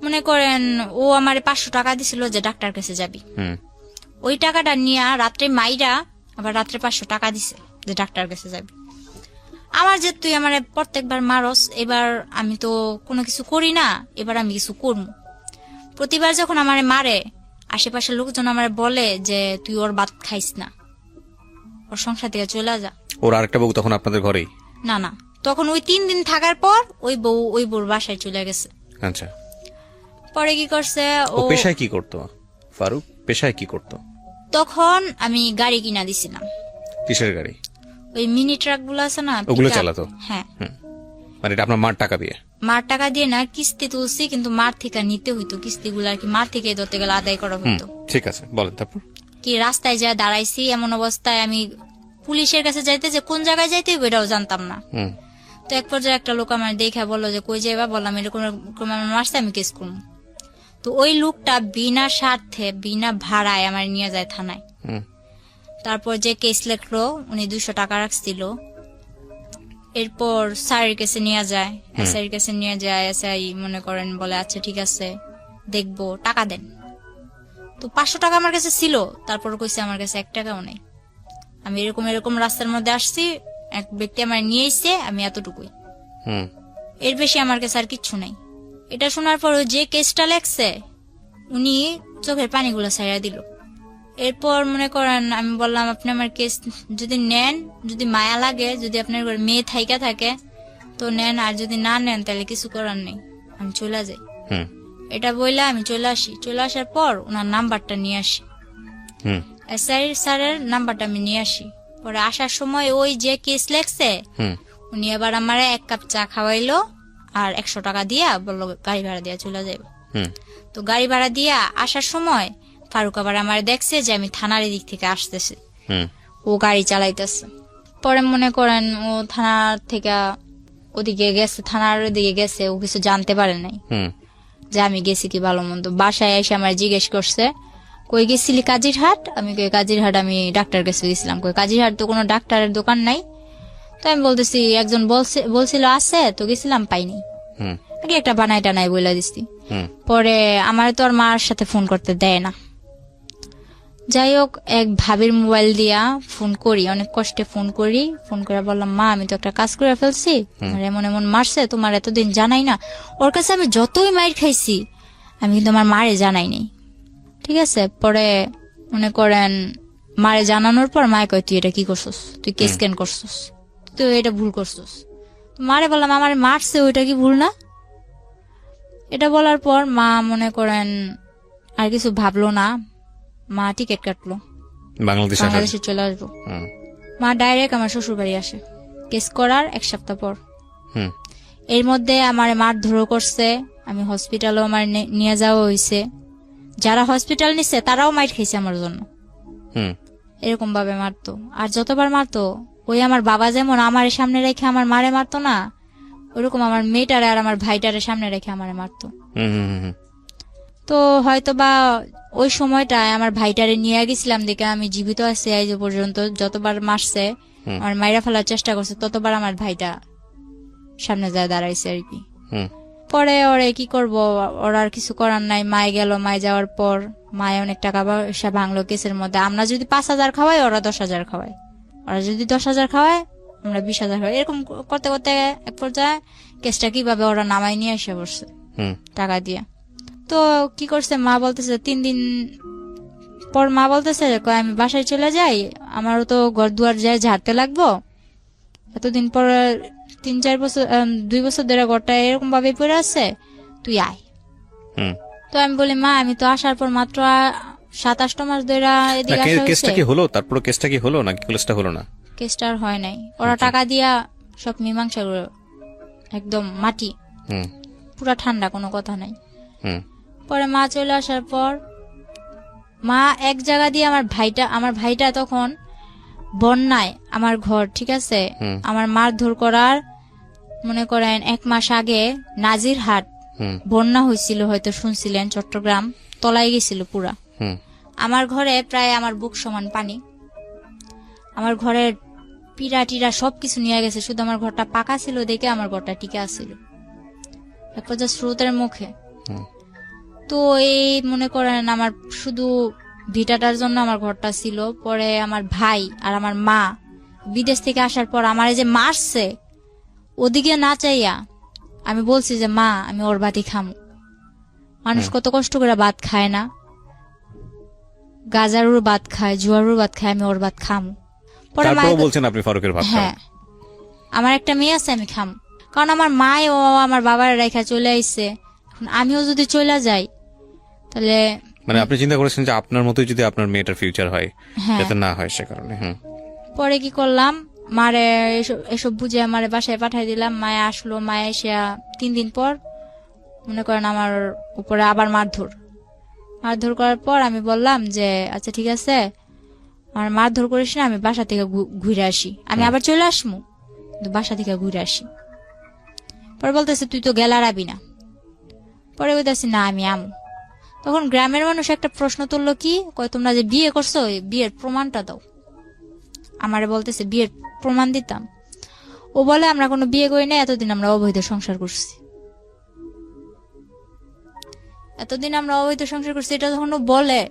Speaker 1: মনে করেন ও আমার 500 টাকা দিছিল যে ডাক্তার কাছে যাবি। ওই টাকাটা নিয়ে রাত্রে মাইরা আবার রাত্রে 500 টাকা দিছে যে ডাক্তার কাছে যাবি। আমার যে তুই আমার প্রত্যেকবার মারস, এবার আমি তো কোনো কিছু করি না, এবার আমি কিছু করবো। প্রতিবার যখন আমারে মারে, আশেপাশের লোকজন আমারে বলে যে তুই ওর ভাত খাইস না, ওর সংসার থেকে চলে যা।
Speaker 2: ওর আরেকটা বউ তখন আপনাদের ঘরেই?
Speaker 1: না না, তখন ওই 3 দিন থাকার পর ওই বউর বাসায় চলে গেছে।
Speaker 2: আচ্ছা।
Speaker 1: পরে কি করছে,
Speaker 2: ও পেশায় কি করতো? ফারুক পেশায় কি করতো?
Speaker 1: তখন আমি গাড়ি কিনা দিছিলাম।
Speaker 2: কিসের গাড়ি?
Speaker 1: ওই মিনি ট্রাক গুলো আছে না,
Speaker 2: ওগুলো
Speaker 1: pickup।
Speaker 2: চালাতো?
Speaker 1: হ্যাঁ।
Speaker 2: মানে এটা আপনার মার টাকা দিয়ে?
Speaker 1: মার টাকা দিয়ে না, কিস্তি তুলছি, কিন্তু মার থেকে নিতে হইতো কিস্তিগুলো আর কি, মার থেকে ধরতে গেলে আদায় করা হইতো।
Speaker 2: ঠিক আছে, বলেন তারপর।
Speaker 1: কি রাস্তায় যা দাঁড়াইছি, এমন অবস্থায় আমি পুলিশের কাছে যাইতে, যে কোন জায়গায় যাইতে হবে এটাও জানতাম না। তো এক পর্যায়ে একটা লোক আমার দেখা বললো যে কই যাইবা, বললাম এরকম আমার মারছে, আমি কেস করবো। তো ওই লোকটা বিনা স্বার্থে বিনা ভাড়ায় আমার নিয়ে যায় থানায়। তারপর যে কেস লেখলো, উনি 200 টাকা রাখছিল। এরপর স্যারের কাছে নিয়ে যায়, এসআইয়ের কাছে নিয়ে যায়। এসআই মনে করেন বলে আচ্ছা ঠিক আছে দেখবো, টাকা দেন। তো 500 টাকা আমার কাছে ছিল, তারপর কইছে আমার কাছে 1 টাকাও নেই। আমি এরকম রাস্তার মধ্যে আসছি, এক ব্যক্তি আমার নিয়ে এসে, আমি এতটুকুই, এর বেশি আমার কাছে আর কিচ্ছু নাই। এটা শোনার পর যে কেসটা লেখছে, উনি চোখের পানিগুলো ছাইড়া দিল। এরপর মনে করেন আমি বললাম আপনি আমার কেস যদি নেন, যদি মায়া লাগে, যদি আপনার মেয়ে থাইকা থাকে তো নেন, আর যদি না নেন তাহলে কিছু করার নেই, আমি চলে যাই। এটা বললে আমি চলে আসি। চলে আসার পর ওনার নাম্বারটা নিয়ে আসি, এসআই স্যারের নাম্বারটা আমি নিয়ে আসি। পরে আসার সময় ওই যে কেস লেখছে, উনি এবার আমার 1 কাপ চা খাওয়াইলো আর 100 টাকা দিয়া বললো গাড়ি ভাড়া দিয়া চলে যাবে। তো গাড়ি ভাড়া দিয়া আসার সময় ফারুক আবার আমার দেখছে যে আমি থানার দিক থেকে আসতেছি, ও গাড়ি চালাইতেছে। পরে মনে করেন ও থানার থেকে ওদিকে গেছে, থানার ওদিকে গেছে, ও কিছু জানতে পারে নাই যে আমি গেছি কি ভালো মন্দ। বাসায় এসে আমার জিজ্ঞেস করছে কই গেছিলি, কাজিরহাট। আমি কই কাজিরহাট আমি ডাক্তার কাছে গেছিলাম। কই কাজিরহাট তো কোনো ডাক্তারের দোকান নাই। তো আমি বলতেছি একজন বলছিল আছে, তো গেছিলাম পাইনি, আগে একটা বানাই টানাই বলে দিচ্ছি। পরে আমার তো আর মার সাথে ফোন করতে দেয় না। যাই হোক, এক ভাবির মোবাইল দিয়া ফোন করি, অনেক কষ্টে ফোন করি। ফোন করে বললাম মা আমি তো একটা কাজ করে ফেলছি, আমার এমন এমন মারছে, তোমার এতদিন জানাই না। ওর কাছে আমি যতই মাইর খাইছি, আমি কিন্তু আমার মারে জানাই নাই। ঠিক আছে। পরে মনে করেন মারে জানানোর পর মায়ে কয় তুই এটা কি করছস, তুই কেস কেন করছস, তুই এটা ভুল করছস। মারে বললাম আমার মারছে, ওইটা কি ভুল না? এটা বলার পর মা মনে করেন আর কিছু ভাবলো না, মা টিকিট কাটলো, বাংলাদেশে চলে আসবো। মা ডাইরেক্ট আমার শ্বশুর বাড়ি আসে কেস করার 1 সপ্তাহ পর। এর মধ্যে আমার মারধরও করছে, আমি হসপিটালও আমার নিয়ে যাওয়া হয়েছে, যারা হসপিটাল নিচ্ছে তারাও মাইর খেয়েছে আমার জন্য।
Speaker 2: হুম
Speaker 1: এরকম ভাবে মারতো, আর যতবার মারতো ওই আমার বাবা যেমন আমার সামনে রেখে আমার মারে মারতো না, ওরকম আমার মেয়েটারে আর আমার ভাইটারে সামনে রেখে আমারে মারতো।
Speaker 2: হুম হুম হুম, হুম।
Speaker 1: তো হয়তো বা ওই সময়টায় আমার ভাইটারে নিয়ে গেছিলাম দেখে আমি জীবিত আছি আজ পর্যন্ত। যতবার মারছে আমার মাইরা ফেলার চেষ্টা করছে ততবার আমার ভাইটা সামনে যায় দাঁড়াইছে আর কি।
Speaker 2: হুম
Speaker 1: পরে ওরে কি করব, ওরা আর কিছু করার নাই। মায় গেল, মায় যাওয়ার পর মায় অনেক টাকা পয়সা ভাঙলো কেসের মধ্যে। আমরা যদি 5,000 খাওয়াই ওরা 10,000 খাওয়ায়, ওরা যদি 10,000 খাওয়ায় আমরা 20,000 খাওয়াই। এরকম করতে করতে এক পর্যায়ে কেসটা কিভাবে ওরা নামাই নিয়ে এসে বসছে
Speaker 2: হুম
Speaker 1: টাকা দিয়ে। তো কি করছে, মা বলতেছে 3 দিন পর মা বলতেছে কয় আমি বাসায় চলে যাই, আমারও তো ঘর দুয়ার যায় ঝাড়তে লাগবো। এতদিন পর 3-4 বছর 2 বছর ধরে ঘরটা এরকম ভাবে পড়ে আছে, তুই আয়।
Speaker 2: হুম।
Speaker 1: তো আমি বলি মা আমি তো আসার পর মাত্র 27 মাস ধরে এদিকে আসা
Speaker 2: কেসটা
Speaker 1: হয়েছে।
Speaker 2: কি হলো? তারপর কেসটা কি হলো নাকি কেসটা হলো না?
Speaker 1: কেসটা আর হয় নাই, ওরা টাকা দিয়া সব মীমাংসা করে একদম মাটি,
Speaker 2: হুম
Speaker 1: পুরা ঠান্ডা, কোনো কথা নাই।
Speaker 2: হুম
Speaker 1: পরে মা চলে আসার পর মা এক জায়গা দিয়ে আমার ভাইটা তখন বন্যায় আমার ঘর, ঠিক আছে,
Speaker 2: হুম।
Speaker 1: আমার মারধর করার মনে করেন 1 মাস আগে নাজিরহাট
Speaker 2: হুম
Speaker 1: বন্যা হয়েছিল, হয়তো শুনছিলেন, চট্টগ্রাম তলায় গেছিল পুরা।
Speaker 2: হুম
Speaker 1: আমার ঘরে প্রায় আমার বুক সমান পানি, আমার ঘরের পিড়া টিরা সবকিছু নিয়ে গেছে, শুধু আমার ঘরটা পাকা ছিল দেখে আমার ঘরটা টিকে আছিল এক পর্যায়ে স্রোতের মুখে।
Speaker 2: হুম।
Speaker 1: তো এই মনে করেন আমার শুধু ভিটাটার জন্য আমার ঘরটা ছিল। পরে আমার ভাই আর আমার মা বিদেশ থেকে আসার পর আমার এই যে মারছে, ওদিকে না চাইয়া আমি বলছি যে মা আমি ওর ভাতই খামু। মানুষ কত কষ্ট করে ভাত খায় না, গাজারুর ভাত খায়, জুয়ারুর ভাত খায়, আমি ওর ভাত খামু। পরে মা
Speaker 2: তারপরও বলছেন আপনি ফারুকের ভাত খান।
Speaker 1: হ্যাঁ, আমার একটা মেয়ে আছে আমি খামু, কারণ আমার মায় ও আমার বাবার রেখা চলে আইছে, এখন আমিও যদি চলে যাই তাহলে।
Speaker 2: মানে আপনি চিন্তা করেছেন যে আপনার মতোই যদি আপনার মেয়েটার ফিউচার হয়,
Speaker 1: হ্যাঁ।
Speaker 2: যাতে না হয় সে কারণে। হুম
Speaker 1: পরে কি করলাম, মারে এসব বুঝে মারে বাসায় পাঠাই দিলাম। মায়ে আসলো, মায়ে এসে 3 দিন পর মনে করেন আমার উপরে আবার মারধর করার পর আমি বললাম যে আচ্ছা ঠিক আছে আমার মারধর করিস না, আমি বাসা থেকে ঘুরে আসি, আমি আবার চলে আসমু, কিন্তু বাসা থেকে ঘুরে আসি। পরে বলতেছে তুই তো গেলারাবি না। পরে বলতেছি না আমি আমু। তখন গ্রামের মানুষ একটা প্রশ্ন তুললো, কি কয় তোমরা যে বিয়ে করছো এই বিয়ের প্রমাণটা দাও। আমারে বলতেছে বিয়ের প্রমাণ দিতাম। ও বলে আমরা কোনো বিয়ে করি না, এতদিন আমরা অবৈধ সংসার করছি, এতদিন আমরা অবৈধ সংসার করছি। এটা যখন ও বলে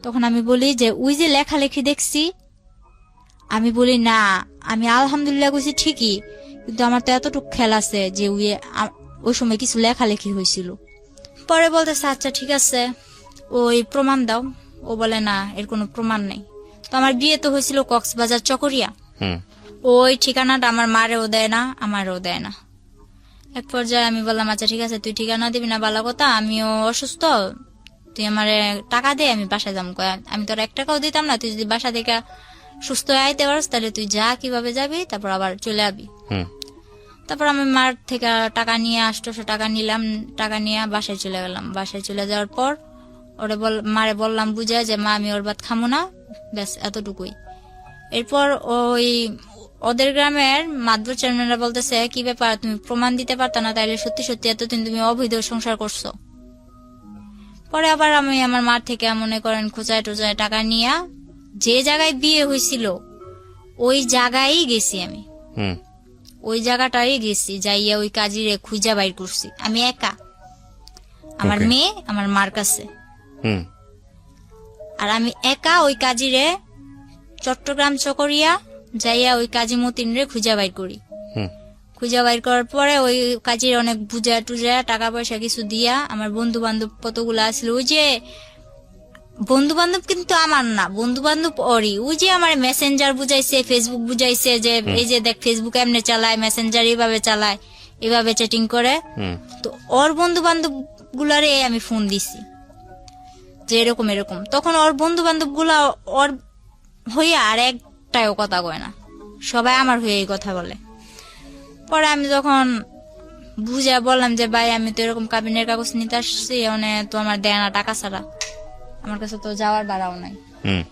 Speaker 1: তখন আমি বলি যে ওই যে লেখালেখি দেখছি, আমি বলি না আমি আলহামদুলিল্লাহ কইছি ঠিকই, কিন্তু আমার তো এতটুকু খেয়াল আছে যে ওই সময় কিছু লেখালেখি হয়েছিল। পরে বলতেছে আচ্ছা ঠিক আছে ওই প্রমাণ দাও। ও বলে না এর কোনো প্রমাণ নেই। তো আমার বিয়ে তো হয়েছিল কক্সবাজার চকরিয়া,
Speaker 2: হুম
Speaker 1: ওই ঠিকানাটা আমার মারেও দেয় না আমারও দেয় না। এক পর্যায়ে আমি বললাম আচ্ছা ঠিক আছে তুই ঠিকানা দিবি না ভালো কথা, আমিও অসুস্থ, তুই আমারে টাকা দে আমি বাসায় যাবো। আমি তোর 1 টাকাও দিতাম না, তুই যদি বাসা থেকে সুস্থ হয়ে আইতে পারস তাহলে তুই যা, কিভাবে যাবি, তারপর আবার চলে আবি।
Speaker 2: হুম
Speaker 1: তারপর আমি মার থেকে টাকা নিয়ে 800 টাকা নিলাম, টাকা নিয়ে বাসায় চলে গেলাম। বাসায় চলে যাওয়ার পর ওরে মারে বললাম বুঝে যে মা আমি ওর ভাত খামো না, ব্যাস এতটুকুই। এরপর ওই ওদের গ্রামের মাদবর চেয়ারম্যানরা বলতেছে কি ব্যাপার তুমি প্রমাণ দিতে পারতা না, তাইলে সত্যি সত্যি এতদিন তুমি অবৈধ সংসার করছো। পরে আবার আমি আমার মার থেকে মনে করেন খোঁচায় টোচায় টাকা নিয়ে যে জায়গায় বিয়ে হয়েছিল ওই জায়গায় গেছি আমি,
Speaker 2: হুম
Speaker 1: ওই জায়গাটাই গেছি, যাইয়া ওই কাজিরে খুঁজা বাইর করছি আমি একা, আমার
Speaker 2: Okay.
Speaker 1: মেয়ে আমার মার কাছে।
Speaker 2: হুম
Speaker 1: আর আমি একা ওই কাজিরে চট্টগ্রাম চকরিয়া যাইয়া ওই কাজী মতিন রে খুঁজা বাইর করি।
Speaker 2: হুম
Speaker 1: খুঁজা বাইর করার পরে ওই কাজের অনেক বুঝা টুজা টাকা পয়সা কিছু দিয়া আমার বন্ধু বান্ধব কতগুলো আসলো, ওই যে বন্ধু বান্ধব কিন্তু আমার না, বন্ধু বান্ধব ওরই, ওই যে আমার মেসেঞ্জার বুঝাইছে, ফেসবুক বুঝাইছে যে এই যে দেখ ফেসবুক এমনি চালায়, মেসেঞ্জার এইভাবে চালায়, এইভাবে চ্যাটিং করে।
Speaker 2: হুম
Speaker 1: তো ওর বন্ধু বান্ধব গুলারে আমি ফোন দিছি যে এরকম এরকম। তখন ওর বন্ধু বান্ধব গুলা ওর হইয়া আর একটাও কথা কয় না, সবাই আমার হয়ে এই কথা বলে। পরে আমি যখন বুঝে বললাম যে ভাই আমি তো এরকম কাবিনের কাগজ নিতে আসছি, তো আমার দেয় না টাকা ছাড়া, আমার কাছে তো যাওয়ার ভাড়াও নাই।
Speaker 2: হুম।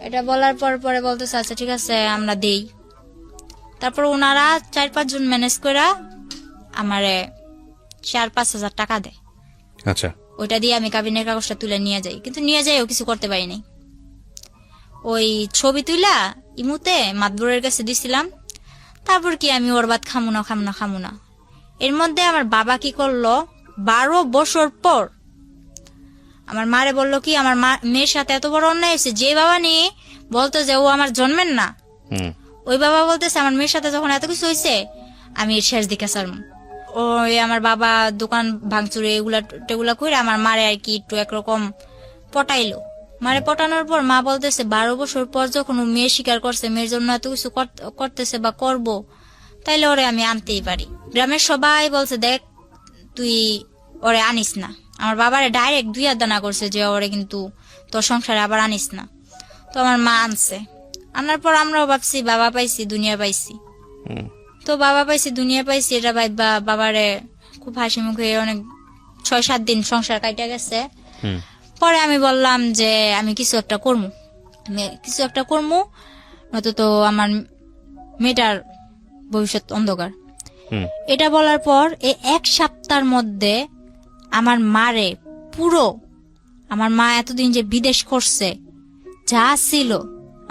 Speaker 1: এটা বলার পরে বলতেছে আচ্ছা ঠিক আছে আমরা দেই। তারপর ওনারা 4-5 জন ম্যানেজ করে আমারে 4-5 হাজার টাকা দেয়।
Speaker 2: আচ্ছা।
Speaker 1: ওইটা দিয়ে আমি কাবিনের কাগজটা তুলে নিয়ে যাই, কিন্তু নিয়ে যাইও কিছু করতে পারিনি। ওই ছবি তুলা ইমুতে মাতবরের কাছে দিছিলাম। তারপর কি আমি ওর বাদ খামু না। এর মধ্যে আমার বাবা কি করলো, 12 বছর পর আমার মারে বললো কি আমার মেয়ের সাথে এত বড় অন্যায় হয়েছে, যে বাবা নিয়ে বলতো যে ও আমার জন্মের না, ওই বাবা বলতেছে আমার মেয়ের সাথে যখন এত কিছু হয়েছে আমি এর শেষ দিকে সারমু। ওই আমার বাবা দোকান ভাঙচুরে এগুলা করে আমার মারে আর কি একটু একরকম পটাইলো। মারে পটানোর পর মা বলতেছে 12 বছর পর যখন ও মেয়ে স্বীকার করছে, মেয়ের জন্য এত কিছু করতেছে বা করবো, তাইলে ওরে আমি আনতেই পারি। গ্রামের সবাই বলছে দেখ তুই ওরে আনিস না। আমার বাবারে ডাইরেক্ট 2 হাত দানা করছে যে ওরে কিন্তু তোর সংসারে আবার আনিস না। তো আমার মা আনছে, আনার পর আমরাও ভাবছি বাবা পাইছি দুনিয়া পাইছি। তো বাবা পাইছি দুনিয়া পাইছি এটা ভাইবা বাবারে খুব হাসি মুখে অনেক 6-7 দিন সংসার কাইটা গেছে। পরে আমি বললাম যে আমি কিছু একটা করবো, নয়তো তো আমার মেয়েটার ভবিষ্যৎ অন্ধকার। এটা বলার পর এই 1 সপ্তাহের মধ্যে আমার মারে পুরো, আমার মা এতদিন যে বিদেশ করছে যা ছিল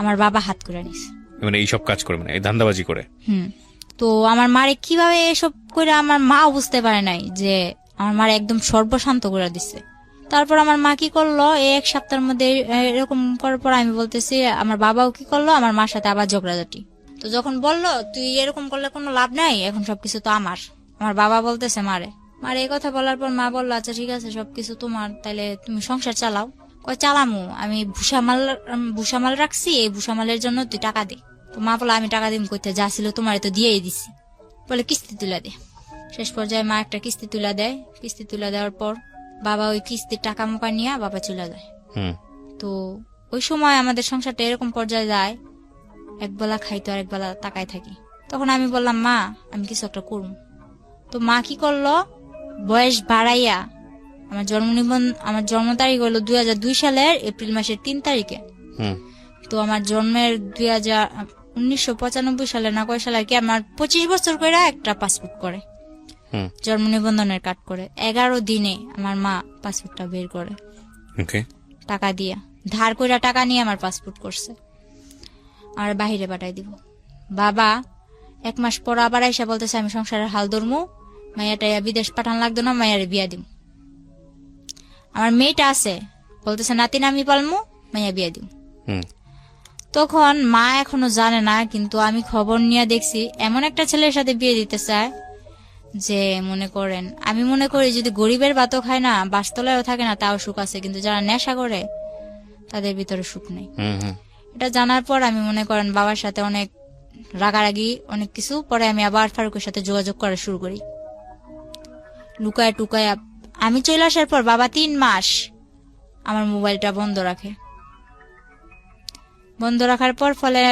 Speaker 1: আমার বাবা হাত করে নিছে,
Speaker 2: মানে এইসব কাজ করে, মানে এই ধান্দাবাজি করে।
Speaker 1: তো আমার মারে কিভাবে এসব করে আমার মাও বুঝতে পারে নাই যে আমার মারে একদম সর্বশান্ত করে দিচ্ছে। তারপর আমার মা কি করলো, এই 1 সপ্তাহের মধ্যে এরকম করার পর আমি বলতেছি আমার বাবাও কি করলো, আমার মার সাথে আবার ঝগড়াঝাটি। তো যখন বললো তুই এরকম করলে কোনো লাভ নাই, এখন সবকিছু তো আমার বাবা বলতেছে মারে এই কথা বলার পর মা বললো আচ্ছা ঠিক আছে সবকিছু তোমার, তাইলে তুমি সংসার চালাও। কয় চালামু, আমি ভুসামাল রাখছি, এই ভুসামালের জন্য তুই টাকা দে। তো মা বললো আমি টাকা দিম কইতে, যা ছিল তোমার তো দিয়েই দিছি, বলে কিস্তি তুলে দে। শেষ পর্যায়ে মা একটা কিস্তি তুলে দেয়। কিস্তি তুলে দেওয়ার পর বাবা ওই কিস্তির টাকা মোকা নিয়ে বাবা চলে যায়। তো ওই সময় আমাদের সংসারটা এরকম পর্যায়ে যায়, একবেলা খাইতো আর একবেলা তাকায় থাকি। তখন আমি বললাম মা আমি কিছু একটা করবো। তো মা কি করলো, বয়স বাড়াইয়া আমার জন্ম তারিখ হলো 2002 সালের এপ্রিল মাসের 3 তারিখে। তো আমার জন্মের 1995 সালে না কয় সালে আর কি, আমার 25 বছর করে একটা পাসপোর্ট করে, জন্ম নিবন্ধনের কার্ড করে। 11 দিনে আমার মা পাসপোর্টটা বের করে টাকা দিয়া, ধার করে টাকা নিয়ে আমার পাসপোর্ট করছে, আর বাহিরে পাঠাই দিব। বাবা 1 মাস পর আবার আইসা বলতেছে আমি সংসারের হাল ধরমু, মাইয়াটা বিদেশ পাঠান লাগতো না, মাইয়ারে বিয়া দিব। আমার মেয়েটা আছে বলতেছে নাতিন আমি পালমু, মাইয়া বিয়া দিব। তখন মা এখনো জানে না, কিন্তু আমি খবর নিয়ে দেখছি এমন একটা ছেলের সাথে বিয়ে দিতে চায় যে আমি মনে করি যদি গরিবের ভাতও খায় না, বাসতলায়ও থাকে না, তাও সুখ আছে, কিন্তু যারা নেশা করে তাদের ভিতরে সুখ নেই। এটা জানার পর আমি বাবার সাথে অনেক রাগারাগি অনেক কিছু, পরে আমি আবার ফারুকের সাথে যোগাযোগ করা শুরু করি লুকায় টুকায়। আমি চলে আসার পর বাবা 3 মাস আমার মোবাইলটা বন্ধ রাখে। বন্ধ রাখার পর ফলে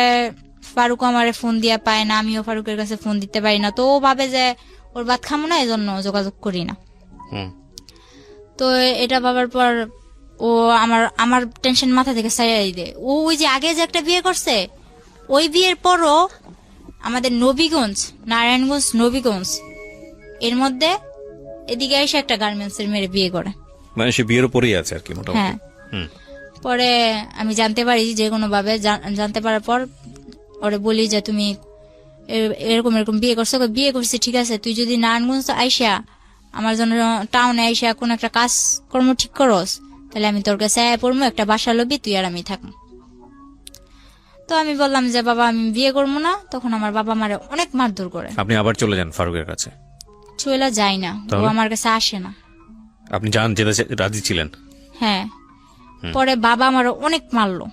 Speaker 1: ফারুক আমারে ফোন দিয়া পায় না, আমিও ফারুকের কাছে ফোন দিতে পারি না। তো ও ভাবে যে ওর ভাত খামো না, এজন্য যোগাযোগ করি না। তো এটা ভাবার পর ও আমার টেনশন মাথা থেকে সারিয়ে দেয়। ওই যে আগে যে একটা বিয়ে করছে, ওই বিয়ের পরও আমাদের নারায়ণগঞ্জ নবীগঞ্জ এর মধ্যে এদিকে এসে একটা গার্মেন্টস এর মেয়ে বিয়ে করে,
Speaker 2: মানে সে বিয়ের উপরেই আছে আর কি মোটামুটি।
Speaker 1: হ্যাঁ। পরে আমি জানতে পারি যে কোনো ভাবে, জানতে পারার পর ওরে বলি যে তুমি এরকম বিয়ে করছো। বিয়ে করছি ঠিক আছে, তুই যদি নারায়ণগঞ্জ আইসা আমার জন্য টাউনে আইসা কোন একটা কাজ কর্ম ঠিক করস, তাহলে আমি তোর কাছে পড়বো, একটা বাসা লবি, তুই আর আমি থাকবো। তো আমি বললাম যে বাবা আমি বিয়ে করবো না। তখন আমার বাবা আমারে অনেক মারধর করে।
Speaker 2: আপনি আবার চলে যান ফারুকের কাছে?
Speaker 1: চলে যাই না, ও আমার কাছে আসে না।
Speaker 2: আপনি জান যেতে রাজি ছিলেন?
Speaker 1: হ্যাঁ। পরে বাবা আমার অনেক মারলো।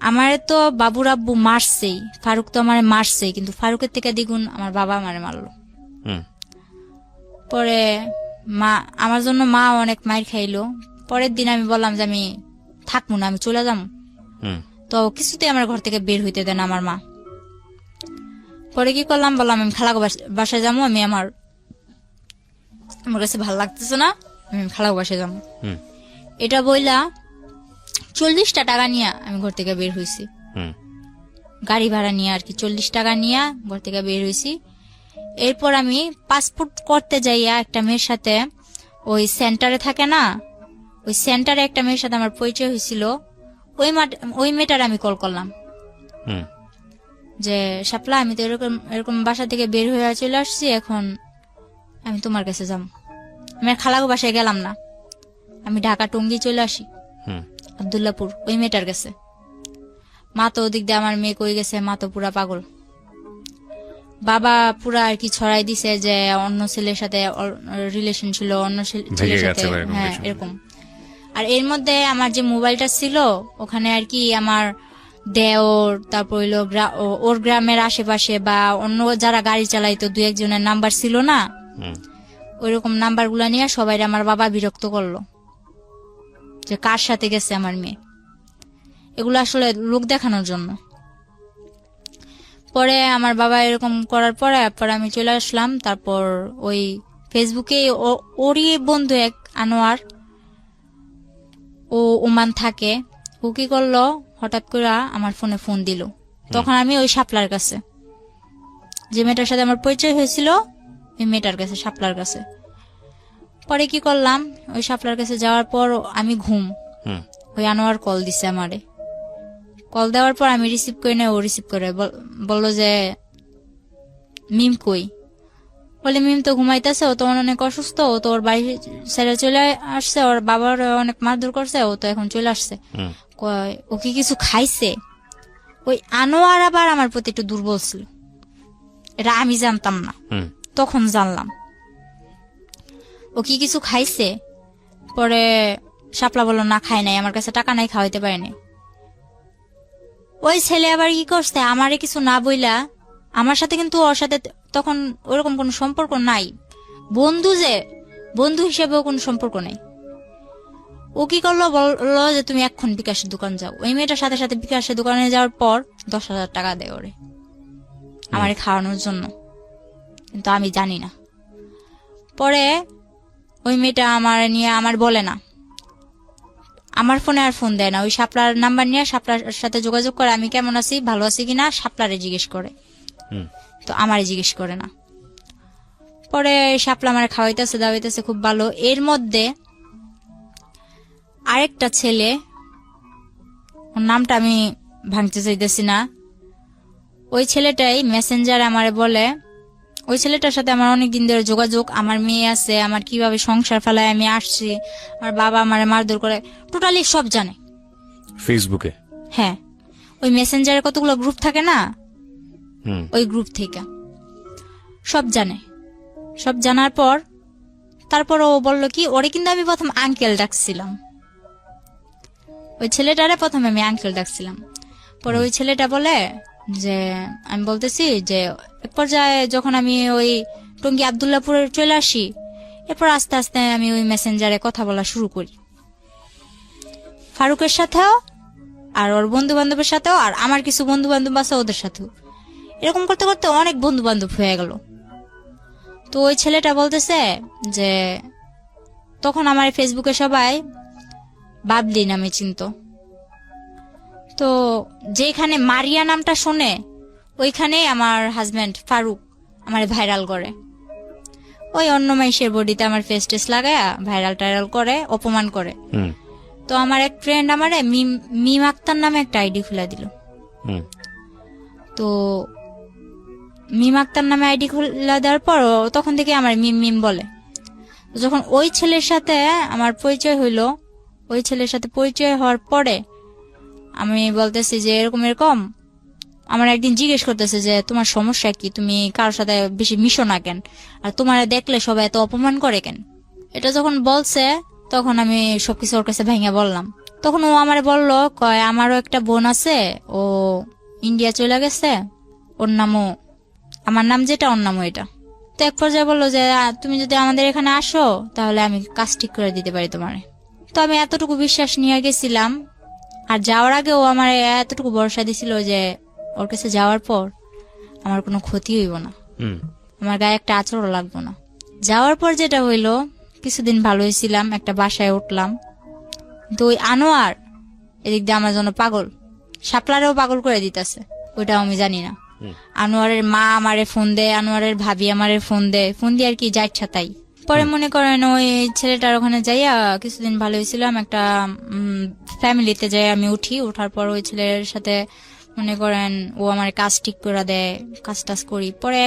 Speaker 1: আমারে তো বাবুর আব্বু মারছেই, ফারুক তো আমারে মারছেই, কিন্তু ফারুকের থেকে দ্বিগুণ আমার বাবা আমারে মারলো। পরে আমার জন্য মা অনেক মার খাইলো। পরের দিন আমি বললাম যে আমি থাকবো না, আমি চলে যাবো। তো কিছুতে আমার ঘর থেকে বের হইতে দেন আমার মা। পরে কি করলাম, বললাম আমি খালাগো বাসায় যাবো, আমি আমার কাছে ভালো লাগতেছে না, আমি খালাগো বাসায় যাবো।
Speaker 2: হুম
Speaker 1: এটা বইলা 40টা টাকা নিয়ে আমি ঘর থেকে বের হয়েছি,
Speaker 2: হুম
Speaker 1: গাড়ি ভাড়া নিয়ে আর কি। 40 টাকা নিয়ে ঘর থেকে বের হয়েছি। এরপর আমি পাসপোর্ট করতে যাইয়া একটা মেয়ের সাথে, ওই সেন্টারে থাকে না, ওই সেন্টারে একটা মেয়ের সাথে আমার পরিচয় হয়েছিল। ওই মেয়েটার আমি কল করলাম
Speaker 2: হুম
Speaker 1: যে শাপলা, আমি তো এরকম এরকম বাসা থেকে বের হয়ে চলে আসছি, এখন আমি তোমার কাছে যাবো। আমি আর খালাগো বাসায় গেলাম না, আমি ঢাকা টঙ্গী চলে আসি,
Speaker 2: হুম
Speaker 1: আব্দুল্লাপুর, ওই মেয়েটার কাছে। মা তো ওদিক দিয়ে আমার মেয়ে কই গেছে, মা তো পুরা পাগল। বাবা পুরা আর কি ছড়াই দিছে যে অন্য ছেলের সাথে রিলেশন ছিল, অন্য ছেলের সাথে, হ্যাঁ এরকম। আর এর মধ্যে আমার যে মোবাইলটা ছিল ওখানে আর কি আমার দেওর, তারপর হইলো ওর গ্রামের আশেপাশে বা অন্য যারা গাড়ি চালাইতো 2-1 জনের নাম্বার ছিল না, ওইরকম নাম্বার গুলা নিয়ে সবাই আমার বাবা বিরক্ত করলো যে কার সাথে গেছে আমার মেয়ে, এগুলো আসলে লোক দেখানোর জন্য। পরে আমার বাবা এরকম করার পরে আমি চলে আসলাম। তারপর ওই ফেসবুকে ওরই বন্ধু এক আনোয়ার, ও ওমান থাকে, ও কি করলো, হঠাৎ করে আমার ফোনে ফোন দিল। তখন আমি ওই শাপলার কাছে, যে মেয়েটার সাথে আমার পরিচয় হয়েছিল, ওই মেয়েটার কাছে, শাপলার কাছে। পরে কি করলাম, ওই শাপলার কাছে যাওয়ার পর আমি ওই আনোয়ার কল দিছে আমারে। কল দেওয়ার পর আমি রিসিভ করি না, ও রিসিভ করে বললো যে মিম কই। বলে মিম তো ঘুমাইতেছে, ও তো অনেক অসুস্থ, ও তো ওর বাড়ি ছেড়ে চলে আসছে, ওর বাবার অনেক মারধর করছে, ও তো এখন চলে আসছে। ও কি কিছু খাইছে? ওই আনোয়ার আবার আমার প্রতি একটু দুর্বল ছিল, এটা আমি জানতাম না, তখন জানলাম। ও কি কিছু খাইছে? পরে শাপলা বললো না খাই নাই, আমার কাছে টাকা নাই, খাওয়াইতে পারেনি। ওই ছেলে আবার কি করছে, আমারে কিছু না বইলা, আমার সাথে কিন্তু ওর সাথে তখন ওরকম কোনো সম্পর্ক নাই, বন্ধু হিসেবেও কোনো সম্পর্ক নেই। ও কি করলো, বললো যে তুমি এখন বিকাশের দোকান যাও। ওই মেয়েটার সাথে সাথে বিকাশের দোকানে যাওয়ার পর 10,000 টাকা দেয় ওরে আমারে খাওয়ানোর জন্য, কিন্তু আমি জানি না। পরে ওই মেয়েটা আমার নিয়ে আমার বলে না, আমার ফোনে আর ফোন দেয় না, ওই শাপলার নাম্বার নিয়ে শাপলার সাথে যোগাযোগ করে আমি কেমন আছি, ভালো আছি কিনা শাপলারে জিজ্ঞেস করে, তো আমারে জিজ্ঞেস করে না। পরে শাপলা আমার খাওয়াইতেছে দাওয়াইতেছে খুব ভালো। এর মধ্যে আরেকটা ছেলে, ওর নামটা আমি ভাঙতে চাইতেছি না, ওই ছেলেটাই মেসেঞ্জার আমারে বলে, ওই ছেলেটার সাথে আমার অনেকদিন ধরে যোগাযোগ, আমার মেয়ে আছে, আমার কিভাবে সংসার ফেলায় আমি আসছি, আমার বাবা আমারে মারধর করে, টোটালি সব জানে
Speaker 2: ফেসবুকে।
Speaker 1: হ্যাঁ, ওই মেসেঞ্জারে কতগুলো গ্রুপ থাকে না, ওই গ্রুপ থেকে সব জানে। সব জানার পর তারপর ও বললো কি, ওরে কিন্তু আমি প্রথম আঙ্কেল ডাকছিলাম, ওই ছেলেটারে প্রথমে আমি আঙ্কেল ডাকছিলাম। পরে ওই ছেলেটা বলে যে, আমি বলতেছি যে এক পর্যায়ে যখন আমি ওই টঙ্গী আব্দুল্লাপুরে চলে আসি, এরপর আস্তে আস্তে আমি ওই মেসেঞ্জারে কথা বলা শুরু করি, ফারুকের সাথেও আর ওর বন্ধু বান্ধবের সাথেও, আর আমার কিছু বন্ধু বান্ধব আছে ওদের সাথেও। এরকম করতে করতে অনেক বন্ধু বান্ধব হয়ে গেল। তো ওই ছেলেটা বলতেছে যে তখন আমার ফেসবুকে সবাই বাবলি নামে চিনত, তো যেখানে মারিয়া নামটা শোনে ওইখানে আমার হাজবেন্ড ফারুক আমার ভাইরাল করে, ওই অন্য মাইশের বডিতে আমার ফেস টেস লাগায় ভাইরাল টাইরাল করে, অপমান করে। তো আমার এক ফ্রেন্ড আমারে মিম আক্তার নামে একটা আইডি খুলে দিল। তো মিম আক্তার নামে আইডি খুলে দেওয়ার পর তখন থেকে আমার মিম মিম বলে। যখন ওই ছেলের সাথে আমার পরিচয় হইলো, ওই ছেলের সাথে পরিচয় হওয়ার পরে আমি বলতেছি যে এরকম এরকম, আমার একদিন জিজ্ঞেস করতেছে যে তোমার সমস্যা কি, তুমি কারোর সাথে বেশি মিশো না কেন, আর তোমার দেখলে সবাই এত অপমান করে কেন। এটা যখন বলছে তখন আমি সবকিছু ওর কাছে ভেঙে বললাম। তখন ও আমারে বললো, কয় আমারও একটা বোন আছে, ও ইন্ডিয়া চলে গেছে, ওর নামও আমার নাম যেটা, ওর নামও এটা। তো এক পর্যায়ে বললো যে তুমি যদি আমাদের এখানে আসো তাহলে আমি কাজ ঠিক করে দিতে পারি তোমারে। তো আমি এতটুকু বিশ্বাস নিয়ে গেছিলাম, আর যাওয়ার আগে ও আমার এতটুকু ভরসা দিছিল যে ওর কাছে যাওয়ার পর আমার কোনো ক্ষতি হইব না,
Speaker 2: হুম
Speaker 1: আমার গায়ে একটা আঁচড়ও লাগবো না। যাওয়ার পর যেটা হইলো, কিছুদিন ভালো হয়েছিলাম, একটা বাসায় উঠলাম, তো ওই আনোয়ার এদিক দিয়ে আমার জন্য পাগল, শাপলারেও পাগল করে দিতেছে, ওইটাও আমি জানি না। আনোয়ারের মা আমারে ফোন দেয়, আনোয়ারের ভাবি আমারে ফোন দেয়, ফোন দিয়ে আর কি যা ইচ্ছা তাই। পরে মনে করেন ওই ছেলেটার ওখানে যাইয়া কিছুদিন ভালো হয়েছিলাম, একটা ফ্যামিলিতে যাই আমি উঠি, ওঠার পর ওই ছেলের সাথে মনে করেন ও আমার কাজ ঠিক করে দেয়, কাজ টাজ করি। পরে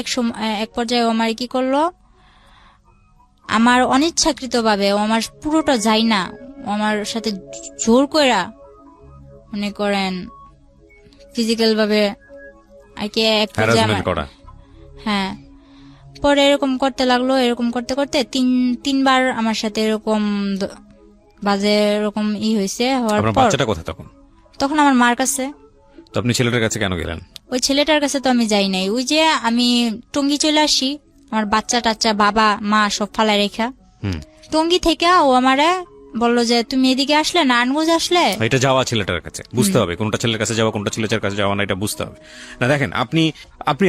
Speaker 1: এক পর্যায়ে ও আমার কি করলো, আমার অনিচ্ছাকৃত ভাবে ও আমার পুরোটা যাই না, ও আমার সাথে জোর কইরা মনে করেন ফিজিক্যাল ভাবে আর কি এক পর্যায়ে
Speaker 2: হ্যারাসমেন্ট করা।
Speaker 1: হ্যাঁ, পরে এরকম করতে লাগলো, এরকম করতে করতে তিনবার আমার সাথে এরকম বাজে এরকম হয়েছে। হওয়ার
Speaker 2: আপনার
Speaker 1: পর
Speaker 2: বাচ্চাটা কোথায় তখন?
Speaker 1: তখন আমার মার কাছে।
Speaker 2: তো আপনি ছেলেটার কাছে কেন গেলেন?
Speaker 1: ওই ছেলেটার কাছে তো আমি যাই নাই, ওই যে আমি টঙ্গী চলে আসি, আমার বাচ্চা টাচ্চা বাবা মা সব ফালায় রেখা,
Speaker 2: হুম
Speaker 1: টঙ্গী থেকে ও আমারে বললো যে তুমি এদিকে আসলে, নারায়ণগঞ্জ আসলে।
Speaker 2: এটা যাওয়া ছেলেটার কাছে, বুঝতে হবে কোনটা ছেলের কাছে যাওয়া কোনটা ছেলেটার কাছে যাওয়া না, এটা বুঝতে হবে। না দেখেন, আপনি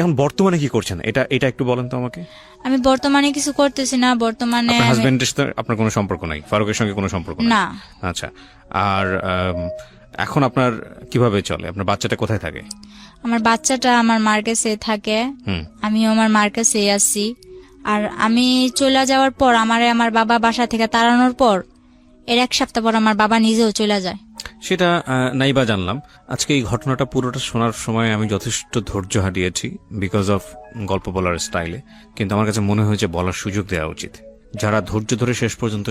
Speaker 2: এখন বর্তমানে কি করছেন এটা একটু বলেন তো আমাকে।
Speaker 1: আমি বর্তমানে কিছু করতেছি না, বর্তমানে
Speaker 2: আপনার হাজবেন্ডের সাথে আপনার কোনো সম্পর্ক নাই, ফারুকের সঙ্গে কোনো সম্পর্ক নাই?
Speaker 1: না।
Speaker 2: আচ্ছা, আর এখন আপনার কিভাবে চলে? আপনার বাচ্চাটা কোথায় থাকে?
Speaker 1: আমার বাচ্চাটা আমার মার কাছে থাকে,
Speaker 2: হুম
Speaker 1: আমিও আমার মার কাছে আছি। আর আমি চলে যাওয়ার পর আমার বাবা বাসা থেকে তাড়ানোর পর এর এক সপ্তাহ পর আমার বাবা নিজেও চলে যায়।
Speaker 2: সেটা নাইবা জানলাম। আজকে এই ঘটনাটা পুরোটা শোনার সময় আমি যথেষ্ট ধৈর্য হারিয়েছি বিকজ অফ গল্প বলার স্টাইলে, কিন্তু আমার কাছে মনে হয়েছে বলার সুযোগ দেওয়া উচিত। যারা ধৈর্য ধরে শেষ পর্যন্ত